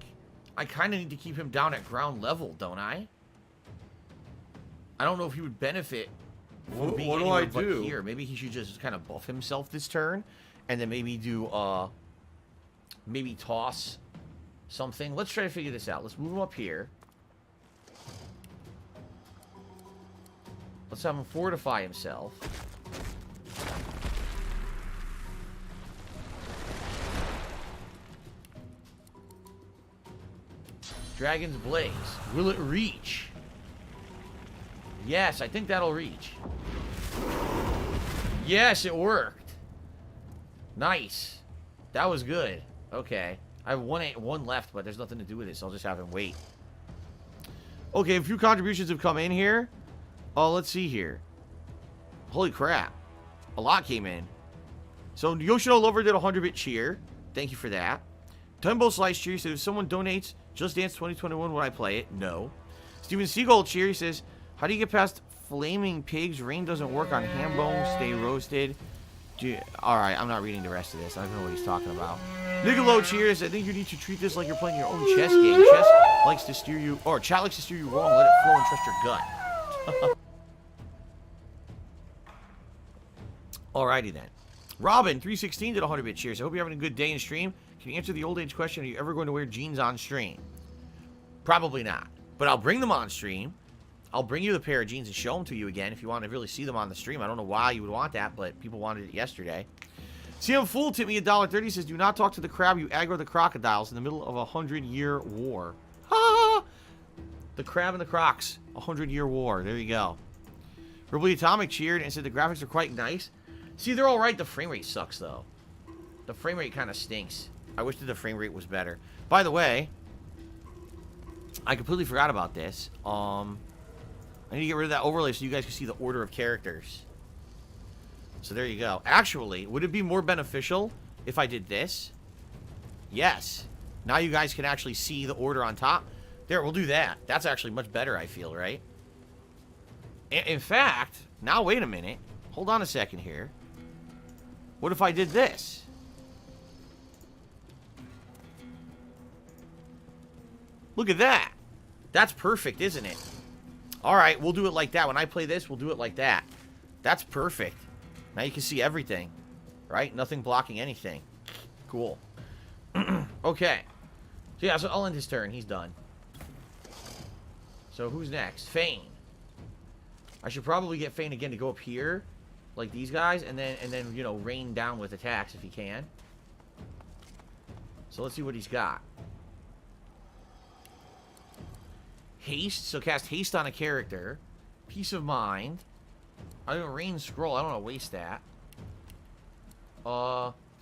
I kind of need to keep him down at ground level, don't I? I don't know if he would benefit from being anywhere but here. Maybe he should just kind of buff himself this turn, and then maybe do, maybe toss something. Let's try to figure this out. Let's move him up here. Let's have him fortify himself. Dragon's Blaze. Will it reach? Yes, I think that'll reach. Yes, it worked. Nice. That was good. Okay. I have one left, but there's nothing to do with it, so I'll just have him wait. Okay, a few contributions have come in here. Oh, let's see here. Holy crap. A lot came in. So, Yoshino Lover did a 100-bit cheer. Thank you for that. Tumbo Slice cheer said, if someone donates Just Dance 2021, would I play it? No. Steven Seagull cheer, he says, how do you get past flaming pigs? Rain doesn't work on ham bones. Stay roasted. Alright, I'm not reading the rest of this. I don't know what he's talking about. Nicolo cheers. I think you need to treat this like you're playing your own chess game. Chess likes to steer you, or chat likes to steer you wrong. Let it flow and trust your gut. Alrighty then. Robin 316 did 100-bit cheers. I hope you're having a good day in stream. Can you answer the old age question? Are you ever going to wear jeans on stream? Probably not. But I'll bring them on stream. I'll bring you the pair of jeans and show them to you again if you want to really see them on the stream. I don't know why you would want that, but people wanted it yesterday. CM Fool tipped me $1.30. Says, do not talk to the crab. You aggro the crocodiles in the middle of a 100-year war. Ha! The crab and the crocs. 100-year war. There you go. Rebel Atomic cheered and said the graphics are quite nice. See, they're all right. The frame rate sucks, though. The frame rate kind of stinks. I wish that the frame rate was better. By the way, I completely forgot about this. I need to get rid of that overlay so you guys can see the order of characters. So there you go. Actually, would it be more beneficial if I did this? Yes. Now you guys can actually see the order on top. There, we'll do that. That's actually much better, I feel, right? In fact, now wait a minute. Hold on a second here. What if I did this? Look at that. That's perfect, isn't it? Alright, we'll do it like that. When I play this, we'll do it like that. That's perfect. Now you can see everything. Right? Nothing blocking anything. Cool. Okay. So yeah, so I'll end his turn. He's done. So who's next? Feign. I should probably get Feign again to go up here. Like these guys. And then you know, rain down with attacks if he can. So let's see what he's got. Haste, so cast haste on a character. Peace of mind. I don't rain scroll. I don't want to waste that.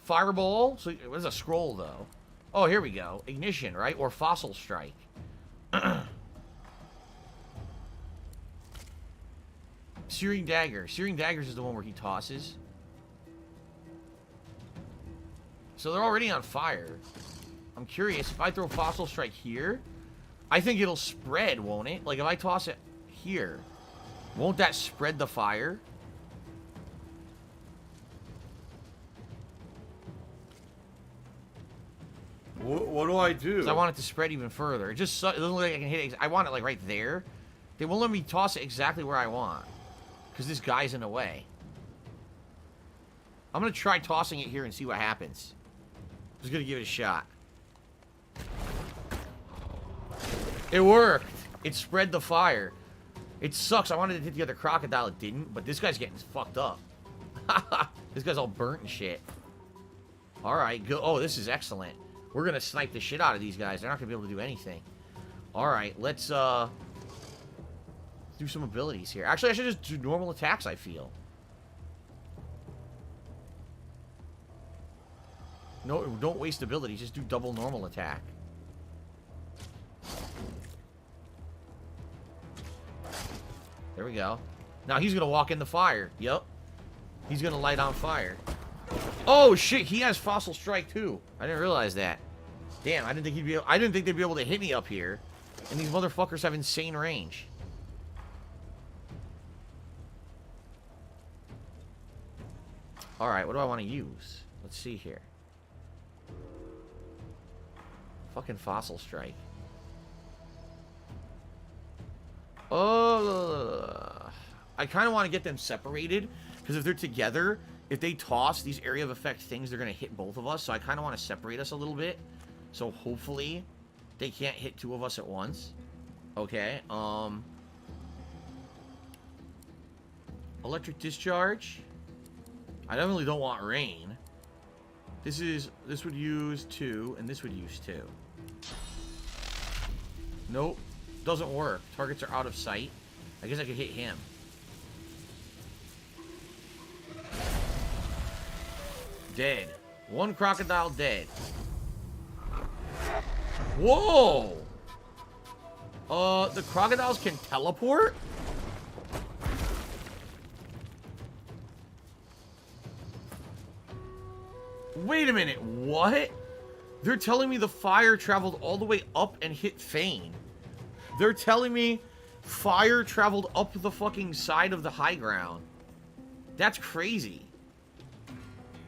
Fireball. So what's a scroll though? Oh, here we go. Ignition, right? Or fossil strike. Searing dagger. Searing daggers is the one where he tosses. So they're already on fire. I'm curious if I throw fossil strike here, I think it'll spread, won't it? Like if I toss it here, won't that spread the fire? What do I do? 'Cause I want it to spread even further. It just it doesn't look like I can hit it. I want it like right there. They won't let me toss it exactly where I want because this guy's in the way. I'm gonna try tossing it here and see what happens. Just gonna give it a shot. It worked. It spread the fire. It sucks. I wanted to hit the other crocodile. It didn't. But this guy's getting fucked up. This guy's all burnt and shit. Alright. Go. Oh, this is excellent. We're going to snipe the shit out of these guys. They're not going to be able to do anything. Alright. Let's do some abilities here. Actually, I should just do normal attacks, I feel. No, don't waste abilities. Just do double normal attack. There we go. Now he's gonna walk in the fire. Yep. He's gonna light on fire. Oh shit! He has fossil strike too. I didn't realize that. Damn! I didn't think they'd be able to hit me up here. And these motherfuckers have insane range. All right. What do I want to use? Let's see here. Fucking fossil strike. Oh, I kind of want to get them separated because if they're together, if they toss these area of effect things, they're going to hit both of us. So I kind of want to separate us a little bit. So hopefully they can't hit two of us at once. Okay. Electric discharge. I definitely don't want rain. This would use 2 and this would use 2. Nope. Doesn't work. Targets are out of sight. I guess I could hit him. Dead. One crocodile dead. Whoa! The crocodiles can teleport? Wait a minute, what? They're telling me the fire traveled all the way up and hit Thane. They're telling me fire traveled up the fucking side of the high ground. That's crazy.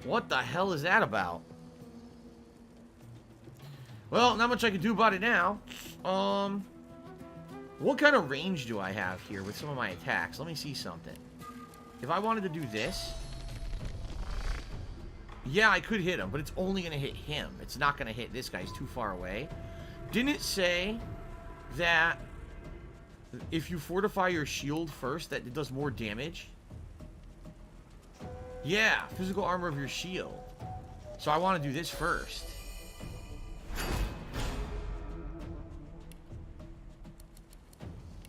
What the hell is that about? Well, not much I can do about it now. What kind of range do I have here with some of my attacks? Let me see something. If I wanted to do this... Yeah, I could hit him, but it's only going to hit him. It's not going to hit this guy. He's too far away. Didn't it say that if you fortify your shield first, that it does more damage? Yeah, physical armor of your shield. So I want to do this first.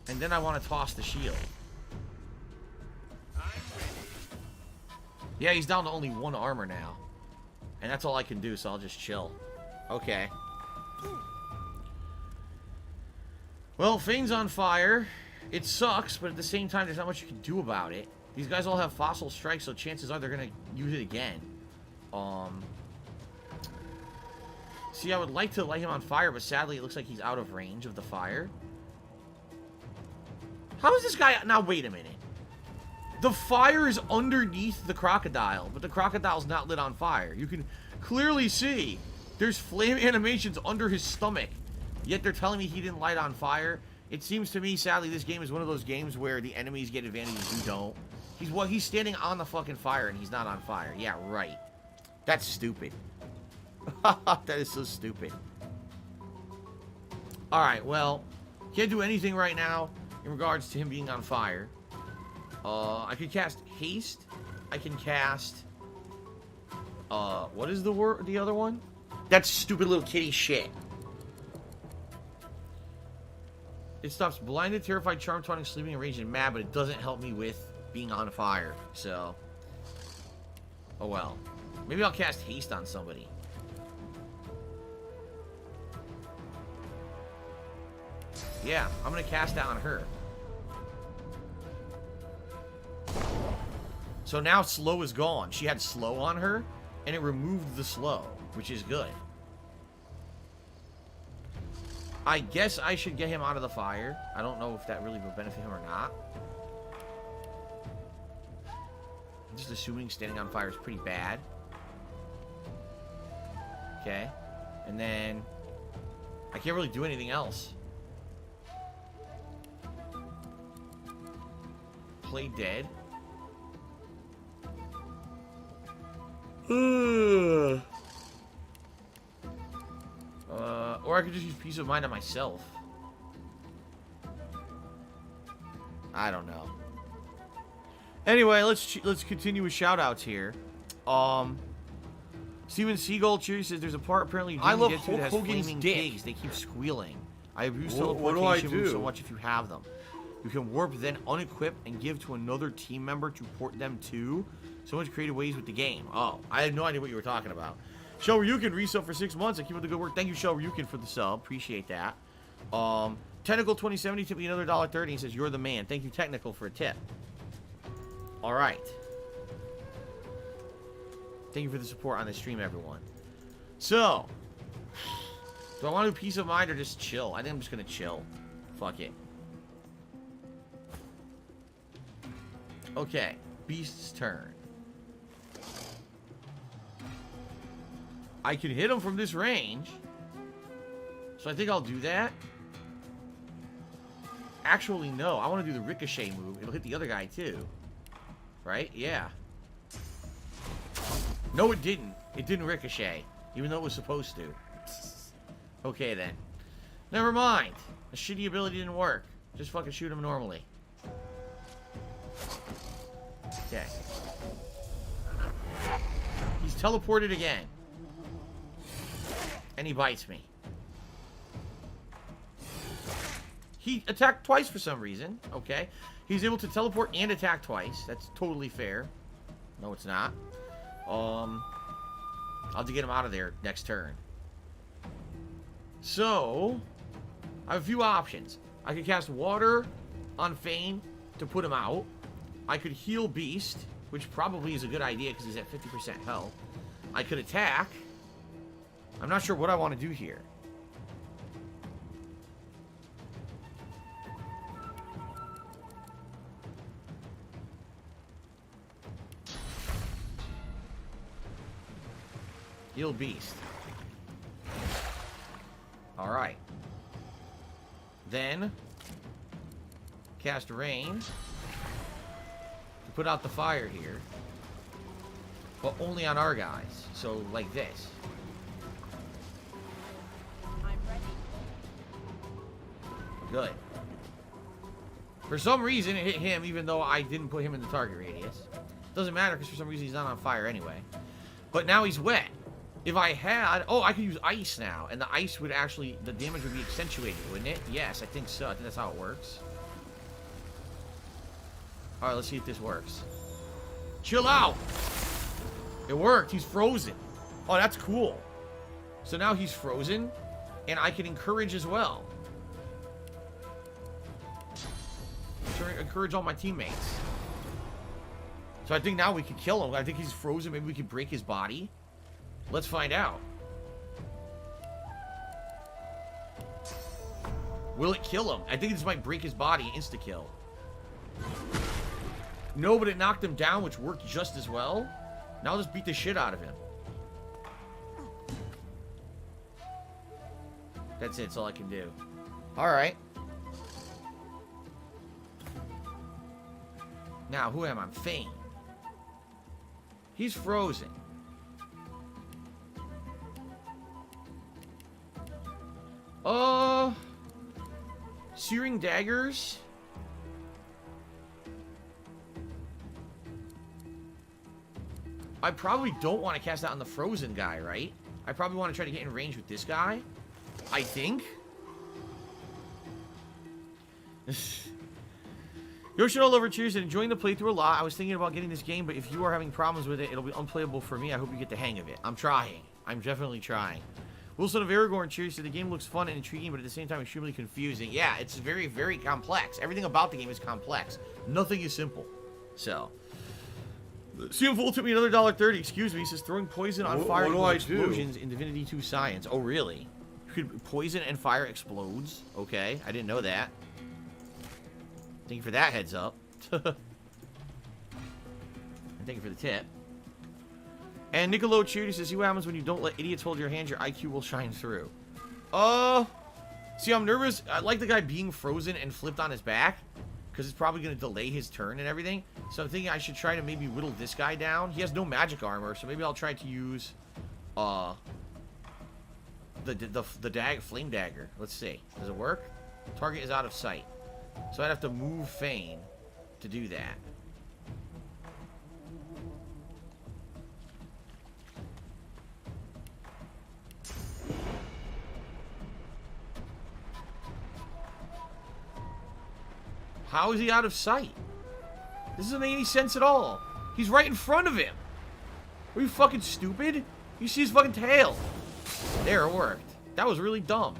And then I want to toss the shield. Yeah, he's down to only 1 armor now. And that's all I can do, so I'll just chill. Okay. Well, Fane's on fire. It sucks, but at the same time, there's not much you can do about it. These guys all have fossil strikes, so chances are they're going to use it again. See, I would like to light him on fire, but sadly, it looks like he's out of range of the fire. How is this guy... Now, wait a minute. The fire is underneath the crocodile, but the crocodile's not lit on fire. You can clearly see there's flame animations under his stomach, yet they're telling me he didn't light on fire. It seems to me, sadly, this game is one of those games where the enemies get advantages you don't. He's standing on the fucking fire and he's not on fire. Yeah, right. That's stupid. That is so stupid. Alright, well, can't do anything right now in regards to him being on fire. I can cast haste. I can cast... what is the other one? That's stupid little kitty shit. It stops blinded, terrified, charmed, taunting, sleeping, enraged, and mad, but it doesn't help me with being on fire. So... oh well. Maybe I'll cast haste on somebody. Yeah, I'm gonna cast that on her. So now slow is gone. She had slow on her, and it removed the slow, which is good. I guess I should get him out of the fire. I don't know if that really will benefit him or not. I'm just assuming standing on fire is pretty bad. Okay. And then I can't really do anything else. Play dead. Or I could just use peace of mind on myself. I don't know. Anyway, let's continue with shout-outs here. Steven Seagull Cheery says there's a part apparently you didn't get to that has flaming pigs. They keep squealing. I abuse teleportation moves so much if you have them. You can warp, then unequip, and give to another team member to port them to. So much creative ways with the game. Oh, I had no idea what you were talking about. Shell Ryukin resub for 6 months. I keep up the good work. Thank you, Shell Ryukin, for the sub. Appreciate that. Technical 2070 tipped me another $1.30 and says, you're the man. Thank you, Technical, for a tip. All right. Thank you for the support on the stream, everyone. So, do I want to do peace of mind or just chill? I think I'm just going to chill. Fuck it. Okay. Beast's turn. I can hit him from this range. So I think I'll do that. Actually, no. I want to do the ricochet move. It'll hit the other guy, too. Right? Yeah. No, it didn't. It didn't ricochet. Even though it was supposed to. Okay, then. Never mind. The shitty ability didn't work. Just fucking shoot him normally. Okay. He's teleported again. And he bites me. He attacked twice for some reason. Okay. He's able to teleport and attack twice. That's totally fair. No, it's not. I'll have to get him out of there next turn. So, I have a few options. I could cast Water on Fane to put him out. I could heal Beast, which probably is a good idea because he's at 50% health. I could attack. I'm not sure what I want to do here. Heal Beast. Alright. Then, cast Rain to put out the fire here. But only on our guys. So, like this. I'm ready. Good. For some reason, it hit him even though I didn't put him in the target radius. Doesn't matter because for some reason he's not on fire anyway. But now he's wet. If I had... Oh, I could use ice now. And the ice would actually... The damage would be accentuated, wouldn't it? Yes, I think so. I think that's how it works. Alright, let's see if this works. Chill out! It worked. He's frozen. Oh, that's cool. So now he's frozen. And I can encourage as well. To encourage all my teammates. So I think now we can kill him. I think he's frozen. Maybe we can break his body. Let's find out. Will it kill him? I think this might break his body. Insta-kill. No, but it knocked him down, which worked just as well. Now let's beat the shit out of him. That's it. That's all I can do. Alright. Now, who am I? Fane. He's frozen. Searing Daggers. I probably don't want to cast that on the frozen guy, right? I probably want to try to get in range with this guy. I think. Yoshino Lover cheers and enjoying the playthrough a lot. I was thinking about getting this game, but if you are having problems with it, it'll be unplayable for me. I hope you get the hang of it. I'm trying. I'm definitely trying. Wilson of Aragorn cheers said the game looks fun and intriguing, but at the same time extremely confusing. Yeah, it's very, very complex. Everything about the game is complex. Nothing is simple. So, CM Full took me another $1.30. Excuse me. He says throwing poison on fire explosions in Divinity 2 Science. Oh, really? Poison and fire explodes. Okay, I didn't know that. Thank you for that heads up. And thank you for the tip. And Nicolo Cheerty says, see what happens when you don't let idiots hold your hand, your IQ will shine through. See, I'm nervous. I like the guy being frozen and flipped on his back, because it's probably going to delay his turn and everything. So I'm thinking I should try to maybe whittle this guy down. He has no magic armor, so maybe I'll try to use the flame dagger. Let's see. Does it work? Target is out of sight. So I'd have to move Fane to do that. How is he out of sight? This doesn't make any sense at all. He's right in front of him. Are you fucking stupid? You see his fucking tail. There, it worked. That was really dumb.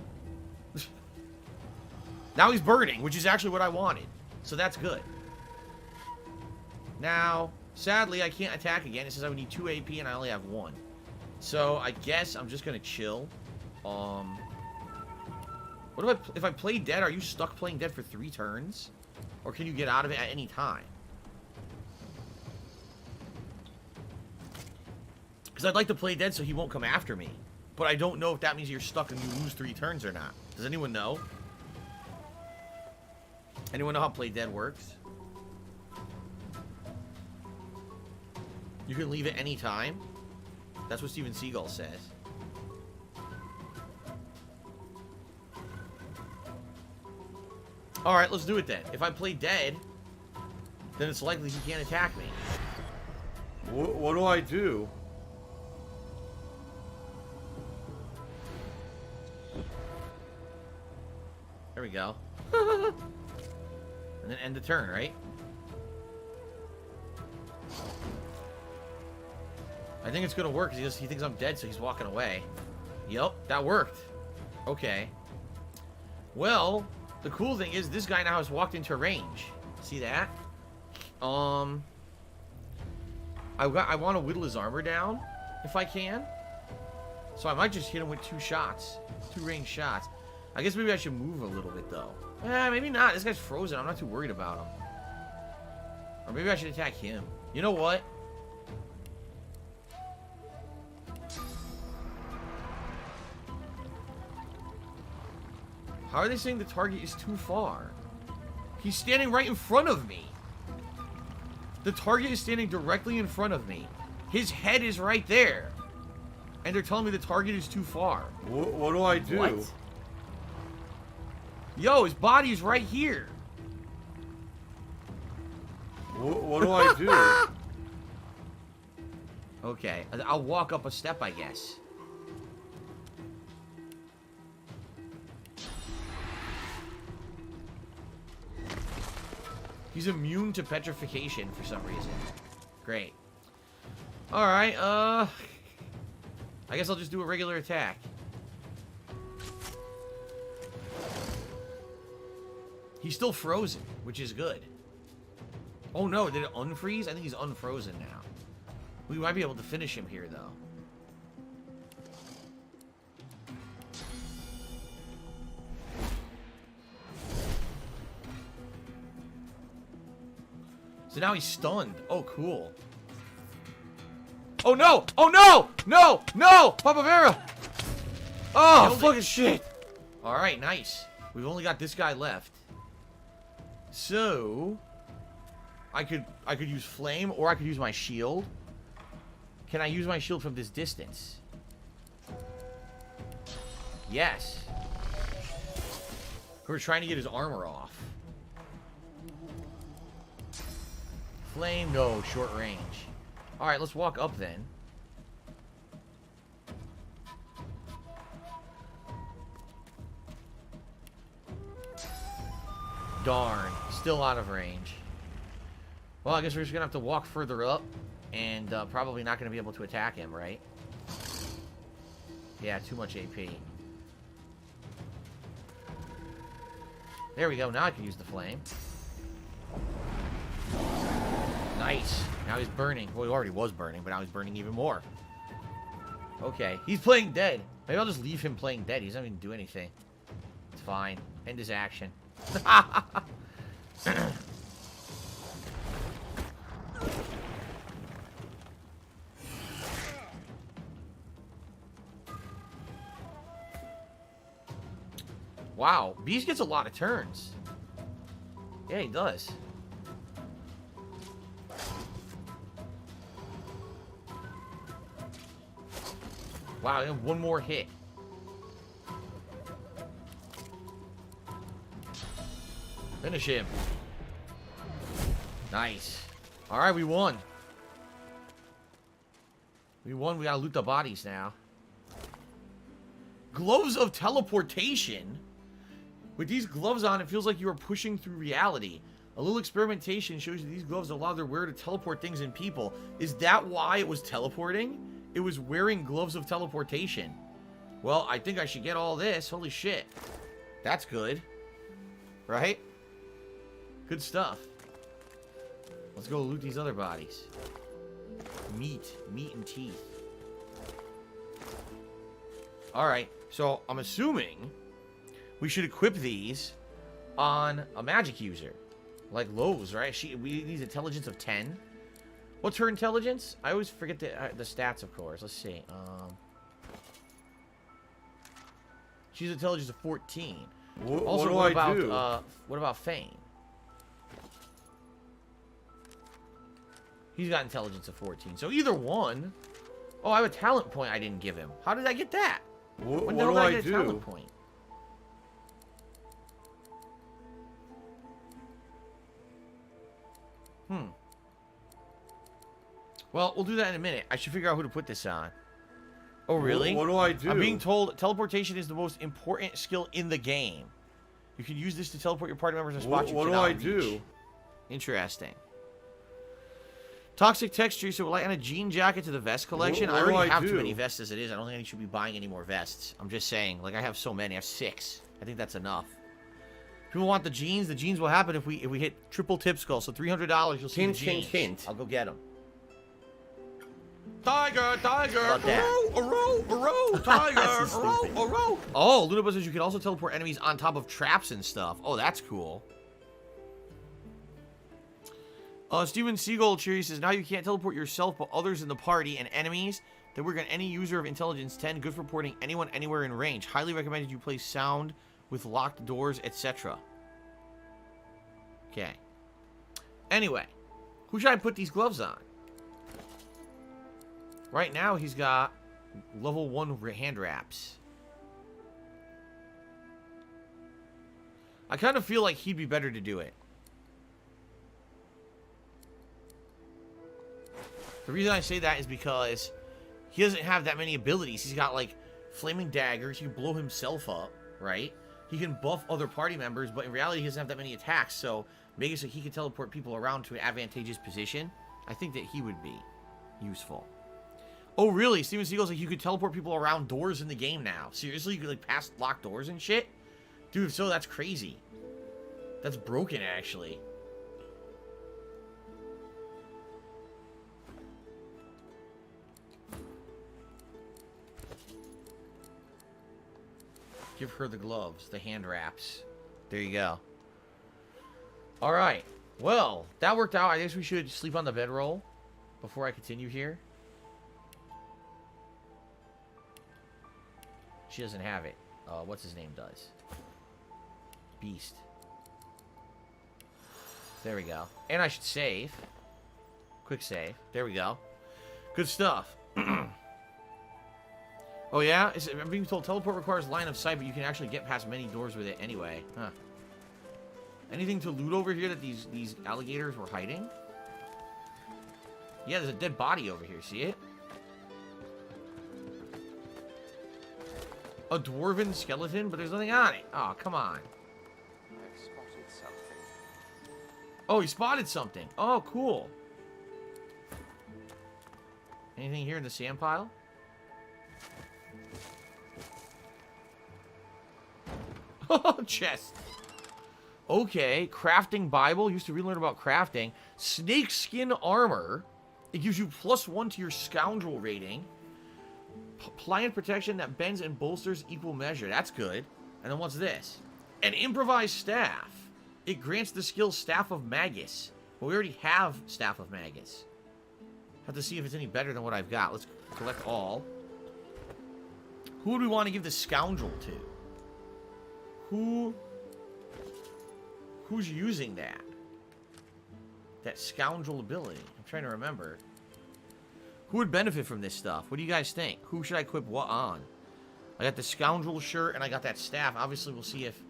Now he's burning, which is actually what I wanted. So that's good. Now, sadly, I can't attack again. It says I would need 2 AP and I only have 1. So I guess I'm just going to chill. What if I play dead? Are you stuck playing dead for 3 turns? Or can you get out of it at any time? Because I'd like to play dead so he won't come after me. But I don't know if that means you're stuck and you lose 3 turns or not. Does anyone know? Anyone know how play dead works? You can leave at any time. That's what Steven Seagal says. Alright, let's do it then. If I play dead, then it's likely he can't attack me. What do I do? There we go. And then end the turn, right? I think it's gonna work because he thinks I'm dead, so he's walking away. Yep, that worked. Okay. Well, the cool thing is this guy now has walked into range. See that? I want to whittle his armor down if I can. So I might just hit him with 2 shots. 2 range shots. I guess maybe I should move a little bit though. Maybe not. This guy's frozen. I'm not too worried about him. Or maybe I should attack him. You know what? How are they saying the target is too far? He's standing right in front of me. The target is standing directly in front of me. His head is right there. And they're telling me the target is too far. What do I do? What? Yo, his body is right here. What do I do? Okay, I'll walk up a step, I guess. He's immune to petrification for some reason. Great. Alright, I guess I'll just do a regular attack. He's still frozen, which is good. Oh no, did it unfreeze? I think he's unfrozen now. We might be able to finish him here, though. So now he's stunned. Oh, cool. Oh no! Oh no! No! No! Papa Vera! Oh, fucking shit! Alright, nice. We've only got this guy left. So I could use flame or I could use my shield. Can I use my shield from this distance? Yes. We're trying to get his armor off. Flame, no, short range. Alright, let's walk up then. Darn, still out of range. Well, I guess we're just gonna have to walk further up, and probably not gonna be able to attack him, right? Yeah, too much AP. There we go. Now I can use the flame. Nice. Now he's burning. Well, he already was burning, but now he's burning even more. Okay. He's playing dead. Maybe I'll just leave him playing dead. He doesn't even do anything. It's fine. End his action. Wow. Beast gets a lot of turns. Yeah, he does. Wow, they have one more hit. Finish him. Nice. Alright, we won. We won. We gotta loot the bodies now. Gloves of teleportation? With these gloves on, it feels like you are pushing through reality. A little experimentation shows you these gloves allow their wearer to teleport things and people. Is that why it was teleporting? It was wearing gloves of teleportation. Well, I think I should get all this. Holy shit. That's good. Right? Good stuff. Let's go loot these other bodies. Meat. Meat and teeth. Alright. So, I'm assuming we should equip these on a magic user. Like Lowe's, right? We need intelligence of 10. What's her intelligence? I always forget the stats, of course. Let's see. She's intelligence of 14. Also, what about Fane? He's got intelligence of 14. So either one. Oh, I have a talent point I didn't give him. How did I get that? When did I get a talent point? Well, we'll do that in a minute. I should figure out who to put this on. Oh, really? What do I do? I'm being told teleportation is the most important skill in the game. You can use this to teleport your party members to spots you cannot reach. What do I do? Interesting. Toxic texture, so will I add a jean jacket to the vest collection? I already have too many vests as it is. I don't think I should be buying any more vests. I'm just saying. Like, I have so many. I have 6. I think that's enough. People want the jeans. The jeans will happen if we hit triple tip skull. So $300, you'll see the jeans. Hint. I'll go get them. Tiger, tiger, row, tiger, row. Oh, Lunabuzz says you can also teleport enemies on top of traps and stuff. Oh, that's cool. Steven Seagull Cherry says, now you can't teleport yourself, but others in the party and enemies. That work on any user of intelligence 10. Good for porting anyone anywhere in range. Highly recommended you play sound with locked doors, etc. Okay. Anyway, who should I put these gloves on? Right now, he's got level 1 hand wraps. I kind of feel like he'd be better to do it. The reason I say that is because he doesn't have that many abilities. He's got, like, flaming daggers. He can blow himself up, right? He can buff other party members, but in reality, he doesn't have that many attacks. So, make it so he can teleport people around to an advantageous position. I think that he would be useful. Oh, really? Steven Seagal's like, you could teleport people around doors in the game now. Seriously? You could, like, pass locked doors and shit? Dude, if so, that's crazy. That's broken, actually. Give her the gloves, the hand wraps. There you go. Alright. Well, that worked out. I guess we should sleep on the bedroll before I continue here. She doesn't have it. What's his name does? Beast. There we go. And I should save. Quick save. There we go. Good stuff. Oh, yeah? I'm being told teleport requires line of sight, but you can actually get past many doors with it anyway. Huh. Anything to loot over here that these alligators were hiding? Yeah, there's a dead body over here. See it? A dwarven skeleton, but there's nothing on it. Oh, come on. I've spotted something. Oh, he spotted something. Oh, cool. Anything here in the sand pile? Oh, chest. Okay, crafting Bible. Used to relearn about crafting. Snakeskin armor. It gives you +1 to your scoundrel rating. Pliant protection that bends and bolsters equal measure. That's good. And then what's this? An improvised staff. It grants the skill Staff of Magus. But we already have Staff of Magus. Have to see if it's any better than what I've got. Let's collect all. Who would we want to give the scoundrel to? Who's using that? That scoundrel ability. I'm trying to remember. Who would benefit from this stuff? What do you guys think? Who should I equip what on? I got the scoundrel shirt and I got that staff. Obviously, we'll see if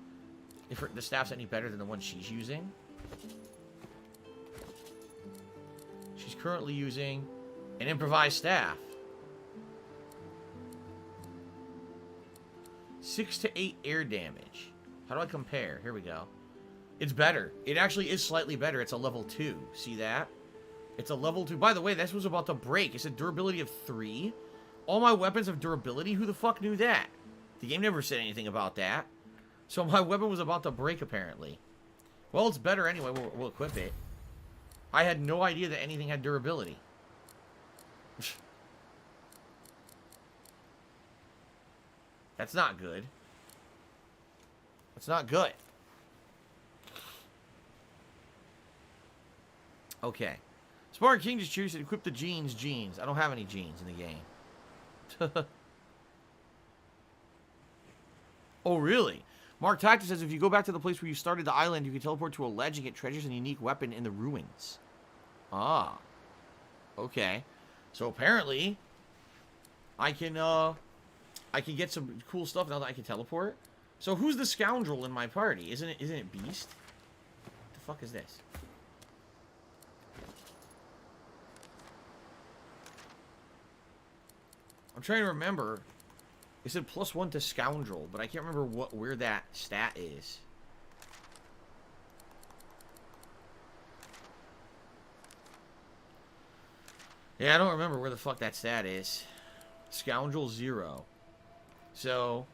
the staff's any better than the one she's using. She's currently using an improvised staff. 6 to 8 air damage. How do I compare? Here we go. It's better. It actually is slightly better. It's a level 2. See that? It's a level 2. By the way, this was about to break. It said durability of 3. All my weapons have durability. Who the fuck knew that? The game never said anything about that. So my weapon was about to break, apparently. Well, it's better anyway. We'll equip it. I had no idea that anything had durability. That's not good. That's not good. Okay. Spartan King just chooses to equip the jeans. I don't have any jeans in the game. Oh, really? Mark Tactus says if you go back to the place where you started the island, you can teleport to a ledge and get treasures and a unique weapon in the ruins. Ah. Okay. So apparently, I can get some cool stuff now that I can teleport. So who's the scoundrel in my party? Isn't it Beast? What the fuck is this? I'm trying to remember. It said +1 to scoundrel, but I can't remember where that stat is. Yeah, I don't remember where the fuck that stat is. Scoundrel 0. So,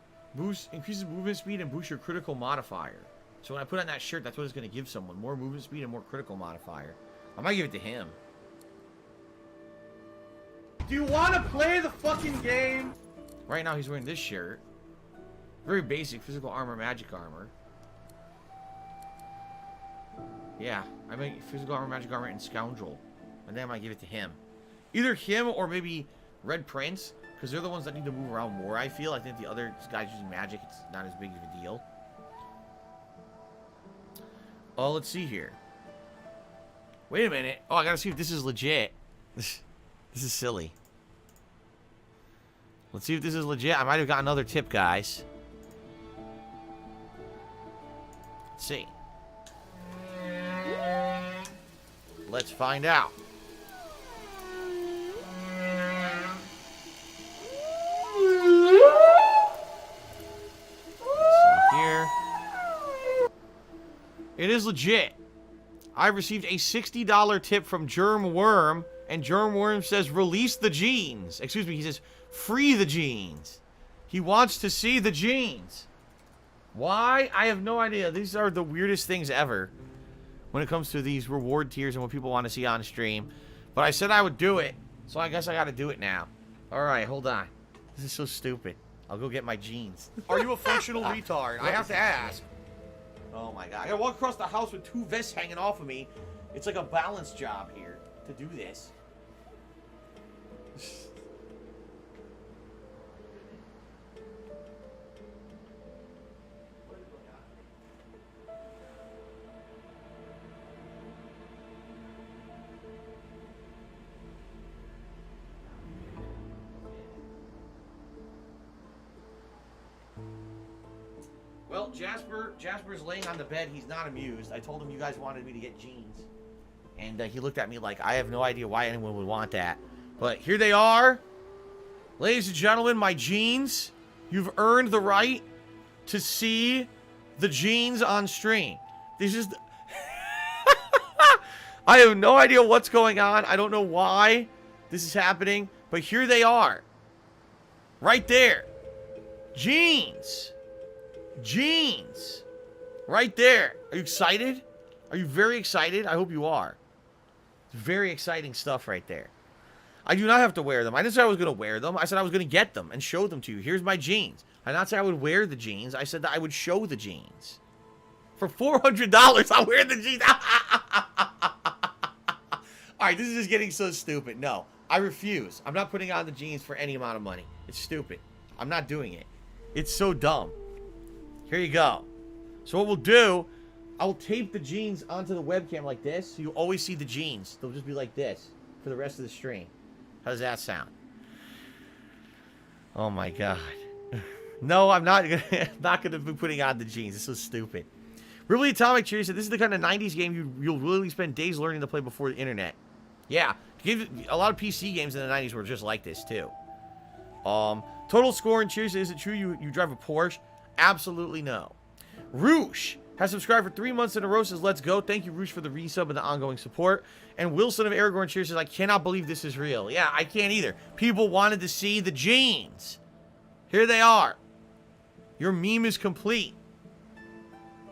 increases movement speed and boosts your critical modifier. So when I put on that shirt, that's what it's going to give someone. More movement speed and more critical modifier. I might give it to him. Do you want to play the fucking game? Right now he's wearing this shirt. Very basic physical armor, magic armor. Yeah, I make physical armor, magic armor, and scoundrel. And then I might give it to him. Either him or maybe Red Prince. Because they're the ones that need to move around more, I feel. I think the other guys using magic, it's not as big of a deal. Oh, let's see here. Wait a minute. Oh, I gotta see if this is legit. This is silly. Let's see if this is legit. I might have got another tip, guys. Let's see. Let's find out. Here. It is legit. I received a $60 tip from Germ Worm, and Germ Worm says, release the jeans. Excuse me, he says, free the jeans. He wants to see the jeans. Why? I have no idea. These are the weirdest things ever when it comes to these reward tiers and what people want to see on stream. But I said I would do it, so I guess I got to do it now. Alright, hold on. This is so stupid. I'll go get my jeans. Are you a functional retard? I have to ask. Oh my god. I gotta walk across the house with 2 vests hanging off of me. It's like a balance job here to do this. Well, Jasper's laying on the bed. He's not amused. I told him you guys wanted me to get jeans. And he looked at me like, I have no idea why anyone would want that. But here they are. Ladies and gentlemen, my jeans. You've earned the right to see the jeans on stream. This is I have no idea what's going on. I don't know why this is happening, but here they are. Right there. Jeans. Jeans. Right there. Are you excited? Are you very excited? I hope you are. It's very exciting stuff right there. I do not have to wear them. I didn't say I was going to wear them. I said I was going to get them and show them to you. Here's my jeans. I did not say I would wear the jeans. I said that I would show the jeans. For $400, I'll wear the jeans. Alright, this is just getting so stupid. No, I refuse. I'm not putting on the jeans for any amount of money. It's stupid. I'm not doing it. It's so dumb. Here you go. So what we'll do, I will tape the jeans onto the webcam like this, so you always see the jeans. They'll just be like this for the rest of the stream. How does that sound? Oh my god. No, I'm not gonna be putting on the jeans. It's so stupid. Really Atomic Cheers said this is the kind of 90s game you'll really spend days learning to play before the internet. Yeah, a lot of PC games in the 90s were just like this too. Total Score and Cheers, is it true you drive a Porsche? Absolutely no. Roosh has subscribed for 3 months in a row, says let's go. Thank you, Roosh, for the resub and the ongoing support. And Wilson of Aragorn Cheers says I cannot believe this is real. Yeah, I can't either. People wanted to see the jeans. Here they are. Your meme is complete.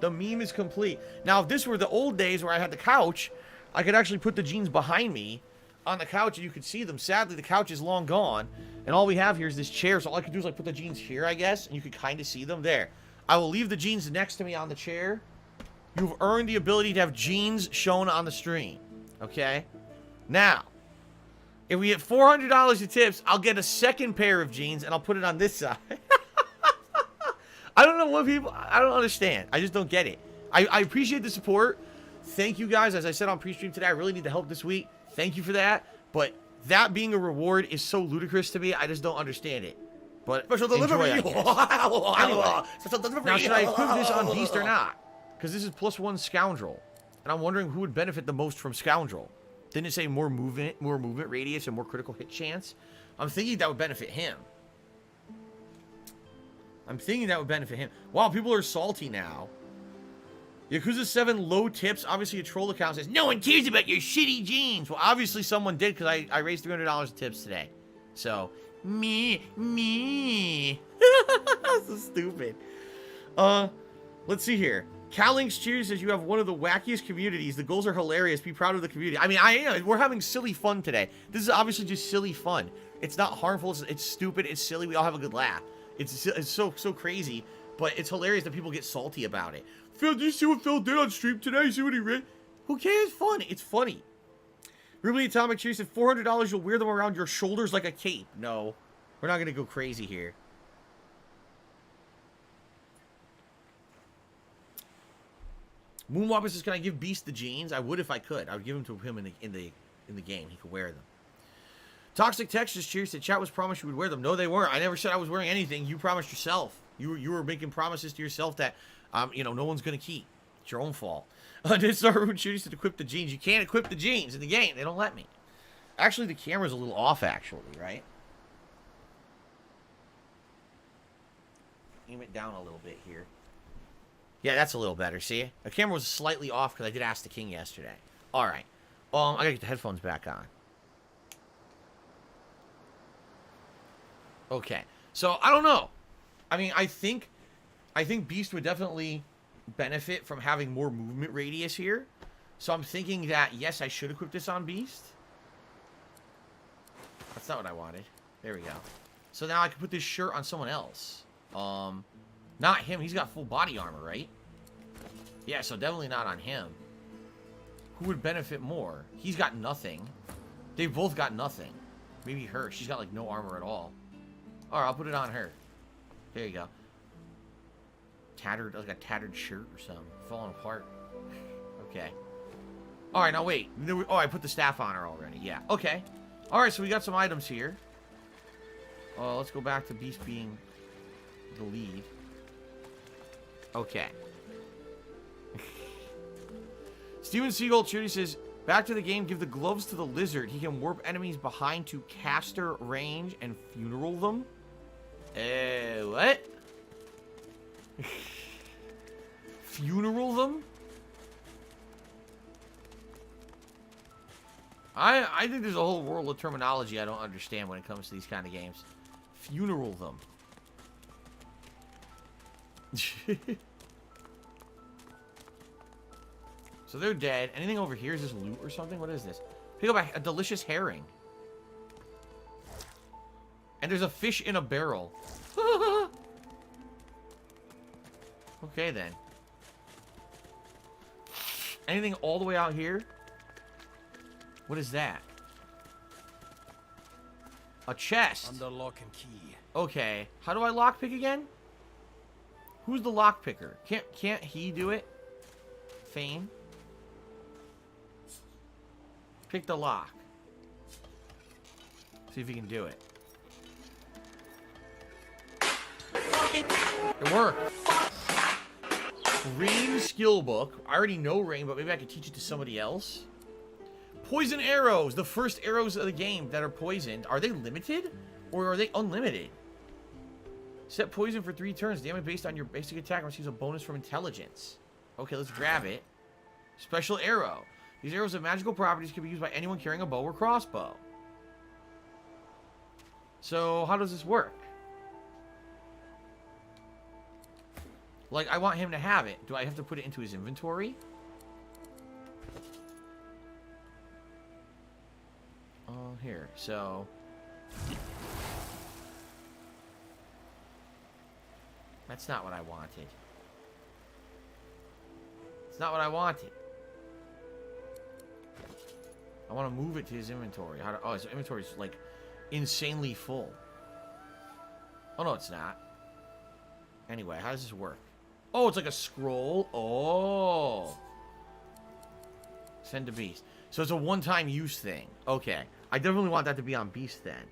The meme is complete. Now, if this were the old days where I had the couch, I could actually put the jeans behind me on the couch and you could see them. Sadly, the couch is long gone. And all we have here is this chair. So all I could do is like put the jeans here, I guess. And you could kind of see them there. I will leave the jeans next to me on the chair. You've earned the ability to have jeans shown on the stream. Okay? Now, if we get $400 in tips, I'll get a second pair of jeans and I'll put it on this side. I don't know what people... I don't understand. I just don't get it. I appreciate the support. Thank you guys. As I said on pre-stream today, I really need the help this week. Thank you for that. But that being a reward is so ludicrous to me, I just don't understand it. But special delivery. Anyway, now, should I equip this on Beast or not? Because this is +1 Scoundrel. And I'm wondering who would benefit the most from Scoundrel. Didn't it say more movement radius, and more critical hit chance? I'm thinking that would benefit him. Wow, people are salty now. Yakuza 7 low tips. Obviously, a troll account says, no one cares about your shitty jeans. Well, obviously, someone did because I raised $300 in tips today. So, me. So stupid. Let's see here. Callinx Cheers says you have one of the wackiest communities. The goals are hilarious. Be proud of the community. I mean, I am. We're having silly fun today. This is obviously just silly fun. It's not harmful. It's stupid. It's silly. We all have a good laugh. It's so crazy, but it's hilarious that people get salty about it. Phil, did you see what Phil did on stream today? You see what he read? Who cares? Fun. It's funny. Ruby Atomic Cheers said $400. You'll wear them around your shoulders like a cape. No, we're not gonna go crazy here. Moonwalker says, "Can I give Beast the jeans? I would if I could. I would give them to him in the game. He could wear them." Toxic Textures Cheers said, "Chat was promised you would wear them." No, they weren't. I never said I was wearing anything. You promised yourself. You were making promises to yourself that no one's gonna keep. It's your own fault. This Root Shooter said, "Equip the jeans." You can't equip the jeans in the game. They don't let me. Actually, the camera's a little off. Actually, right? Aim it down a little bit here. Yeah, that's a little better. See, the camera was slightly off because I did ask the king yesterday. All right. I gotta get the headphones back on. Okay. So I don't know. I mean, I think Beast would definitely benefit from having more movement radius here. So I'm thinking that yes, I should equip this on Beast. That's not what I wanted. There we go. So now I can put this shirt on someone else. Not him. He's got full body armor, right? Yeah, so definitely not on him. Who would benefit more? He's got nothing. They've both got nothing. Maybe her. She's got, like, no armor at all. Alright, I'll put it on her. There you go. Tattered, like a tattered shirt or something. Falling apart. Okay. Alright, now wait. Oh, I put the staff on her already. Yeah, okay. Alright, so we got some items here. Let's go back to Beast being the lead. Okay. Steven Seagull Cheery says, back to the game, give the gloves to the lizard. He can warp enemies behind to caster range and funeral them. What? Funeral them? I think there's a whole world of terminology I don't understand when it comes to these kind of games. Funeral them. So they're dead. Anything over here? Is this loot or something? What is this? Pick up a delicious herring. And there's a fish in a barrel. Okay, then. Anything all the way out here? What is that? A chest. Under lock and key. Okay. How do I lockpick again? Who's the lockpicker? Can't he do it? Fane. Pick the lock. See if he can do it. It worked. Rain skill book. I already know Rain, but maybe I could teach it to somebody else. Poison arrows. The first arrows of the game that are poisoned. Are they limited? Or are they unlimited? Set poison for 3 turns. Damage based on your basic attack receives a bonus from intelligence. Okay, let's grab it. Special arrow. These arrows have magical properties, can be used by anyone carrying a bow or crossbow. So, how does this work? Like, I want him to have it. Do I have to put it into his inventory? Oh, here. So... That's not what I wanted. It's not what I wanted. I want to move it to his inventory. Oh, his inventory is, like, insanely full. Oh, no, it's not. Anyway, how does this work? Oh, it's like a scroll. Oh. Send to Beast. So it's a one-time use thing. Okay. I definitely want that to be on Beast then.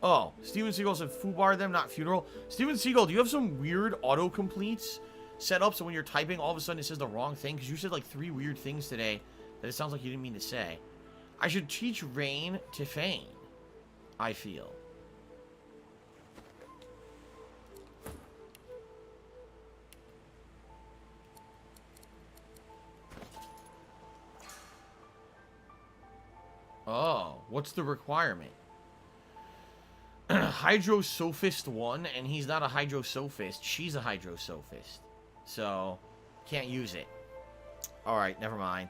Oh, Steven Seagal said foobar them, not funeral. Steven Seagal, do you have some weird autocompletes set up so when you're typing, all of a sudden it says the wrong thing? Because you said like 3 weird things today that it sounds like you didn't mean to say. I should teach Rain to Fane, I feel. Oh, what's the requirement? Hydrosophist 1, and he's not a Hydrosophist. She's a Hydrosophist. So, can't use it. Alright, never mind.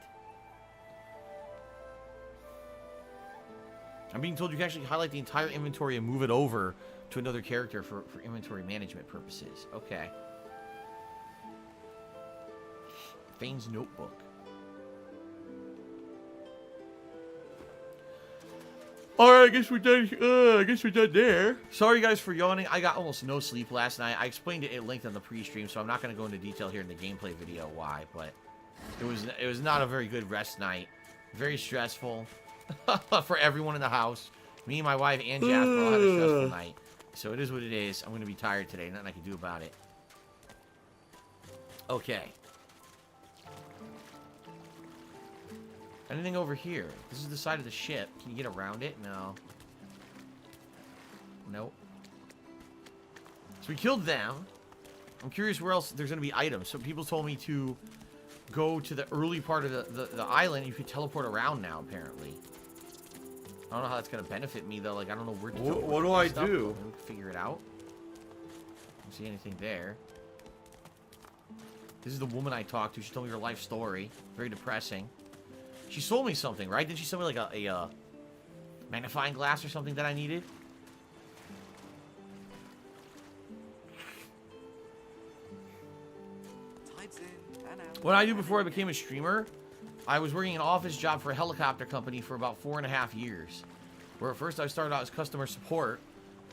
I'm being told you can actually highlight the entire inventory and move it over to another character for inventory management purposes. Okay. Fane's notebook. Alright, I guess we're done there. Sorry guys for yawning. I got almost no sleep last night. I explained it at length on the pre-stream, so I'm not going to go into detail here in the gameplay video why, but it was not a very good rest night. Very stressful for everyone in the house. Me, my wife, and Jasper all had a stressful night. So it is what it is. I'm going to be tired today. Nothing I can do about it. Okay. Anything over here? This is the side of the ship. Can you get around it? No. Nope. So we killed them. I'm curious where else there's going to be items. So people told me to go to the early part of the island. You can teleport around now, apparently. I don't know how that's going to benefit me, though. Like, I don't know where to go. What do I do? Maybe we can figure it out. Don't see anything there. This is the woman I talked to. She told me her life story. Very depressing. She sold me something, right? Didn't she sell me like a magnifying glass or something that I needed? What I do before I became a streamer, I was working an office job for a helicopter company for about 4.5 years. Where at first I started out as customer support,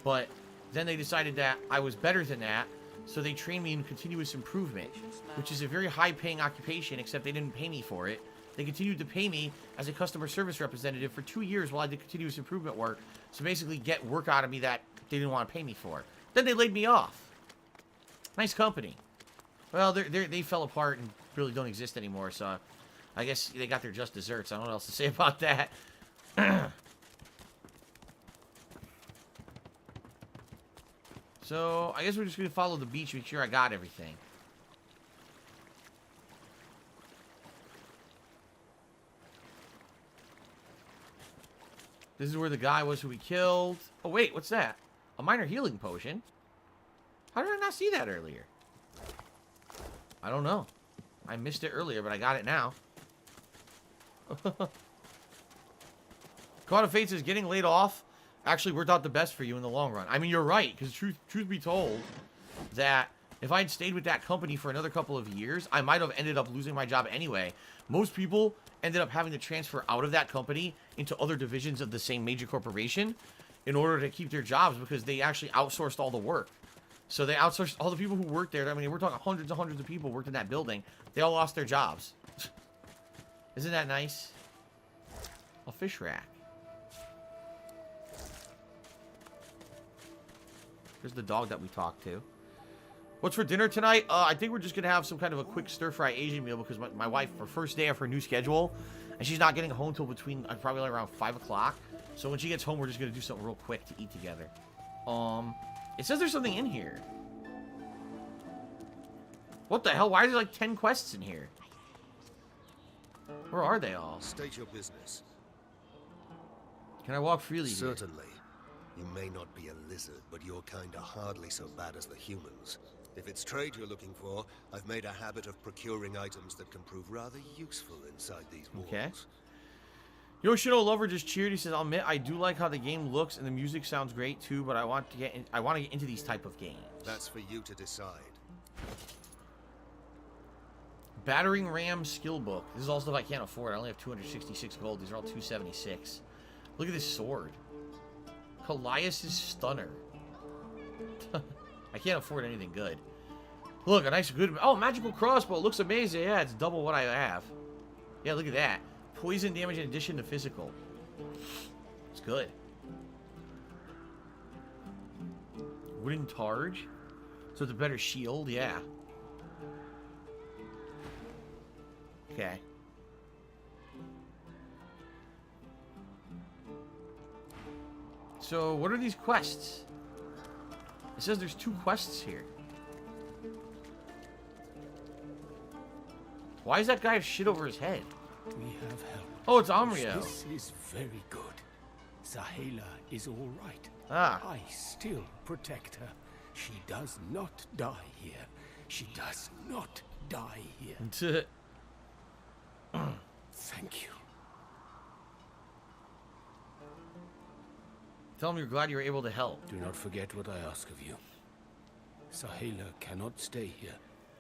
but then they decided that I was better than that, so they trained me in continuous improvement, which is a very high-paying occupation, except they didn't pay me for it. They continued to pay me as a customer service representative for 2 years while I did continuous improvement work. So basically get work out of me that they didn't want to pay me for. Then they laid me off. Nice company. Well, they fell apart and really don't exist anymore. So I guess they got their just desserts. I don't know what else to say about that. So I guess we're just going to follow the beach, make sure I got everything. This is where the guy was who we killed. Oh, wait, what's that? A minor healing potion? How did I not see that earlier? I don't know. I missed it earlier, but I got it now. Caught of Fate says getting laid off actually worked out the best for you in the long run. I mean, you're right, because truth be told, that if I'd stayed with that company for another couple of years, I might have ended up losing my job anyway. Most people ended up having to transfer out of that company into other divisions of the same major corporation in order to keep their jobs because they actually outsourced all the work. So they outsourced all the people who worked there. I mean, we're talking hundreds and hundreds of people worked in that building. They all lost their jobs. Isn't that nice? A fish rack. Here's the dog that we talked to. What's for dinner tonight? I think we're just going to have some kind of a quick stir-fry Asian meal because my wife, for first day of her new schedule, and she's not getting home till between, probably like around 5 o'clock. So when she gets home, we're just going to do something real quick to eat together. It says there's something in here. What the hell? Why are there like 10 quests in here? Where are they all? State your business. Can I walk freely here? Certainly. You may not be a lizard, but you're kinda hardly so bad as the humans. If it's trade you're looking for, I've made a habit of procuring items that can prove rather useful inside these walls. Okay. Yoshino Lover just cheered. He says, "I'll admit I do like how the game looks and the music sounds great too, but I want to get into these type of games." That's for you to decide. Battering Ram skill book. This is all stuff I can't afford. I only have 266 gold. These are all 276. Look at this sword. Callias' Stunner. I can't afford anything good. Look, a nice good... Oh, magical crossbow. It looks amazing. Yeah, it's double what I have. Yeah, look at that. Poison damage in addition to physical. It's good. Wooden targe. So it's a better shield. Yeah. Okay. So, what are these quests? It says there's 2 quests here. Why does that guy have shit over his head? We have help. Oh, it's Amrio. This is very good. Sahela is all right. Ah. I still protect her. She does not die here. She does not die here. Thank you. Tell him you're glad you were able to help. Do not forget what I ask of you. Sahela cannot stay here.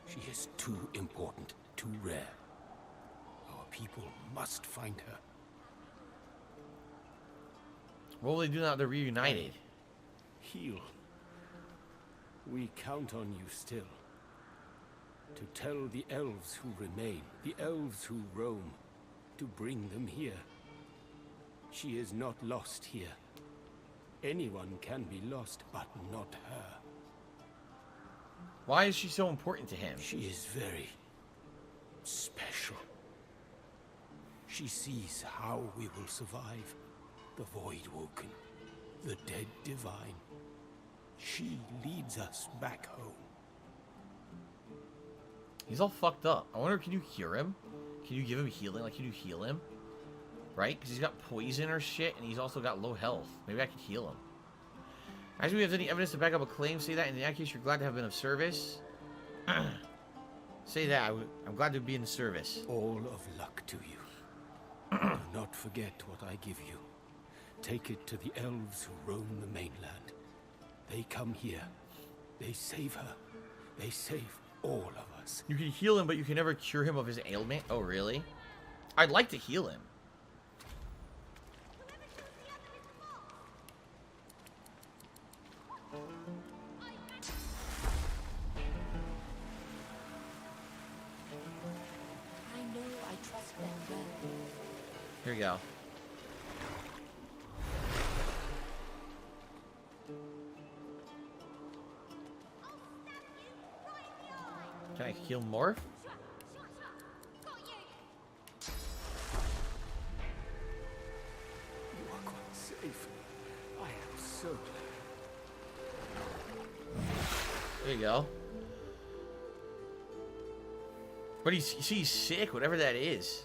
She is too important, too rare. Our people must find her. What will they do now that they're reunited? Heal. We count on you still. To tell the elves who remain, the elves who roam, to bring them here. She is not lost here. Anyone can be lost, but not her. Why is she so important to him? She is very special. She sees how we will survive. The Void Woken, the dead divine. She leads us back home. He's all fucked up. I wonder, can you cure him? Can you give him healing? Like, can you heal him? Right? Because he's got poison or shit, and he's also got low health. Maybe I could heal him. As we have any evidence to back up a claim, say that. In that case, you're glad to have been of service. Say that. I'm glad to be in service. All of luck to you. Do not forget what I give you. Take it to the elves who roam the mainland. They come here. They save her. They save all of us. You can heal him, but you can never cure him of his ailment? Oh, really? I'd like to heal him. I know I trust them well. Here we go. Can I heal more? You are quite safe. I am so glad. There you go. But he's sick, whatever that is.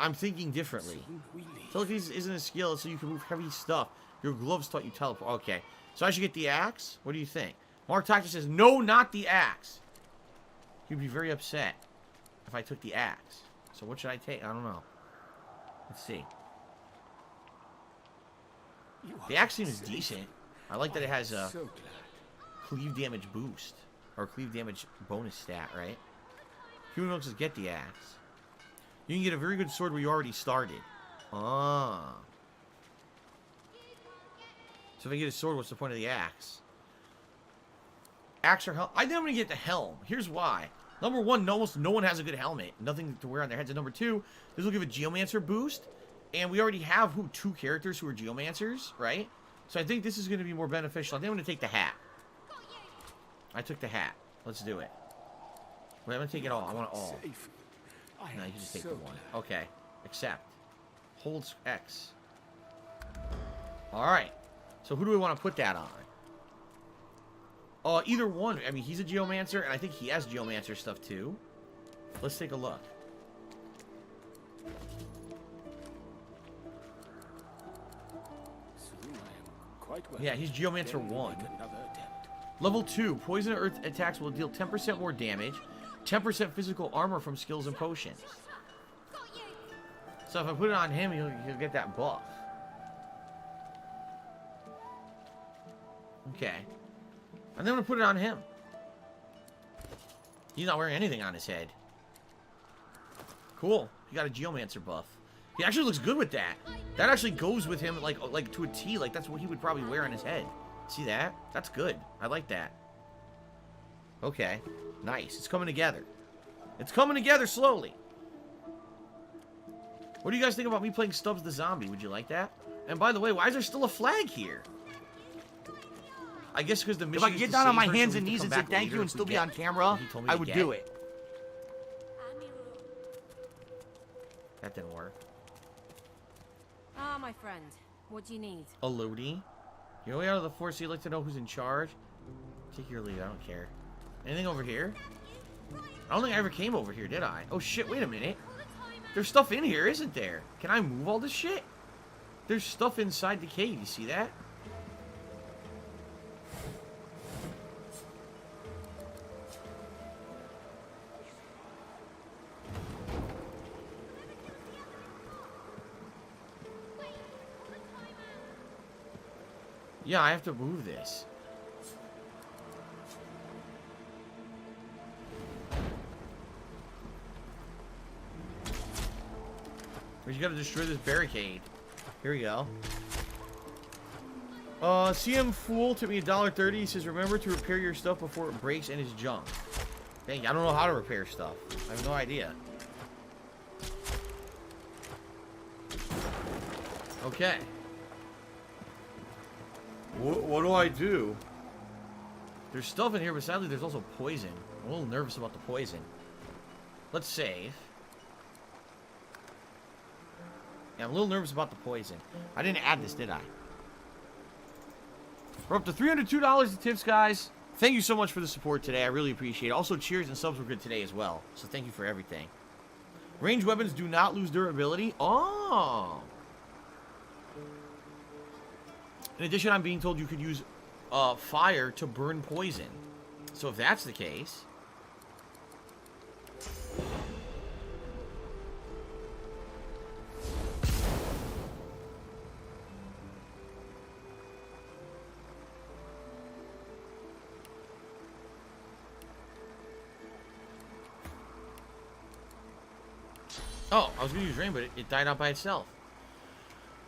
I'm thinking differently. Telekinesis isn't a skill, so you can move heavy stuff. Your gloves taught you teleport. Okay. So I should get the axe? What do you think? Mark Tactor says, no, not the axe. He'd be very upset if I took the axe. So what should I take? I don't know. Let's see. The axe seems decent. I like that it has a cleave damage boost. Or cleave damage bonus stat, right? Human looks just get the axe. You can get a very good sword where you already started. Ah. So if I get a sword, what's the point of the axe? Axe or helmet? I think I'm going to get the helm. Here's why. Number one, almost no one has a good helmet. Nothing to wear on their heads. And number two, this will give a Geomancer boost. And we already have two characters who are Geomancers, right? So I think this is going to be more beneficial. I think I'm going to take the hat. I took the hat. Let's do it. Wait, I'm going to take it all. I want it all. No, you can just take the one. Okay. Accept. Hold X. Alright. So who do we want to put that on? Either one. I mean, he's a Geomancer, and I think he has Geomancer stuff too. Let's take a look. Yeah, he's Geomancer 1. Level 2. Poison Earth attacks will deal 10% more damage. 10% physical armor from skills and potions. So if I put it on him, he'll get that buff. Okay. And then I'm going to put it on him. He's not wearing anything on his head. Cool. He got a Geomancer buff. He actually looks good with that. That actually goes with him like to a T. Like that's what he would probably wear on his head. See that? That's good. I like that. Okay. Nice. It's coming together. It's coming together slowly. What do you guys think about me playing Stubbs the Zombie? Would you like that? And by the way, why is there still a flag here? I guess because the mission. If I get down on my hands and knees and say thank you and still be on camera, I would do it. That didn't work. Ah, my friend. What do you need? A Lodi. You're way out of the force, so you'd like to know who's in charge? Take your lead, I don't care. Anything over here? I don't think I ever came over here, did I? Oh shit, wait a minute. There's stuff in here, isn't there? Can I move all this shit? There's stuff inside the cave, you see that? Yeah, I have to move this. We just gotta destroy this barricade. Here we go. CM Fool took me $1.30. He says, remember to repair your stuff before it breaks and is junk. Dang, I don't know how to repair stuff. I have no idea. Okay. What do I do? There's stuff in here, but sadly there's also poison. I'm a little nervous about the poison. Let's save. Yeah, I'm a little nervous about the poison. I didn't add this, did I? We're up to $302 in tips, guys. Thank you so much for the support today. I really appreciate it. Also, cheers and subs were good today as well. So thank you for everything. Ranged weapons do not lose durability. Oh! In addition, I'm being told you could use fire to burn poison. So if that's the case... Oh, I was going to use rain, but it died out by itself.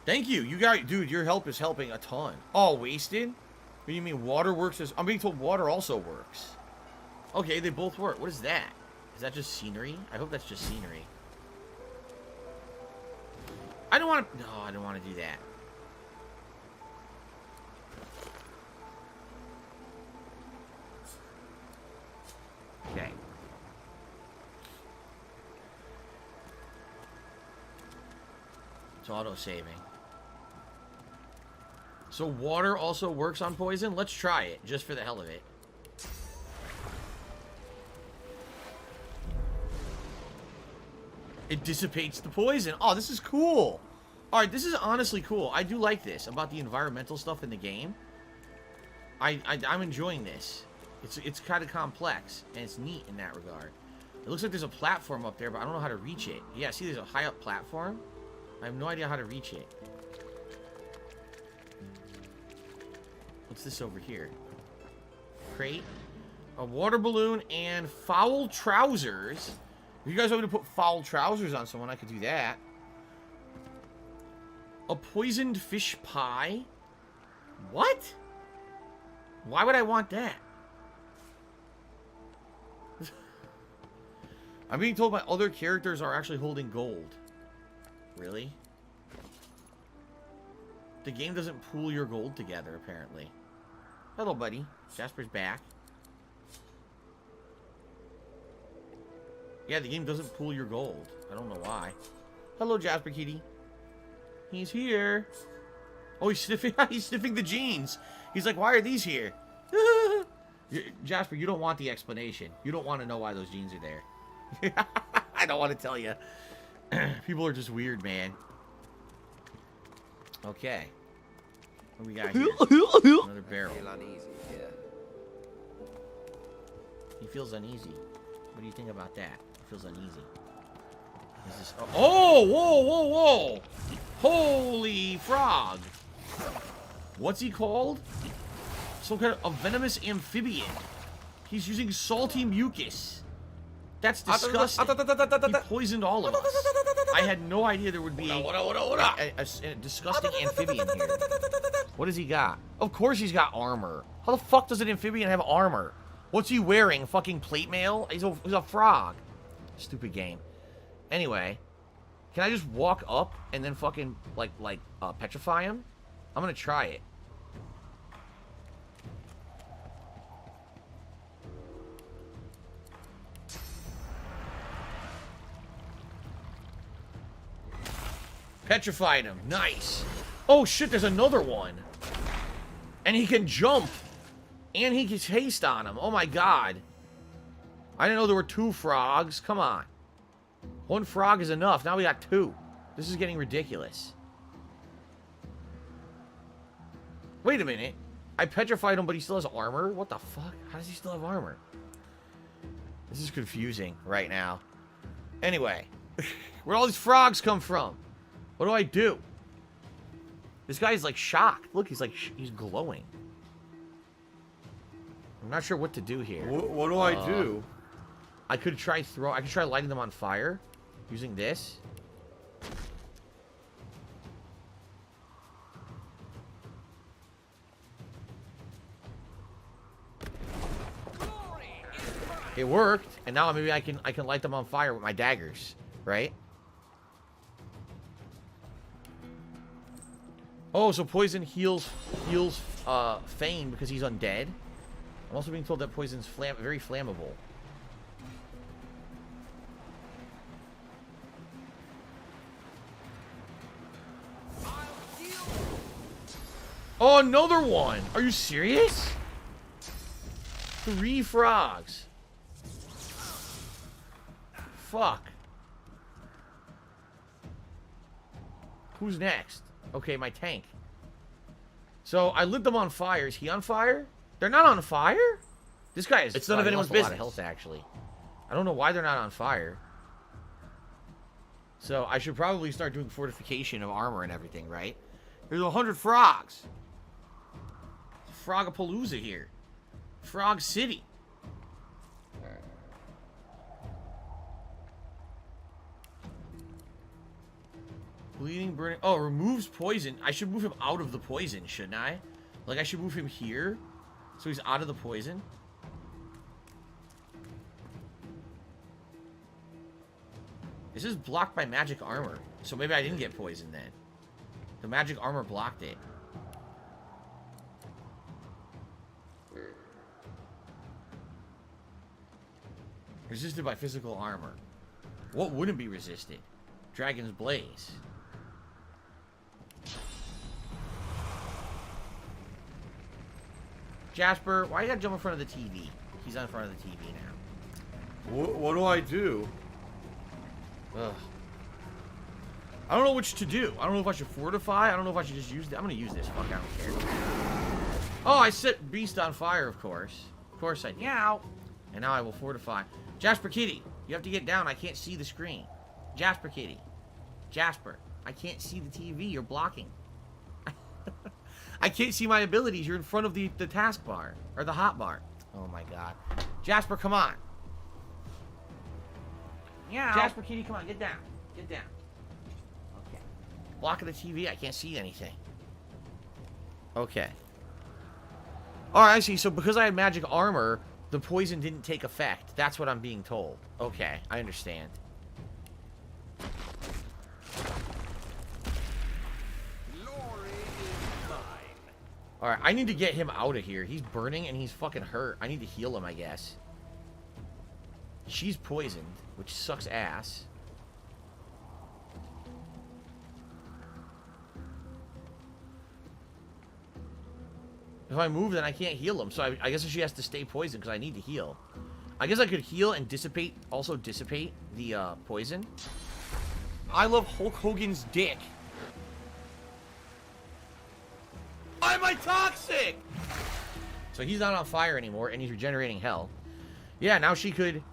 Thank you. You guys, dude, your help is helping a ton. Oh, wasted? What do you mean water works as... I'm being told water also works. Okay, they both work. What is that? Is that just scenery? I hope that's just scenery. I don't want to... No, I don't want to do that. Okay. It's auto-saving. So water also works on poison? Let's try it, just for the hell of it. It dissipates the poison. Oh, this is cool. All right, this is honestly cool. I do like this about the environmental stuff in the game. I'm enjoying this. It's kind of complex, and it's neat in that regard. It looks like there's a platform up there, but I don't know how to reach it. Yeah, see, there's a high up platform. I have no idea how to reach it. What's this over here? Crate. A water balloon and foul trousers. If you guys want me to put foul trousers on someone, I could do that. A poisoned fish pie? What? Why would I want that? I'm being told my other characters are actually holding gold. Really? The game doesn't pool your gold together, apparently. Hello, buddy. Jasper's back. Yeah, the game doesn't pool your gold. I don't know why. Hello, Jasper Kitty. He's here. Oh, he's sniffing. He's sniffing the jeans. He's like, why are these here? Jasper, you don't want the explanation. You don't want to know why those jeans are there. I don't want to tell you. People are just weird, man. Okay. What do we got here? Another barrel. He feels uneasy. What do you think about that? He feels uneasy. Is this... Oh! Whoa, whoa, whoa! Holy frog! What's he called? Some kind of a venomous amphibian. He's using salty mucus. That's disgusting. He poisoned all of us. I had no idea there would be a disgusting amphibian here. What does he got? Of course he's got armor. How the fuck does an amphibian have armor? What's he wearing? Fucking plate mail? He's a frog. Stupid game. Anyway, can I just walk up and then fucking petrify him? I'm gonna try it. Petrified him. Nice. Oh shit, there's another one. And he can jump. And he gets haste on him. Oh my god. I didn't know there were 2 frogs. Come on. 1 frog is enough. Now we got 2. This is getting ridiculous. Wait a minute. I petrified him, but he still has armor? What the fuck? How does he still have armor? This is confusing right now. Anyway. Where'd all these frogs come from? What do I do? This guy's like shocked. Look, he's like, he's glowing. I'm not sure what to do here. What do I do? I could try lighting them on fire using this. It worked, and now maybe I can light them on fire with my daggers, right? Oh, so poison heals Fane because he's undead. I'm also being told that poison's very flammable. Oh, another one! Are you serious? 3 frogs. Fuck. Who's next? Okay, my tank. So, I lit them on fire. Is he on fire? They're not on fire? This guy is... It's none of anyone's business. A lot of health, actually. I don't know why they're not on fire. So, I should probably start doing fortification of armor and everything, right? There's 100 frogs. Frogapalooza here. Frog City. Bleeding, burning. Oh, removes poison. I should move him out of the poison, shouldn't I? Like, I should move him here, so he's out of the poison. This is blocked by magic armor, so maybe I didn't get poisoned then. The magic armor blocked it. Resisted by physical armor. What wouldn't be resisted? Dragon's Blaze. Jasper, why you gotta jump in front of the TV? He's on front of the TV now. What do I do? Ugh. I don't know which to do. I don't know if I should fortify. I don't know if I should just use I'm gonna use this. Fuck, I don't care. Oh, I set Beast on fire, of course. Of course I did. Meow. And now I will fortify. Jasper Kitty, you have to get down. I can't see the screen. Jasper Kitty. Jasper, I can't see the TV. You're blocking. I can't see my abilities. You're in front of the taskbar. Or the hotbar. Oh my god. Jasper, come on. Yeah. Jasper Kitty, come on. Get down. Get down. Okay. Blocking the TV. I can't see anything. Okay. Alright, I see. So because I had magic armor, the poison didn't take effect. That's what I'm being told. Okay, I understand. Alright, I need to get him out of here. He's burning and he's fucking hurt. I need to heal him, I guess. She's poisoned, which sucks ass. If I move, then I can't heal him. So I guess she has to stay poisoned because I need to heal. I guess I could heal and dissipate, also dissipate the poison. I love Hulk Hogan's dick. Why am I toxic? So he's not on fire anymore, and he's regenerating hell. Yeah, now she could...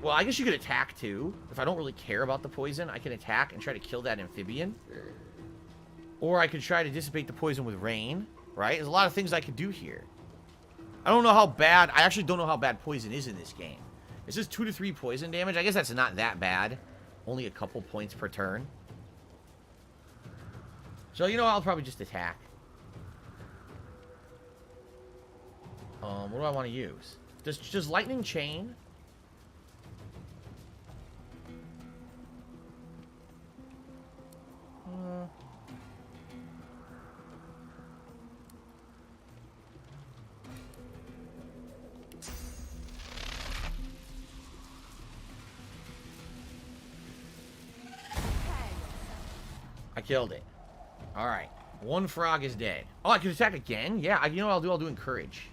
well, I guess she could attack, too. If I don't really care about the poison, I can attack and try to kill that amphibian. Or I could try to dissipate the poison with rain, right? There's a lot of things I could do here. I don't know how bad... I actually don't know how bad poison is in this game. It says 2 to 3 poison damage. I guess that's not that bad. Only a couple points per turn. So, you know, I'll probably just attack. What do I want to use? Does lightning chain? I killed it. Alright. One frog is dead. Oh, I can attack again? Yeah, you know what I'll do encourage.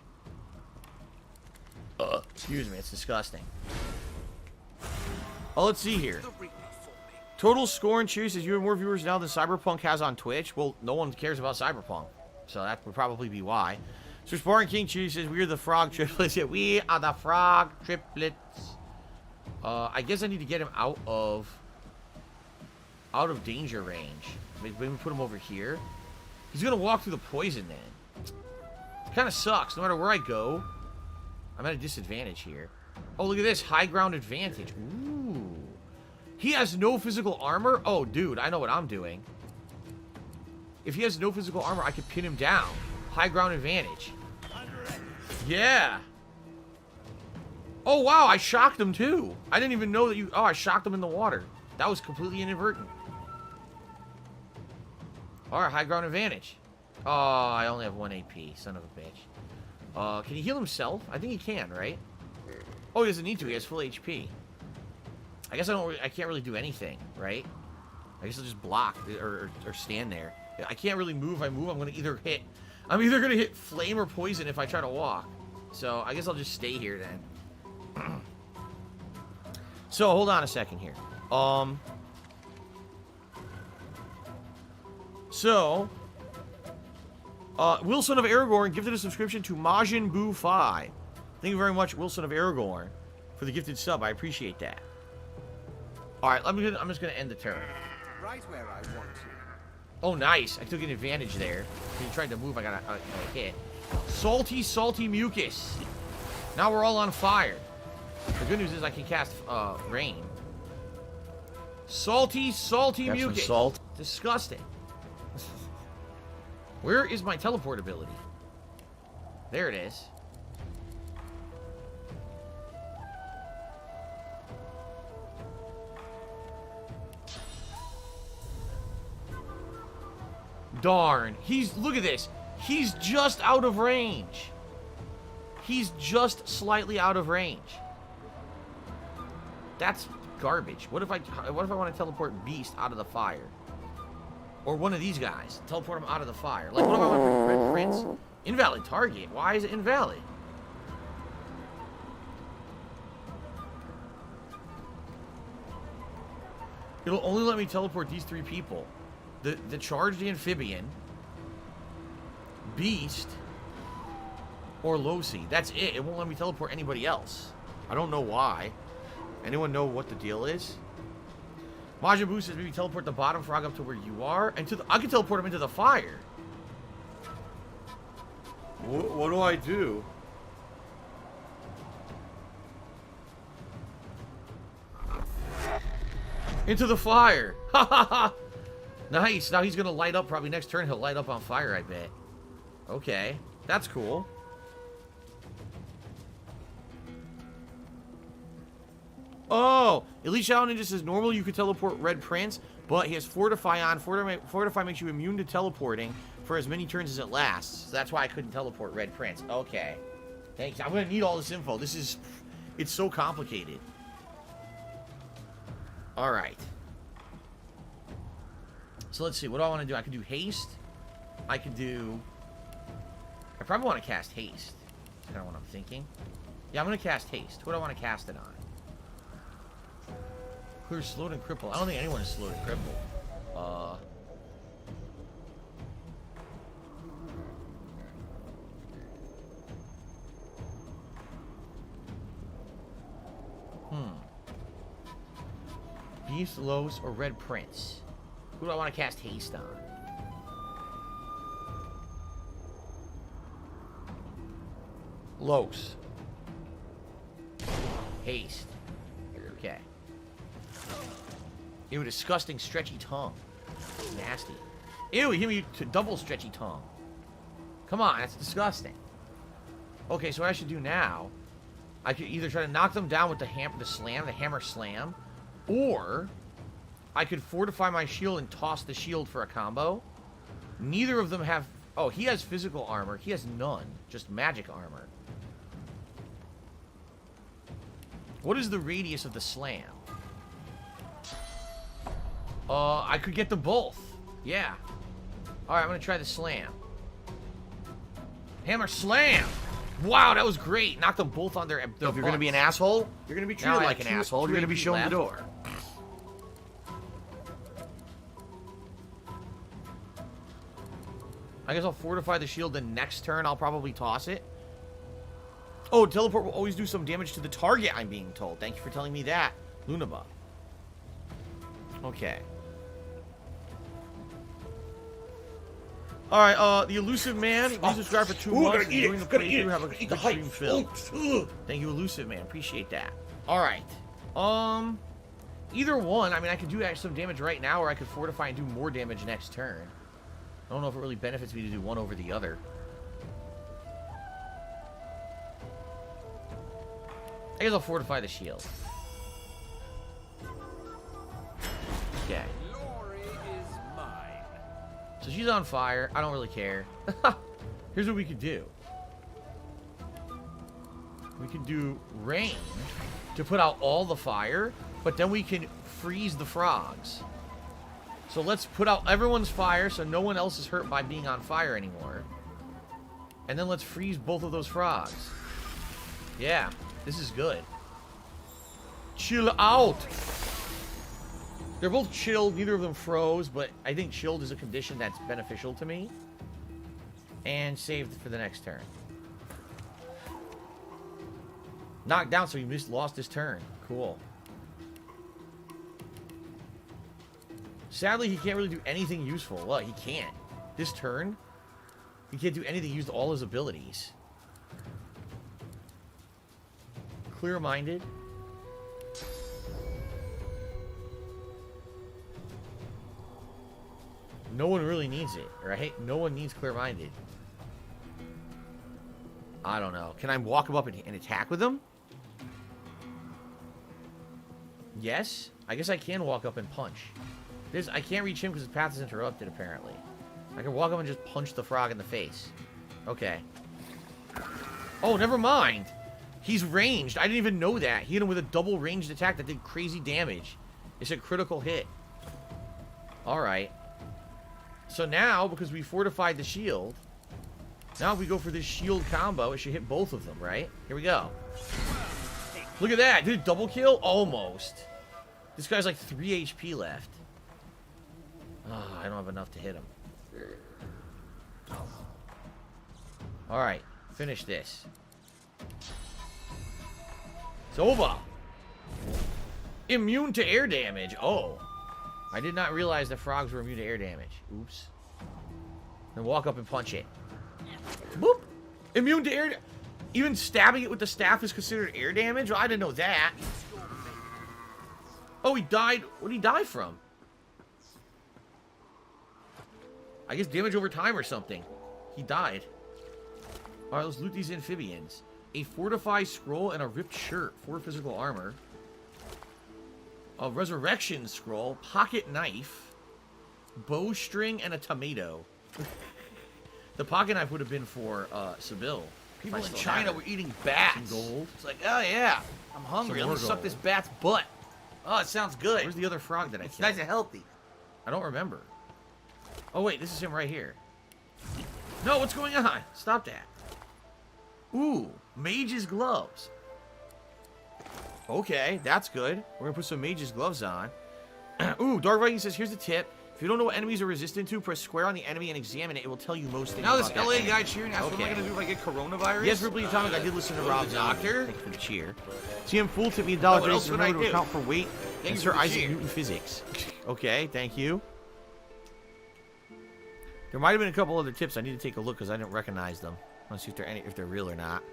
Excuse me, it's disgusting. Oh, let's see here. Total score and cheers says you have more viewers now than Cyberpunk has on Twitch. Well, no one cares about Cyberpunk, so that would probably be why. So Spartan King Cheers says we're the frog triplets. Yeah, we are the frog triplets. I guess I need to get him out of danger range. Maybe put him over here. He's gonna walk through the poison then. It kind of sucks. No matter where I go, I'm at a disadvantage here. Oh, look at this. High ground advantage. Ooh. He has no physical armor? Oh, dude, I know what I'm doing. If he has no physical armor, I could pin him down. High ground advantage. Yeah. Oh, wow, I shocked him, too. I didn't even know that you... Oh, I shocked him in the water. That was completely inadvertent. Alright, high ground advantage. Oh, I only have 1 AP. Son of a bitch. Can he heal himself? I think he can, right? Oh, he doesn't need to. He has full HP. I guess I can't really do anything, right? I guess I'll just block or stand there. I can't really move. If I move, I'm either gonna hit flame or poison if I try to walk. So I guess I'll just stay here then. So hold on a second here. Wilson of Aragorn gifted a subscription to Majin Buu Fi. Thank you very much, Wilson of Aragorn, for the gifted sub. I appreciate that. Alright, I'm just gonna end the turn. Right where I want you. Oh, nice. I took an advantage there. He tried to move, I got a hit. Salty, salty mucus. Now we're all on fire. The good news is I can cast rain. Salty, salty Got mucus. some salt. Disgusting. Where is my teleport ability? There it is. Darn. Look at this. He's just out of range. He's just slightly out of range. That's garbage. What if I want to teleport Beast out of the fire? Or one of these guys. Teleport him out of the fire. Like, what if I want to Red Prince? Invalid target. Why is it invalid? It'll only let me teleport these 3 people. The charged amphibian, beast, or Losi. That's it. It won't let me teleport anybody else. I don't know why. Anyone know what the deal is? Majin Buu says maybe teleport the bottom frog up to where you are. And I can teleport him into the fire. What do I do? Into the fire. Ha ha ha. Nice. Now he's going to light up. Probably next turn he'll light up on fire, I bet. Okay. That's cool. Oh, Elite Shadow Ninja says normally you could teleport Red Prince, but he has Fortify on. Fortify makes you immune to teleporting for as many turns as it lasts. So that's why I couldn't teleport Red Prince. Okay. Thanks. I'm going to need all this info. It's so complicated. Alright. So let's see. What do I want to do? I could do haste. I probably want to cast haste. That's kind of what I'm thinking. Yeah, I'm going to cast haste. What do I want to cast it on? Clear slowed and crippled. I don't think anyone is slowed and crippled. Beast, Los, or Red Prince? Who do I want to cast haste on? Los. Haste. Okay. Ew, disgusting stretchy tongue. Nasty. Ew, he hit me to double stretchy tongue. Come on, that's disgusting. Okay, so what I should do now, I could either try to knock them down with the hammer slam, or I could fortify my shield and toss the shield for a combo. Neither of them have... Oh, he has physical armor. He has none. Just magic armor. What is the radius of the slam? I could get them both. Yeah. Alright, I'm gonna try the slam. Hammer slam! Wow, that was great. Knocked them both on their So if you're gonna be an asshole, you're gonna be treated Now like an asshole. You're gonna be shown the door. I guess I'll fortify the shield. The next turn, I'll probably toss it. Oh, teleport will always do some damage to the target, I'm being told. Thank you for telling me that, Lunaba. Okay. Alright, the Elusive Man, you subscribed for 2 months. Enjoying the playthrough, have a good stream filled. Thank you, Elusive Man. Appreciate that. Alright. Either one. I mean, I could do some damage right now, or I could fortify and do more damage next turn. I don't know if it really benefits me to do one over the other. I guess I'll fortify the shield. Okay. So she's on fire. I don't really care. Here's what we could do. We could do rain to put out all the fire, but then we can freeze the frogs. So let's put out everyone's fire so no one else is hurt by being on fire anymore. And then let's freeze both of those frogs. Yeah, this is good. Chill out! They're both chilled, neither of them froze, but I think chilled is a condition that's beneficial to me. And saved for the next turn. Knocked down, so he lost his turn. Cool. Sadly, he can't really do anything useful. Well, he can't. This turn, he can't do anything, use all his abilities. Clear-minded. No one really needs it, right? No one needs clear-minded. I don't know. Can I walk him up and attack with him? Yes? I guess I can walk up and punch. I can't reach him because his path is interrupted, apparently. I can walk up and just punch the frog in the face. Okay. Oh, never mind. He's ranged. I didn't even know that. He hit him with a double ranged attack that did crazy damage. It's a critical hit. Alright. So now, because we fortified the shield, now if we go for this shield combo, it should hit both of them, right? Here we go. Look at that. Did it double kill? Almost. This guy's like 3 HP left. Oh, I don't have enough to hit him. Alright, finish this. It's over. Immune to air damage. Oh. I did not realize that frogs were immune to air damage. Oops. Then walk up and punch it. Boop. Immune to air. Even stabbing it with the staff is considered air damage? Well, I didn't know that. Oh, he died. What did he die from? I guess damage over time or something. He died. Alright, let's loot these amphibians. A fortified scroll and a ripped shirt. 4 physical armor. A resurrection scroll. Pocket knife. Bowstring and a tomato. The pocket knife would have been for Sybil. People in China were eating bats. Some gold. It's like, oh yeah, I'm hungry. Let me suck this bat's butt. Oh, it sounds good. Where's the other frog that I killed? It's nice and healthy. I don't remember. Oh wait, this is him right here. No, what's going on? Stop that. Ooh, mage's gloves. Okay, that's good. We're gonna put some mage's gloves on. Ooh, Dark Viking says, here's the tip. If you don't know what enemies are resistant to, press square on the enemy and examine it. It will tell you most things. Now this LA guy cheering, asks, what am I gonna do if I get coronavirus? Yes, Ripley Atomic, I did listen to Rob's Doctor. Thank you for the cheer. TM Fool tipped me $1 to remember to account for weight and Sir Isaac Newton physics. Okay, thank you. There might have been a couple other tips. I need to take a look because I didn't recognize them. Let's see if they're real or not.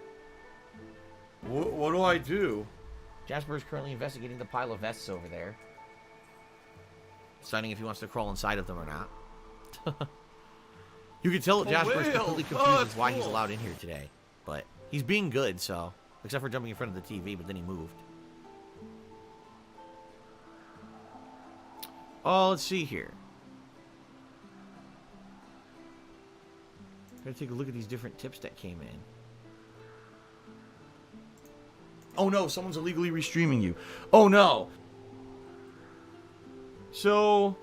What do I do? Jasper is currently investigating the pile of vests over there. Deciding if he wants to crawl inside of them or not. You can tell Jasper is completely confused with why he's allowed in here today. But he's being good, so. Except for jumping in front of the TV, but then he moved. Oh, let's see here. Gotta take a look at these different tips that came in. Oh no, someone's illegally restreaming you. Oh no. So,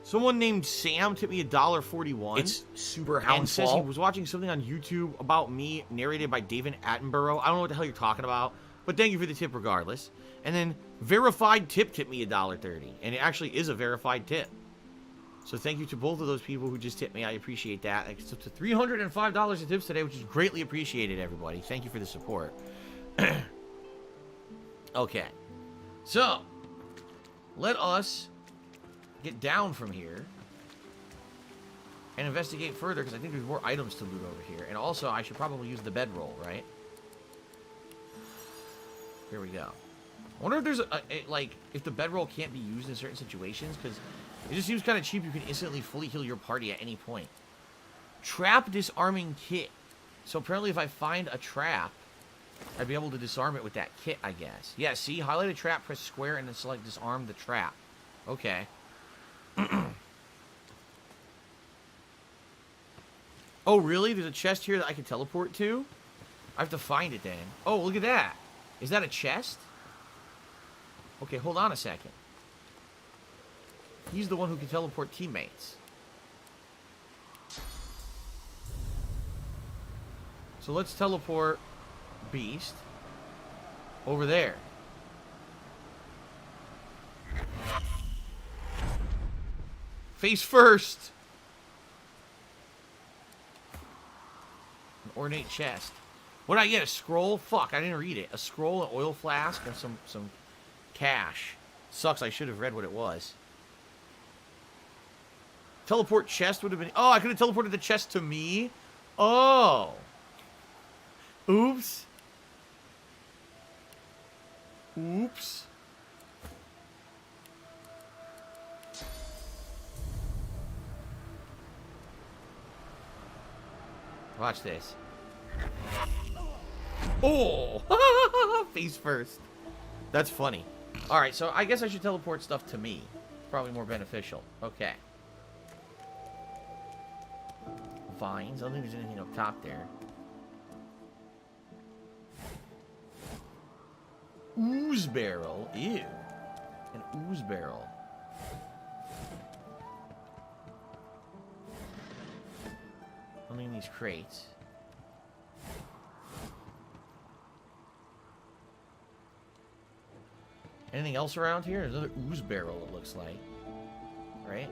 someone named Sam tipped me $1.41. It's super helpful. And says he was watching something on YouTube about me, narrated by David Attenborough. I don't know what the hell you're talking about, but thank you for the tip regardless. And then Verified Tip tipped me $1.30, and it actually is a verified tip. So thank you to both of those people who just tipped me. I appreciate that. It's up to $305 in tips today, which is greatly appreciated, everybody. Thank you for the support. Okay. So, let us get down from here and investigate further, because I think there's more items to loot over here. And also, I should probably use the bedroll, right? Here we go. I wonder if there's like, if the bedroll can't be used in certain situations, because it just seems kind of cheap. You can instantly fully heal your party at any point. Trap disarming kit. So apparently if I find a trap, I'd be able to disarm it with that kit, I guess. Yeah, see? Highlight a trap, press square, and then select disarm the trap. Okay. Oh, really? There's a chest here that I can teleport to? I have to find it then. Oh, look at that. Is that a chest? Okay, hold on a second. He's the one who can teleport teammates. So let's teleport Beast over there. Face first. An ornate chest. What did I get? A scroll? Fuck, I didn't read it. A scroll, an oil flask, and some cash. Sucks, I should have read what it was. Teleport chest would have been... Oh, I could have teleported the chest to me? Oh. Oops. Oops. Watch this. Oh! Face first. That's funny. Alright, so I guess I should teleport stuff to me. Probably more beneficial. Okay. Vines. I don't think there's anything up top there. Ooze barrel. Ew. An ooze barrel. Something in these crates. Anything else around here? There's another ooze barrel, it looks like. Right?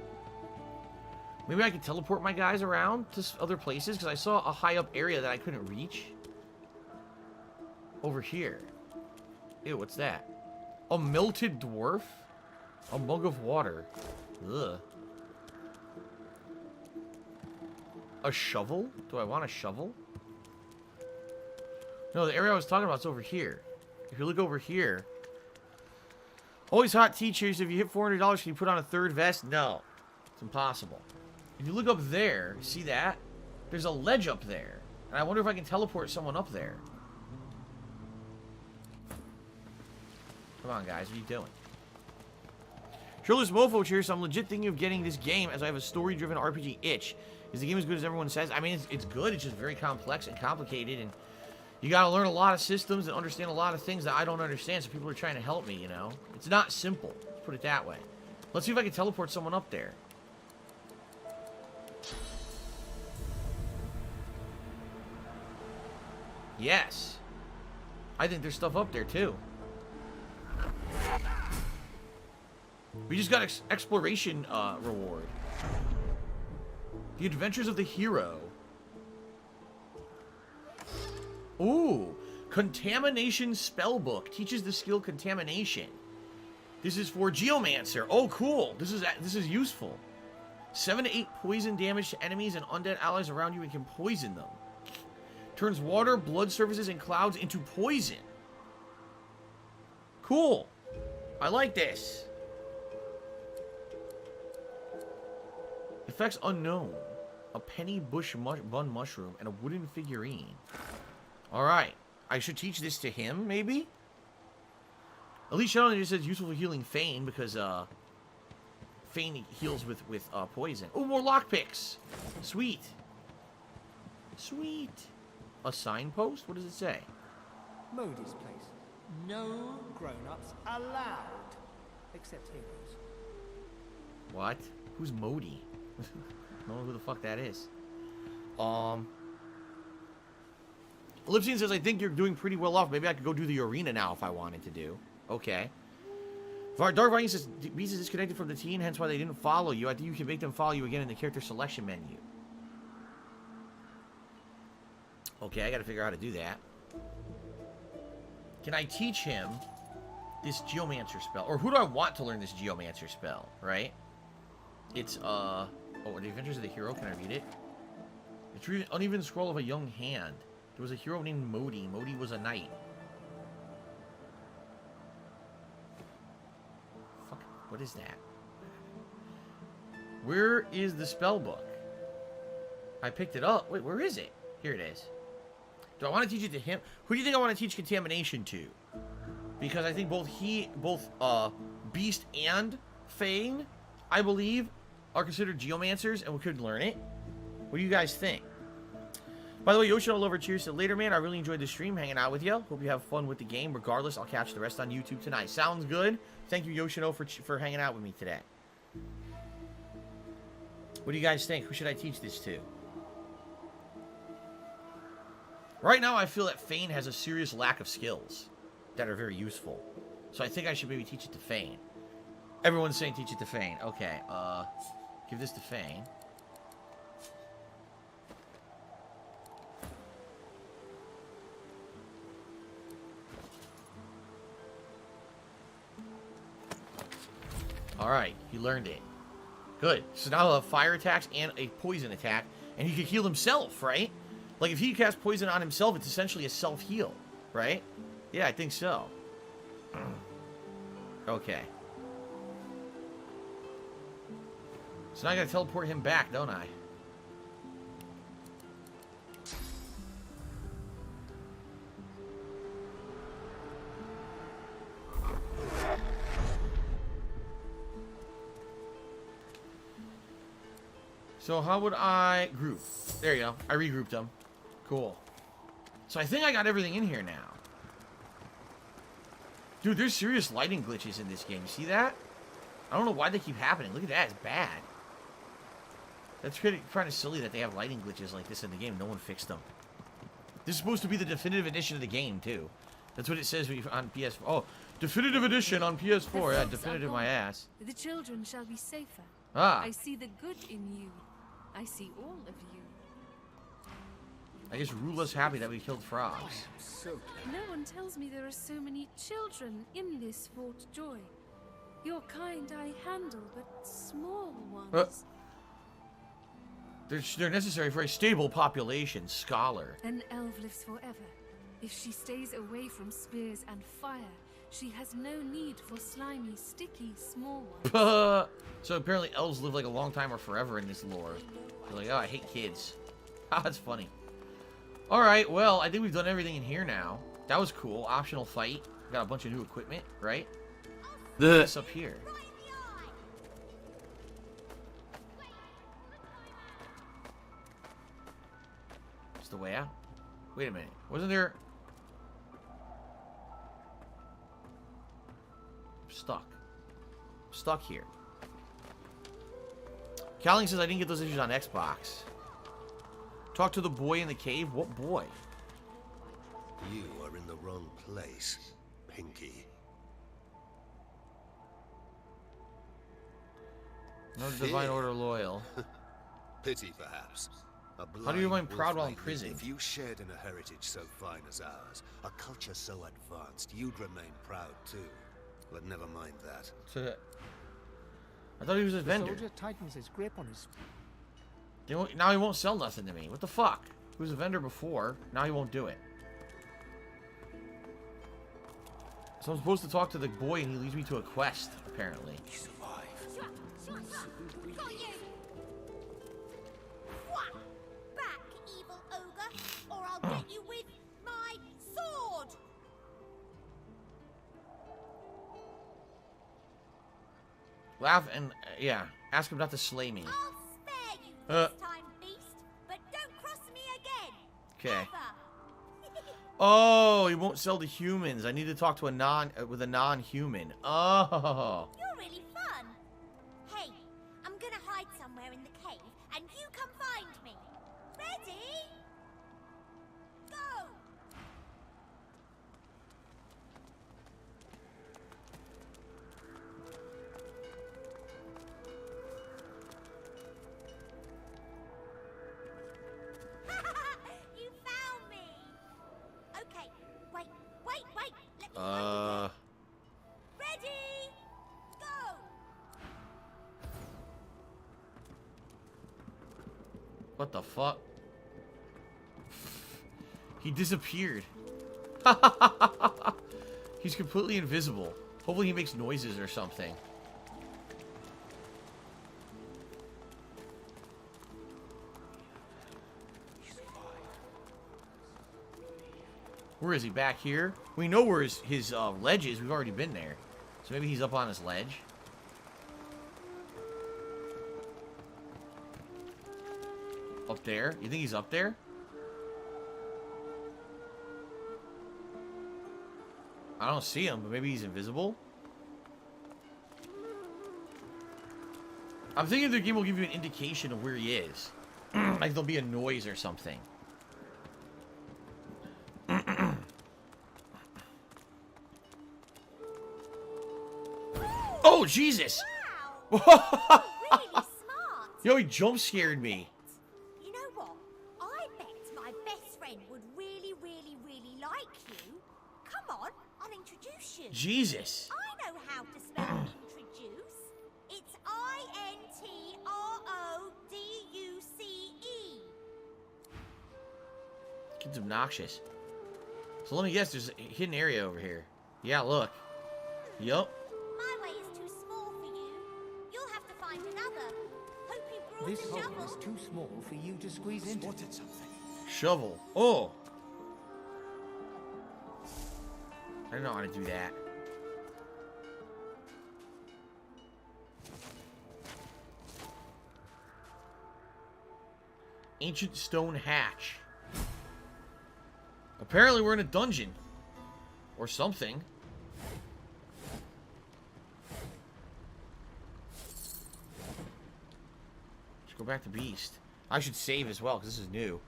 Maybe I could teleport my guys around to other places, because I saw a high up area that I couldn't reach. Over here. Ew, what's that? A melted dwarf? A mug of water. Ugh. A shovel? Do I want a shovel? No, the area I was talking about is over here. If you look over here. Always hot teachers, if you hit $400, can you put on a third vest? No. It's impossible. If you look up there, see that? There's a ledge up there. And I wonder if I can teleport someone up there. Come on, guys. What are you doing? Shirtless Mofo here, so I'm legit thinking of getting this game as I have a story-driven RPG itch. Is the game as good as everyone says? I mean, it's good. It's just very complex and complicated, and you gotta learn a lot of systems and understand a lot of things that I don't understand, so people are trying to help me, you know? It's not simple. Let's put it that way. Let's see if I can teleport someone up there. Yes. I think there's stuff up there, too. We just got exploration reward. The Adventures of the Hero. Ooh. Contamination Spellbook. Teaches the skill Contamination. This is for Geomancer. Oh, cool. This is useful. 7 to 8 poison damage to enemies and undead allies around you and can poison them. Turns water, blood surfaces, and clouds into poison. Cool. I like this. Effects unknown. A penny bush bun mushroom and a wooden figurine. Alright. I should teach this to him, maybe? At least Shadow just says useful for healing Fane because, Fane heals with poison. Oh, more lockpicks! Sweet. Sweet. A signpost? What does it say? Modi's place. No grown-ups allowed. Except heroes. What? Who's Modi? I don't know who the fuck that is. Lipsine says, I think you're doing pretty well off. Maybe I could go do the arena now if I wanted to do. Okay. Dark Viking says, Beast is disconnected from the team, hence why they didn't follow you. I think you can make them follow you again in the character selection menu. Okay, I gotta figure out how to do that. Can I teach him this Geomancer spell? Or who do I want to learn this Geomancer spell, right? It's, oh, The Adventures of the Hero. Can I read it? Retrieve an uneven scroll of a young hand. There was a hero named Modi. Modi was a knight. Fuck, what is that? Where is the spell book? I picked it up. Wait, where is it? Here it is. Do I want to teach it to him? Who do you think I want to teach Contamination to? Because I think both Beast and Fane, I believe, are considered Geomancers and we could learn it. What do you guys think? By the way, Yoshino Lover cheers to later, man. I really enjoyed the stream, hanging out with you. Hope you have fun with the game. Regardless, I'll catch the rest on YouTube tonight. Sounds good. Thank you, Yoshino, for hanging out with me today. What do you guys think? Who should I teach this to? Right now, I feel that Fane has a serious lack of skills that are very useful. So I think I should maybe teach it to Fane. Everyone's saying teach it to Fane. Okay, give this to Fane. Alright, he learned it. Good. So now he'll have fire attacks and a poison attack, and he can heal himself, right? Like, if he casts poison on himself, it's essentially a self-heal, right? Yeah, I think so. Okay. So now I gotta teleport him back, don't I? So how would I group? There you go. I regrouped them. Cool. So I think I got everything in here now. Dude, there's serious lighting glitches in this game. You see that? I don't know why they keep happening. Look at that. It's bad. That's kind of silly that they have lighting glitches like this in the game. No one fixed them. This is supposed to be the definitive edition of the game, too. That's what it says on PS4. Oh, Definitive edition on PS4. Yeah, definitive my ass. The children shall be safer. Ah. I see the good in you. I see all of you. I guess Rula's happy that we killed frogs. No one tells me there are so many children in this Fort Joy. Your kind I handle, but small ones. They're necessary for a stable population, scholar. An elf lives forever. If she stays away from spears and fire, she has no need for slimy, sticky, small ones. So apparently elves live like a long time or forever in this lore. They're like, oh, I hate kids. Ah, that's funny. Alright, well, I think we've done everything in here now. That was cool. Optional fight. Got a bunch of new equipment, right? This up here. It's the way out. Wait a minute. Wasn't there... I'm stuck. I'm stuck here. Cowling says I didn't get those issues on Xbox. Talk to the boy in the cave? What boy? You are in the wrong place, Pinky. No Divine Order loyal. Pity, perhaps. How do you remain proud while in prison? If you shared in a heritage so fine as ours, a culture so advanced, you'd remain proud too. But never mind that. So, I thought he was a vendor. The soldier tightens his grip on his... Now he won't sell nothing to me. What the fuck? He was a vendor before. Now he won't do it. So I'm supposed to talk to the boy and he leads me to a quest, apparently. You survive. Got you. Whack! Back, evil ogre, or I'll get you with my sword. Laugh and, yeah, ask him not to slay me. I'll spare you this time, beast, but don't cross me again. Okay. Oh, he won't sell to humans. I need to talk to a non-human. Oh. You're really fun. Hey, I'm gonna hide somewhere in the cave, and you come find me. Ready? Go. You found me. Okay, wait. Let me Ready? Go. What the fuck? He disappeared. He's completely invisible. Hopefully he makes noises or something. Where is he? Back here? We know where his ledge is. We've already been there. So maybe he's up on his ledge. Up there? You think he's up there? I don't see him, but maybe he's invisible? I'm thinking the game will give you an indication of where he is. Like there'll be a noise or something. Oh, Jesus! Wow! Really smart. Yo, he jump scared me. You know what? I bet my best friend would really, really, really like you. Come on, I'll introduce you. Jesus. I know how to spell introduce. It's I-N-T-R-O-D-U-C-E. Kid's obnoxious. So let me guess, there's a hidden area over here. Yeah, look. Yup. My way is too small for you. You'll have to find another. Hope you brought This a hole shovel. is too small for you to squeeze into. Spotted something. Shovel. Oh. I don't know how to do that. Ancient stone hatch. Apparently we're in a dungeon. Or something. Let's go back to Beast. I should save as well, because this is new.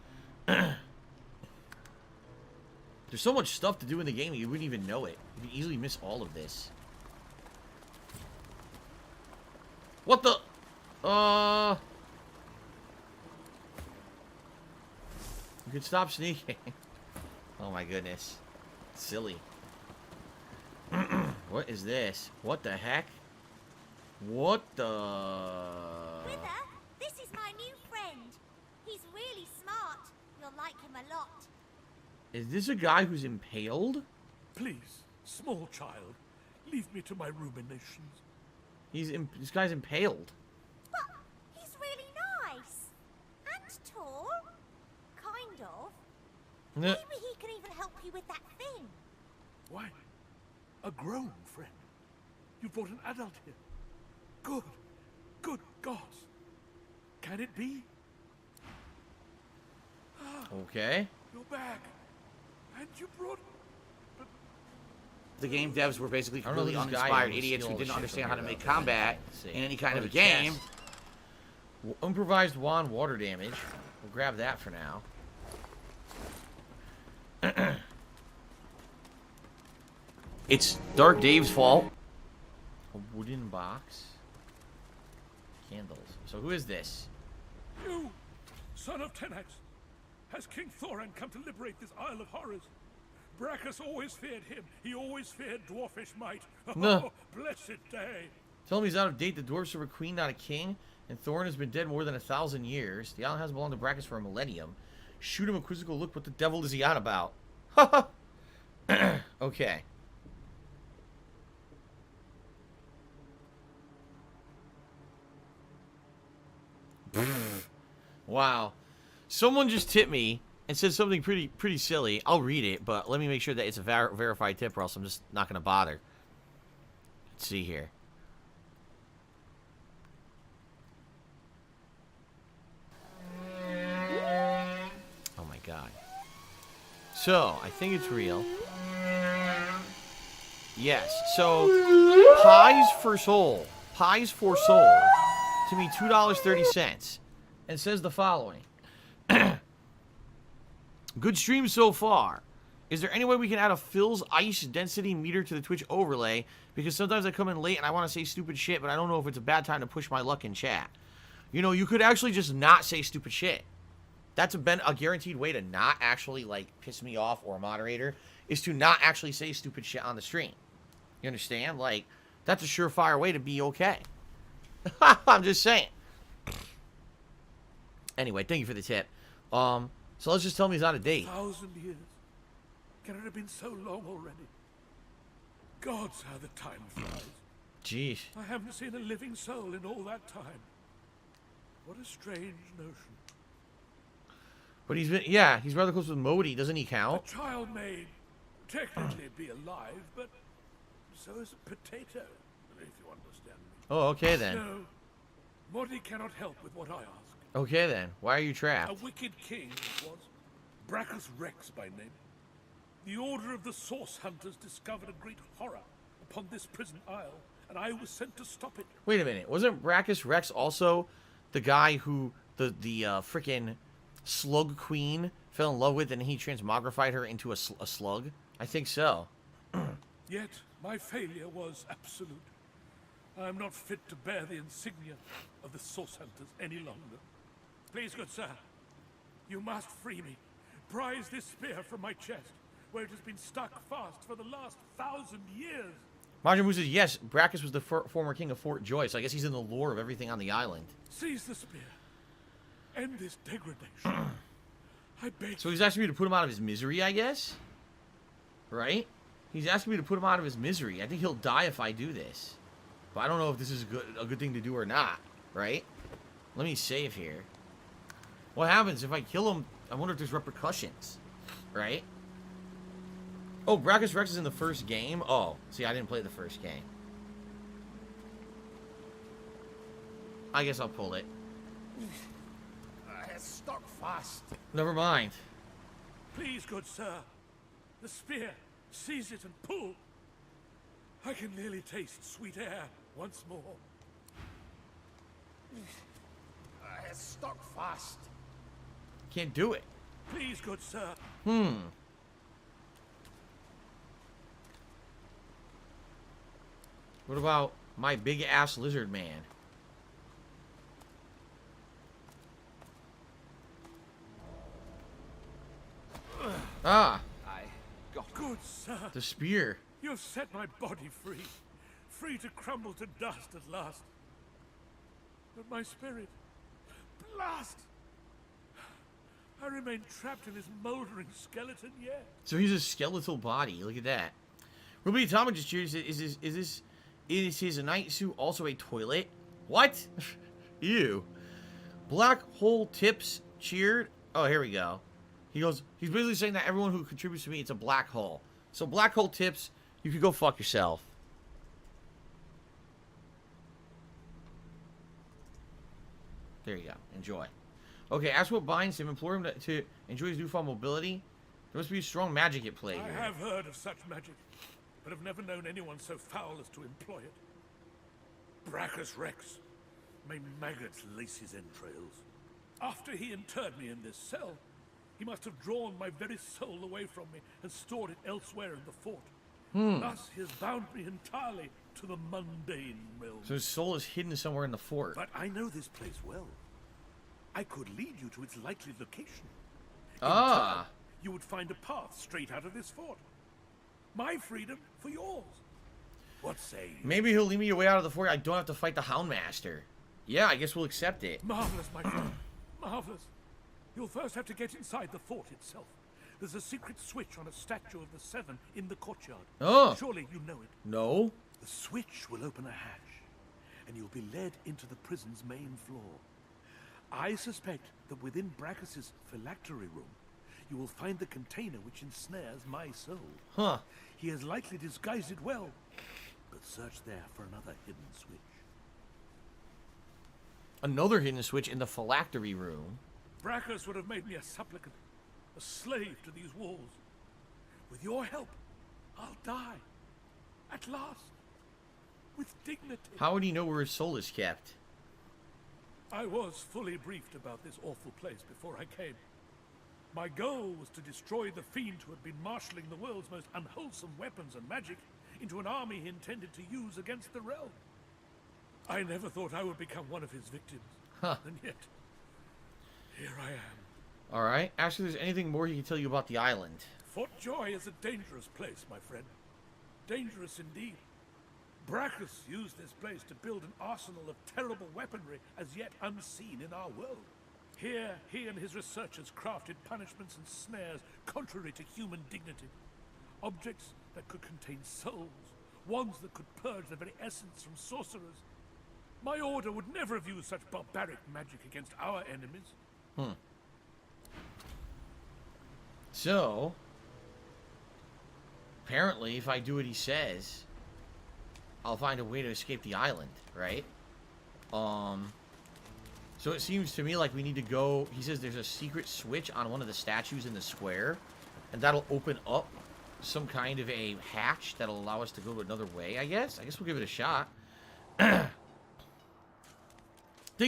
There's so much stuff to do in the game that you wouldn't even know it. You can easily miss all of this. What the? You could stop sneaking. Oh my goodness. Silly. What is this? What the heck? What the? Wither, this is my new friend. He's really smart. You'll like him a lot. Is this a guy who's impaled? Please, small child, leave me to my ruminations. This guy's impaled. But he's really nice. And tall. Kind of. Maybe he can even help you with that thing. Why? A grown friend. You brought an adult here. Good. Good gods. Can it be? Okay. You're back. And you brought... The game devs were basically really uninspired idiots who didn't understand how to make combat in any kind of a game. Improvised wand water damage. We'll grab that for now. It's Dark Dave's fault. A wooden box. Candles. So who is this? You, son of Tenax. Has King Thorin come to liberate this Isle of Horrors? Brachus always feared him. He always feared dwarfish might. Oh, blessed day. Tell him he's out of date. The dwarves serve a queen, not a king. And Thorin has been dead more than 1,000 years. The island has belonged to Brachus for a millennium. Shoot him a quizzical look. What the devil is he on about? Okay. Wow. Someone just tipped me and said something pretty silly. I'll read it, but let me make sure that it's a verified tip, or else I'm just not going to bother. Let's see here. Oh my god. So, I think it's real. Yes. So, pies for soul. Pies for soul. To me, $2.30. And says the following. Good stream so far. Is there any way we can add a Phil's ice density meter to the Twitch overlay? Because sometimes I come in late and I want to say stupid shit, but I don't know if it's a bad time to push my luck in chat. You know, you could actually just not say stupid shit. That's a guaranteed way to not actually, like, piss me off or a moderator, is to not actually say stupid shit on the stream. You understand? Like, that's a surefire way to be okay. I'm just saying. Anyway, thank you for the tip. So let's just tell him he's out of date. 1,000 years. Can it have been so long already? Gods, how the time flies. Jeez. I haven't seen a living soul in all that time. What a strange notion. But he's been, yeah, he's rather close with Modi. Doesn't he count? A child may technically be alive, but so is a potato, if you understand me. Oh, okay then. No, Modi cannot help with what I ask. Okay then. Why are you trapped? A wicked king it was, Brachus Rex by name. The Order of the Source Hunters discovered a great horror upon this prison isle, and I was sent to stop it. Wait a minute. Wasn't Brachus Rex also the guy who the frickin' slug queen fell in love with, and he transmogrified her into a slug? I think so. Yet my failure was absolute. I am not fit to bear the insignia of the Source Hunters any longer. Please, good sir, you must free me. Prise this spear from my chest, where it has been stuck fast for the last 1,000 years. Majimu says, yes, Brachus was the former king of Fort Joy, so I guess he's in the lore of everything on the island. Seize the spear. End this degradation. I beg. So he's asking me to put him out of his misery, I guess? Right? He's asking me to put him out of his misery. I think he'll die if I do this. But I don't know if this is a good thing to do or not, right? Let me save here. What happens if I kill him? I wonder if there's repercussions, right? Oh, Brachus Rex is in the first game? Oh, see, I didn't play the first game. I guess I'll pull it. Stuck fast. Never mind. Please, good sir. The spear. Seize it and pull. I can nearly taste sweet air once more. Stuck fast. Can't do it. Please, good sir. What about my big-ass lizard man? Ah! I got good, sir. The spear. You've set my body free. Free to crumble to dust at last. But my spirit, blast! I remain trapped in his moldering skeleton yet. So he's a skeletal body. Look at that. Ruby Atomic just cheered. Is his night suit also a toilet? What? Ew. Black Hole Tips cheered. Oh, here we go. He goes. He's basically saying that everyone who contributes to me, it's a black hole. So Black Hole Tips, you could go fuck yourself. There you go. Enjoy. Okay, ask what binds him. Implore him to enjoy his newfound mobility. There must be strong magic at play I here. have heard of such magic, but have never known anyone so foul as to employ it. Brachus Rex, may maggots lace his entrails. After he interred me in this cell, he must have drawn my very soul away from me and stored it elsewhere in the fort. Thus, he has bound me entirely to the mundane realm. So his soul is hidden somewhere in the fort. But I know this place well. I could lead you to its likely location. In turn, you would find a path straight out of this fort. My freedom for yours. What say you? Maybe he'll lead me away out of the fort. I don't have to fight the Houndmaster. Yeah, I guess we'll accept it. Marvelous, my friend. Marvelous. You'll first have to get inside the fort itself. There's a secret switch on a statue of the Seven in the courtyard. Oh. Surely you know it. No. The switch will open a hatch, and you'll be led into the prison's main floor. I suspect that within Brachus's phylactery room, you will find the container which ensnares my soul. Huh. He has likely disguised it well, but search there for another hidden switch. Another hidden switch in the phylactery room. Brachus would have made me a supplicant, a slave to these walls. With your help, I'll die. At last. With dignity. How would he know where his soul is kept? I was fully briefed about this awful place before I came. My goal was to destroy the fiend who had been marshalling the world's most unwholesome weapons and magic into an army he intended to use against the realm. I never thought I would become one of his victims. Huh. And yet, here I am. Alright. Actually, there's anything more he can tell you about the island. Fort Joy is a dangerous place, my friend. Dangerous indeed. Brachus used this place to build an arsenal of terrible weaponry as yet unseen in our world. Here, he and his researchers crafted punishments and snares contrary to human dignity. Objects that could contain souls, wands that could purge the very essence from sorcerers. My order would never have used such barbaric magic against our enemies. So, apparently, if I do what he says, I'll find a way to escape the island, right? So it seems to me like we need to go... He says there's a secret switch on one of the statues in the square, and that'll open up some kind of a hatch that'll allow us to go another way, I guess. I guess we'll give it a shot. Thank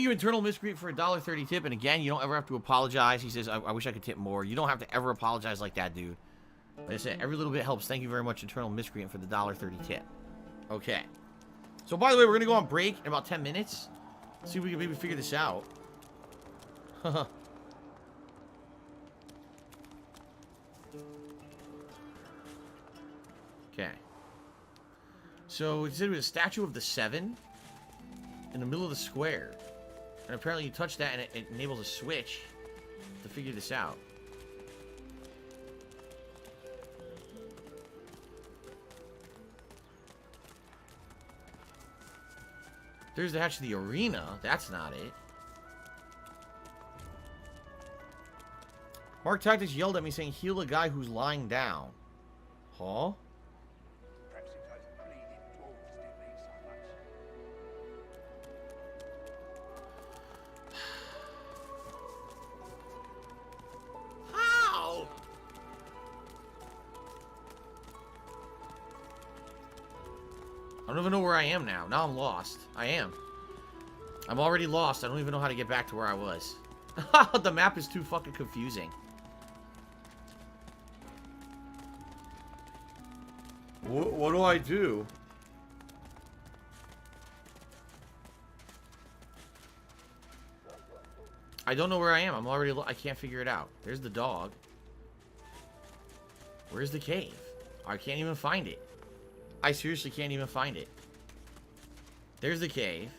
you, Internal Miscreant, for a $1.30 tip. And again, you don't ever have to apologize. He says, I wish I could tip more. You don't have to ever apologize like that, dude. Like I said, every little bit helps. Thank you very much, Internal Miscreant, for the $1.30 tip. Okay. So, by the way, we're going to go on break in about 10 minutes. See if we can maybe figure this out. Okay. So, it said it was a statue of the Seven in the middle of the square. And apparently you touch that and it enables a switch to figure this out. There's the hatch to the arena. That's not it. Mark Tactics yelled at me saying, heal a guy who's lying down. Huh? How? I don't even know where I am now. Now I'm lost. I am. I'm already lost. I don't even know how to get back to where I was. The map is too fucking confusing. What do I do? I don't know where I am. I'm already... I can't figure it out. There's the dog. Where's the cave? I can't even find it. I seriously can't even find it. There's the cave.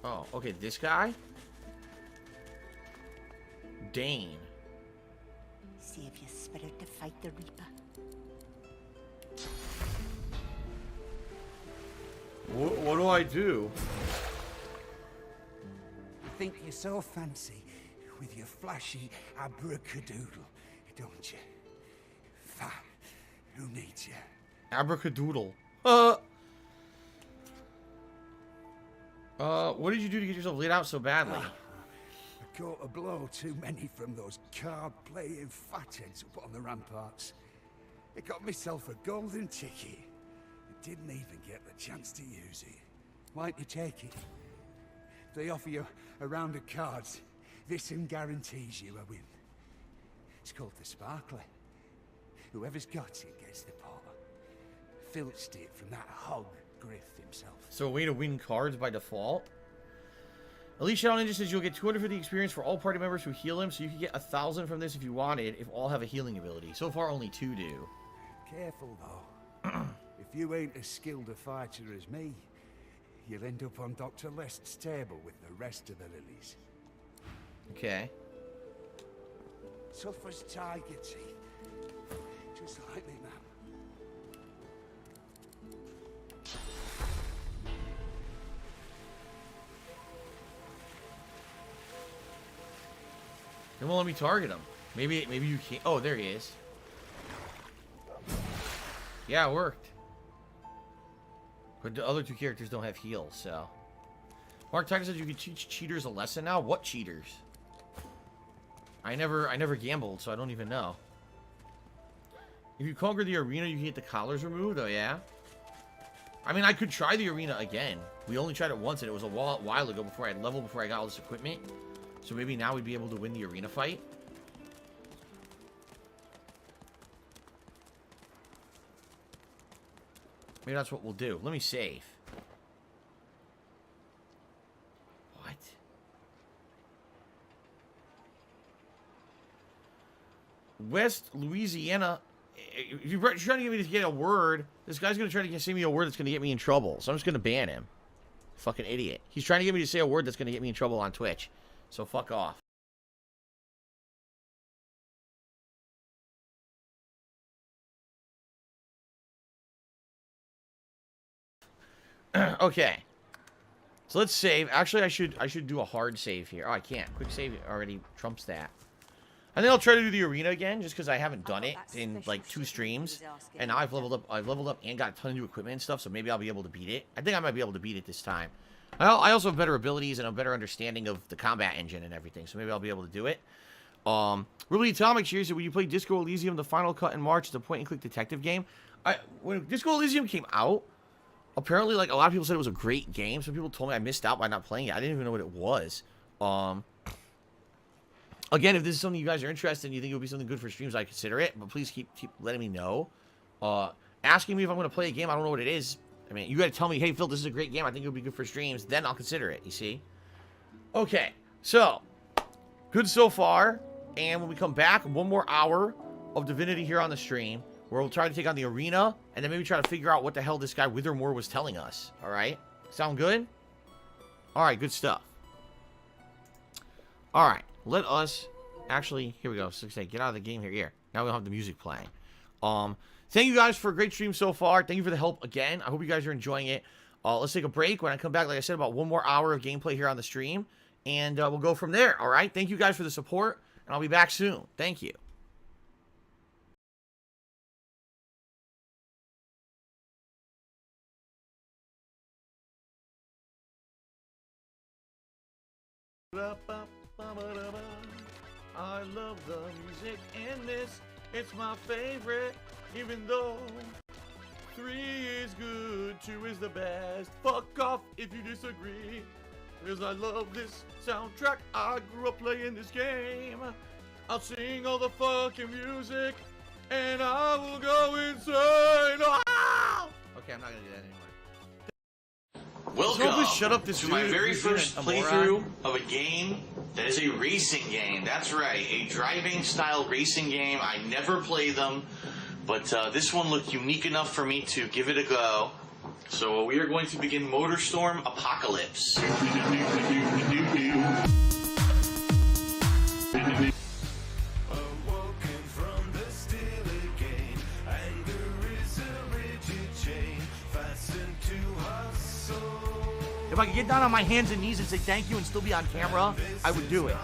Oh, okay. This guy? Dane. Save your spirit to fight the Reaper. What do I do? You think you're so fancy with your flashy abracadoodle, don't you? Fine. Who needs you? Abracadoodle. What did you do to get yourself laid out so badly? I caught a blow too many from those card-playing fatheads up on the ramparts. I got myself a golden ticket. I didn't even get the chance to use it. Why don't you take it? If they offer you a round of cards, this one guarantees you a win. It's called the Sparkler. Whoever's got it gets the pot. Filched it from that hog Griff himself. So a way to win cards by default? Elite Shadow Ninja says you'll get 250 experience for all party members who heal him, so you can get 1,000 from this if you wanted, if all have a healing ability. So far, only 2 do. Careful, though. If you ain't as skilled a fighter as me, you'll end up on Dr. Lest's table with the rest of the lilies. Okay. Tough as tiger teeth. Just like me, man. It won't let me target him. Maybe you can't. Oh, there he is. Yeah, it worked. But the other 2 characters don't have heals, so. Mark Tiger says you can teach cheaters a lesson now. What cheaters? I never gambled, so I don't even know. If you conquer the arena, you can get the collars removed. Oh yeah. I mean, I could try the arena again. We only tried it once, and it was a while ago before I had leveled, before I got all this equipment. So maybe now we'd be able to win the arena fight. Maybe that's what we'll do. Let me save. What? West Louisiana. If you're trying to get me to get a word, this guy's going to try to say me a word that's going to get me in trouble. So I'm just going to ban him. Fucking idiot. He's trying to get me to say a word that's going to get me in trouble on Twitch. So fuck off. Okay. So let's save. Actually, I should do a hard save here. Oh, I can't. Quick save already trumps that. I think I'll try to do the arena again, just because I haven't done it in like 2 streams, and now I've leveled up and got a ton of new equipment and stuff. So maybe I'll be able to beat it. I think I might be able to beat it this time. I also have better abilities and a better understanding of the combat engine and everything, so maybe I'll be able to do it. Ruby Atomic shares that when you play Disco Elysium, the final cut in March, it's a point-and-click detective game. When Disco Elysium came out, apparently, like, a lot of people said it was a great game. Some people told me I missed out by not playing it. I didn't even know what it was. Again, if this is something you guys are interested in, you think it would be something good for streams, I'd consider it. But please keep letting me know. Asking me if I'm going to play a game, I don't know what it is. I mean, you got to tell me, hey, Phil, this is a great game. I think it would be good for streams. Then I'll consider it, you see? Okay, so, good so far. And when we come back, 1 more hour of Divinity here on the stream, where we'll try to take on the arena, and then maybe try to figure out what the hell this guy Withermore was telling us. All right? Sound good? All right, good stuff. All right, let us... Actually, here we go. So say, get out of the game here. Here. Now we don't have the music playing. Thank you guys for a great stream so far. Thank you for the help again. I hope you guys are enjoying it. Let's take a break. When I come back, like I said, about 1 more hour of gameplay here on the stream. And we'll go from there, all right? Thank you guys for the support, and I'll be back soon. Thank you. I love the music in this. It's my favorite, even though 3 is good, 2 is the best. Fuck off if you disagree, because I love this soundtrack. I grew up playing this game. I'll sing all the fucking music, and I will go insane. Ah! Okay, I'm not gonna do that anymore. Welcome shut up this to my dude very who's being first a playthrough moron. of a game that is a racing game. That's right, a driving style racing game. I never play them, but this one looked unique enough for me to give it a go. So we are going to begin Motorstorm Apocalypse. If I could get down on my hands and knees and say thank you and still be on camera, I would do it.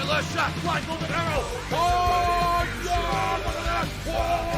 Last shot, fly, golden arrow. Oh, yeah, look at that. Whoa,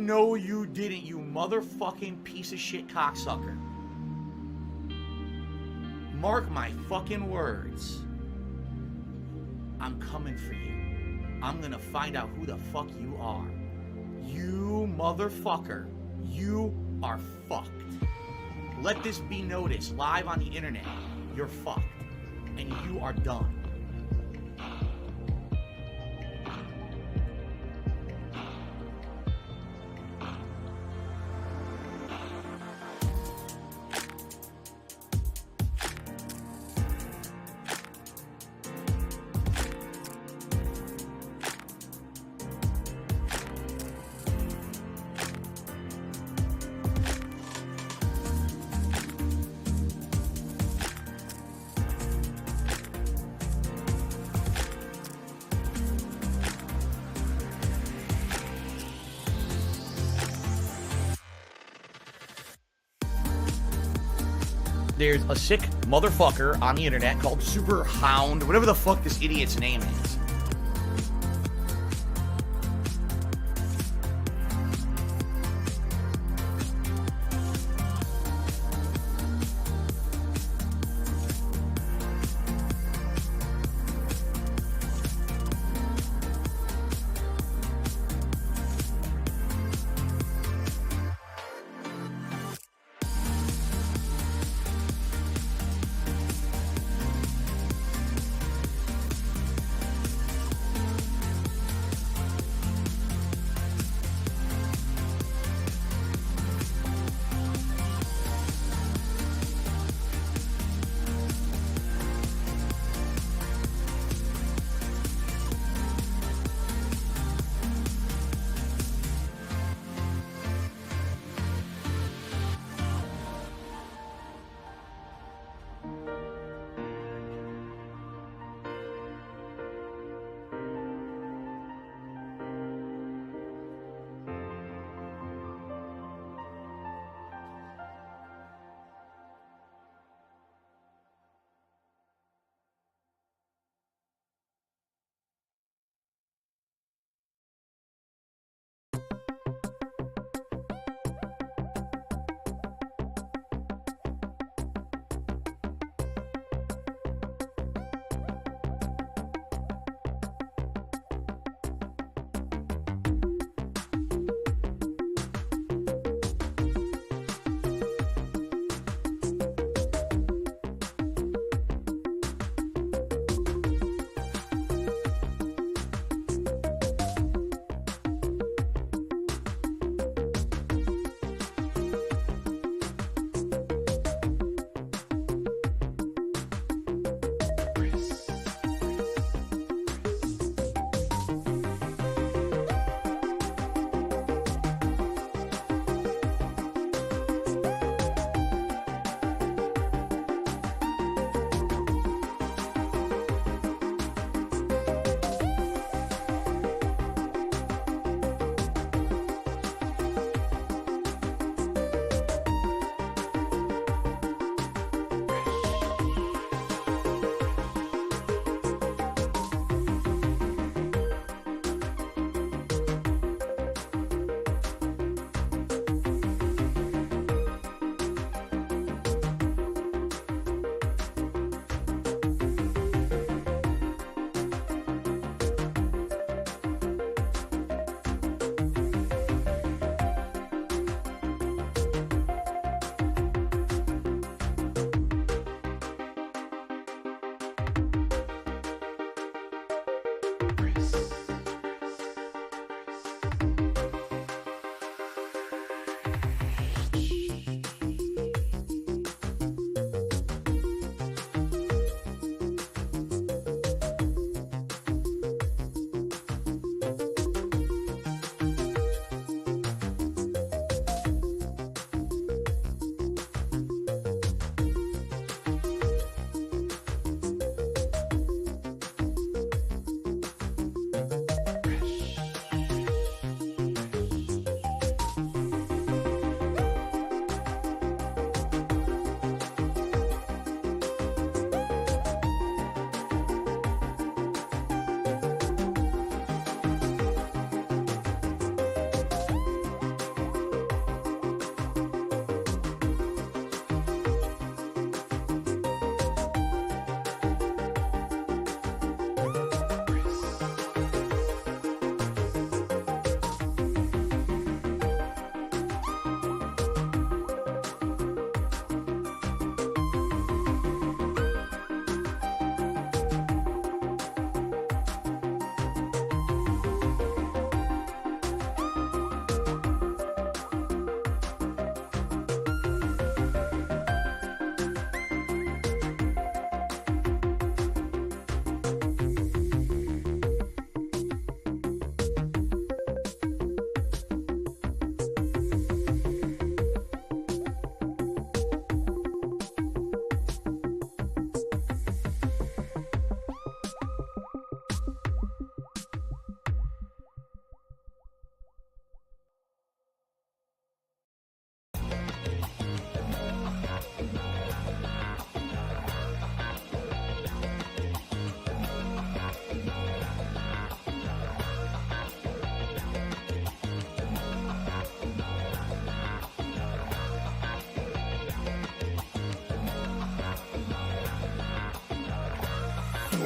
No, you didn't, you motherfucking piece of shit cocksucker. Mark my fucking words. I'm coming for you. I'm gonna find out who the fuck you are. You motherfucker. You are fucked. Let this be noticed live on the internet. You're fucked. And you are done. There's a sick motherfucker on the internet called Super Hound, whatever the fuck this idiot's name is.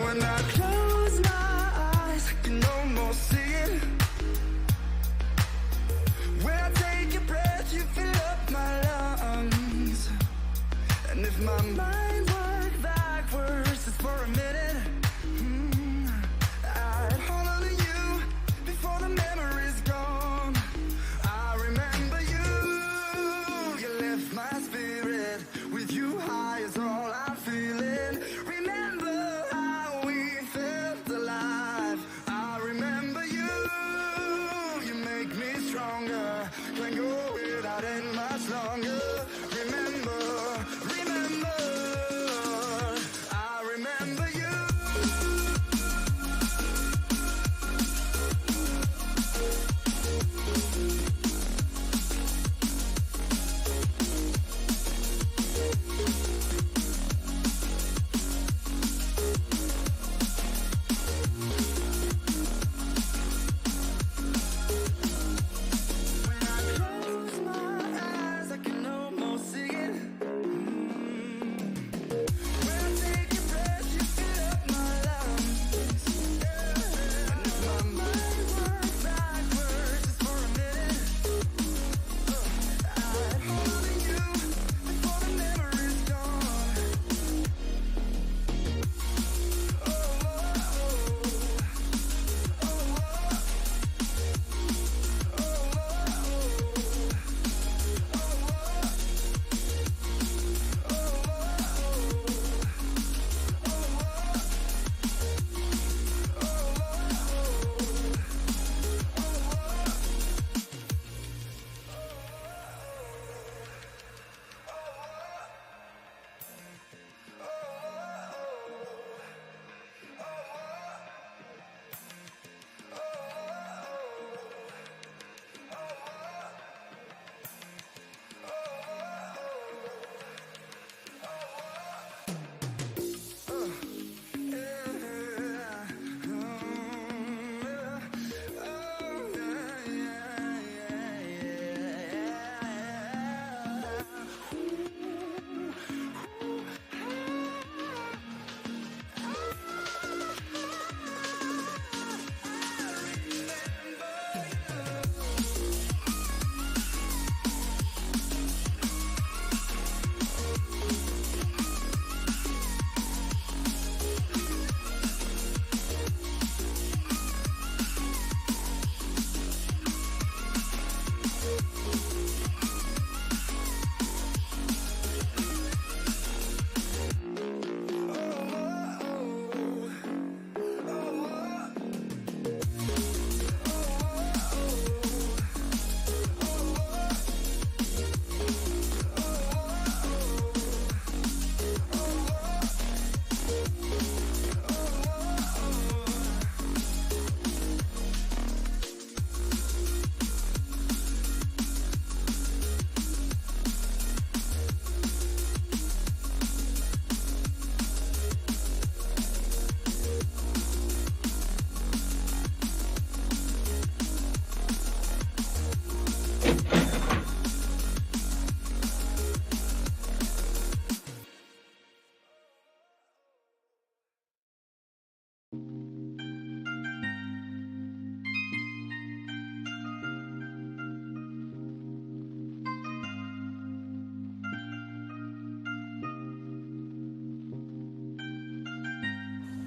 When I close my eyes, I can almost see it. When I take a breath, you fill up my lungs. And if my mind worked backwards just for a minute, I'd hold on to you before the memory's gone. I remember you, you lift my spirit. With you high is all I'm feeling. Remember how we felt alive. I remember you, you make me stronger. Can't go without it much longer. Remember, remember, I remember you. Close my eyes, I can almost see it. When I take a breath, you fill up my lungs. And if my mind works backwards just for a minute, I'd hold on you before the memory's gone.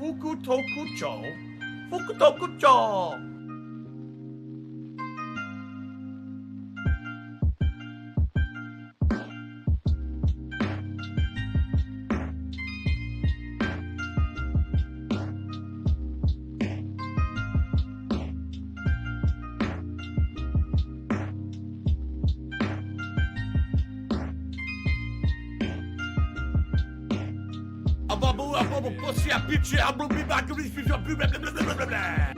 Fukutokucho. Fukutokucho. Pussy, a bitch, a blue back, blah, blah, blah, blah, blah, blah.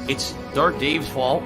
It's Dark Dave's fault.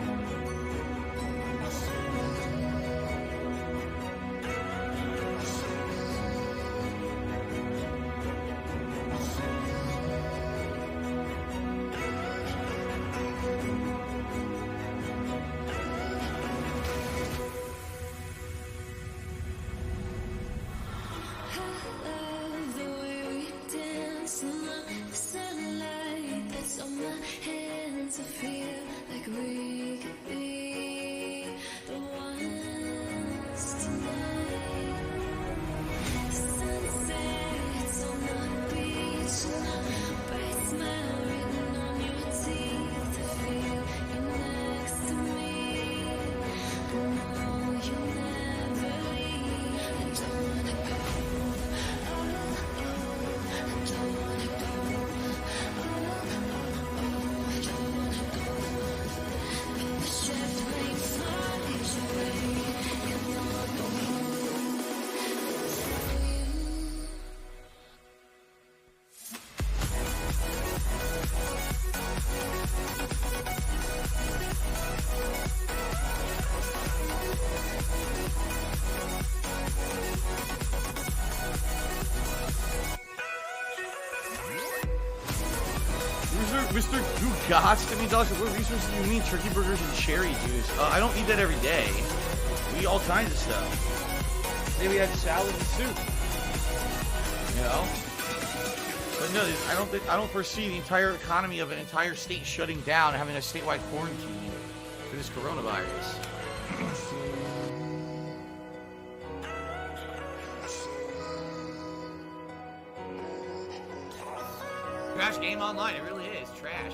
Mr. Gugatz, $50. What resources do you mean? Turkey burgers and cherry juice. I don't eat that every day. We eat all kinds of stuff. Today we had salad and soup. You know? But no, I don't foresee the entire economy of an entire state shutting down and having a statewide quarantine for this coronavirus. Trash game online, it really is trash.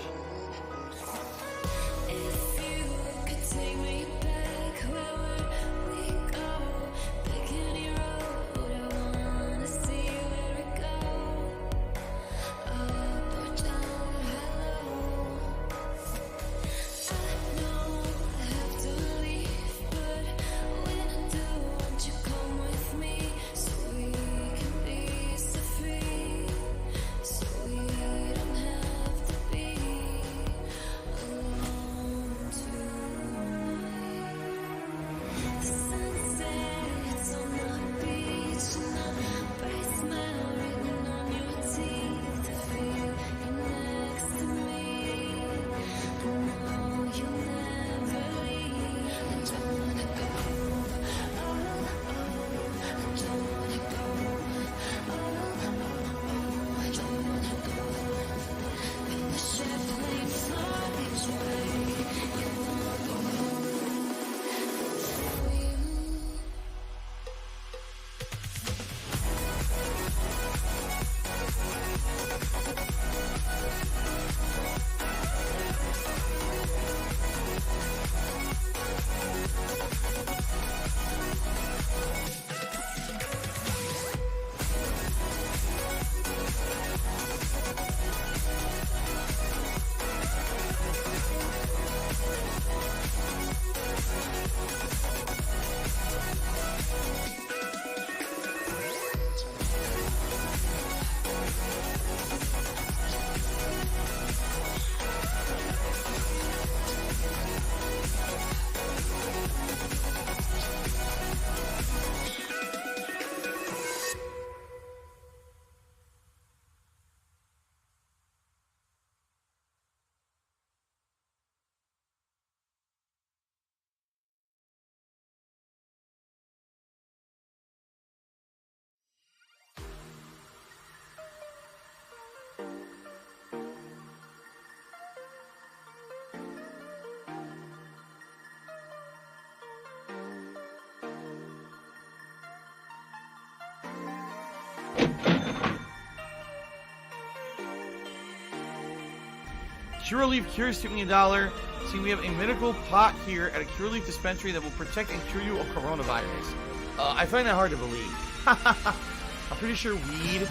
Curaleaf cures took me $1. See, we have a medical pot here at a Curaleaf dispensary that will protect and cure you of coronavirus. I find that hard to believe. I'm pretty sure weed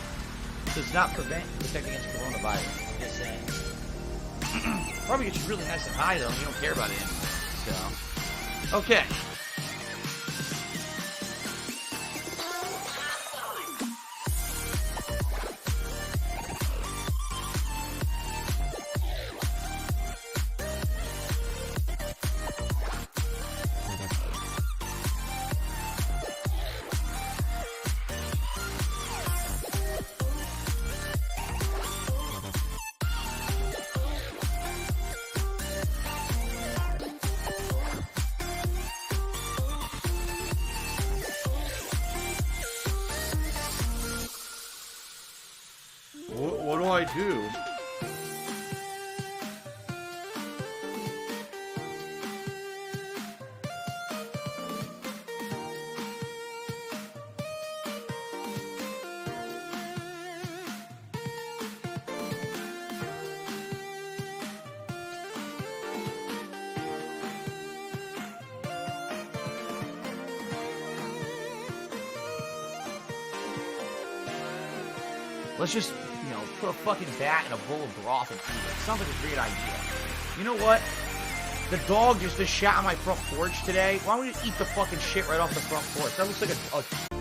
does not protect against coronavirus. I'm just saying. Probably gets you really nice and high though. You don't care about it. So, okay. I do. Let's just, put a fucking bat in a bowl of broth and eat it. Sounds like a great idea. You know what? The dog just shat on my front porch today. Why don't we just eat the fucking shit right off the front porch? That looks like a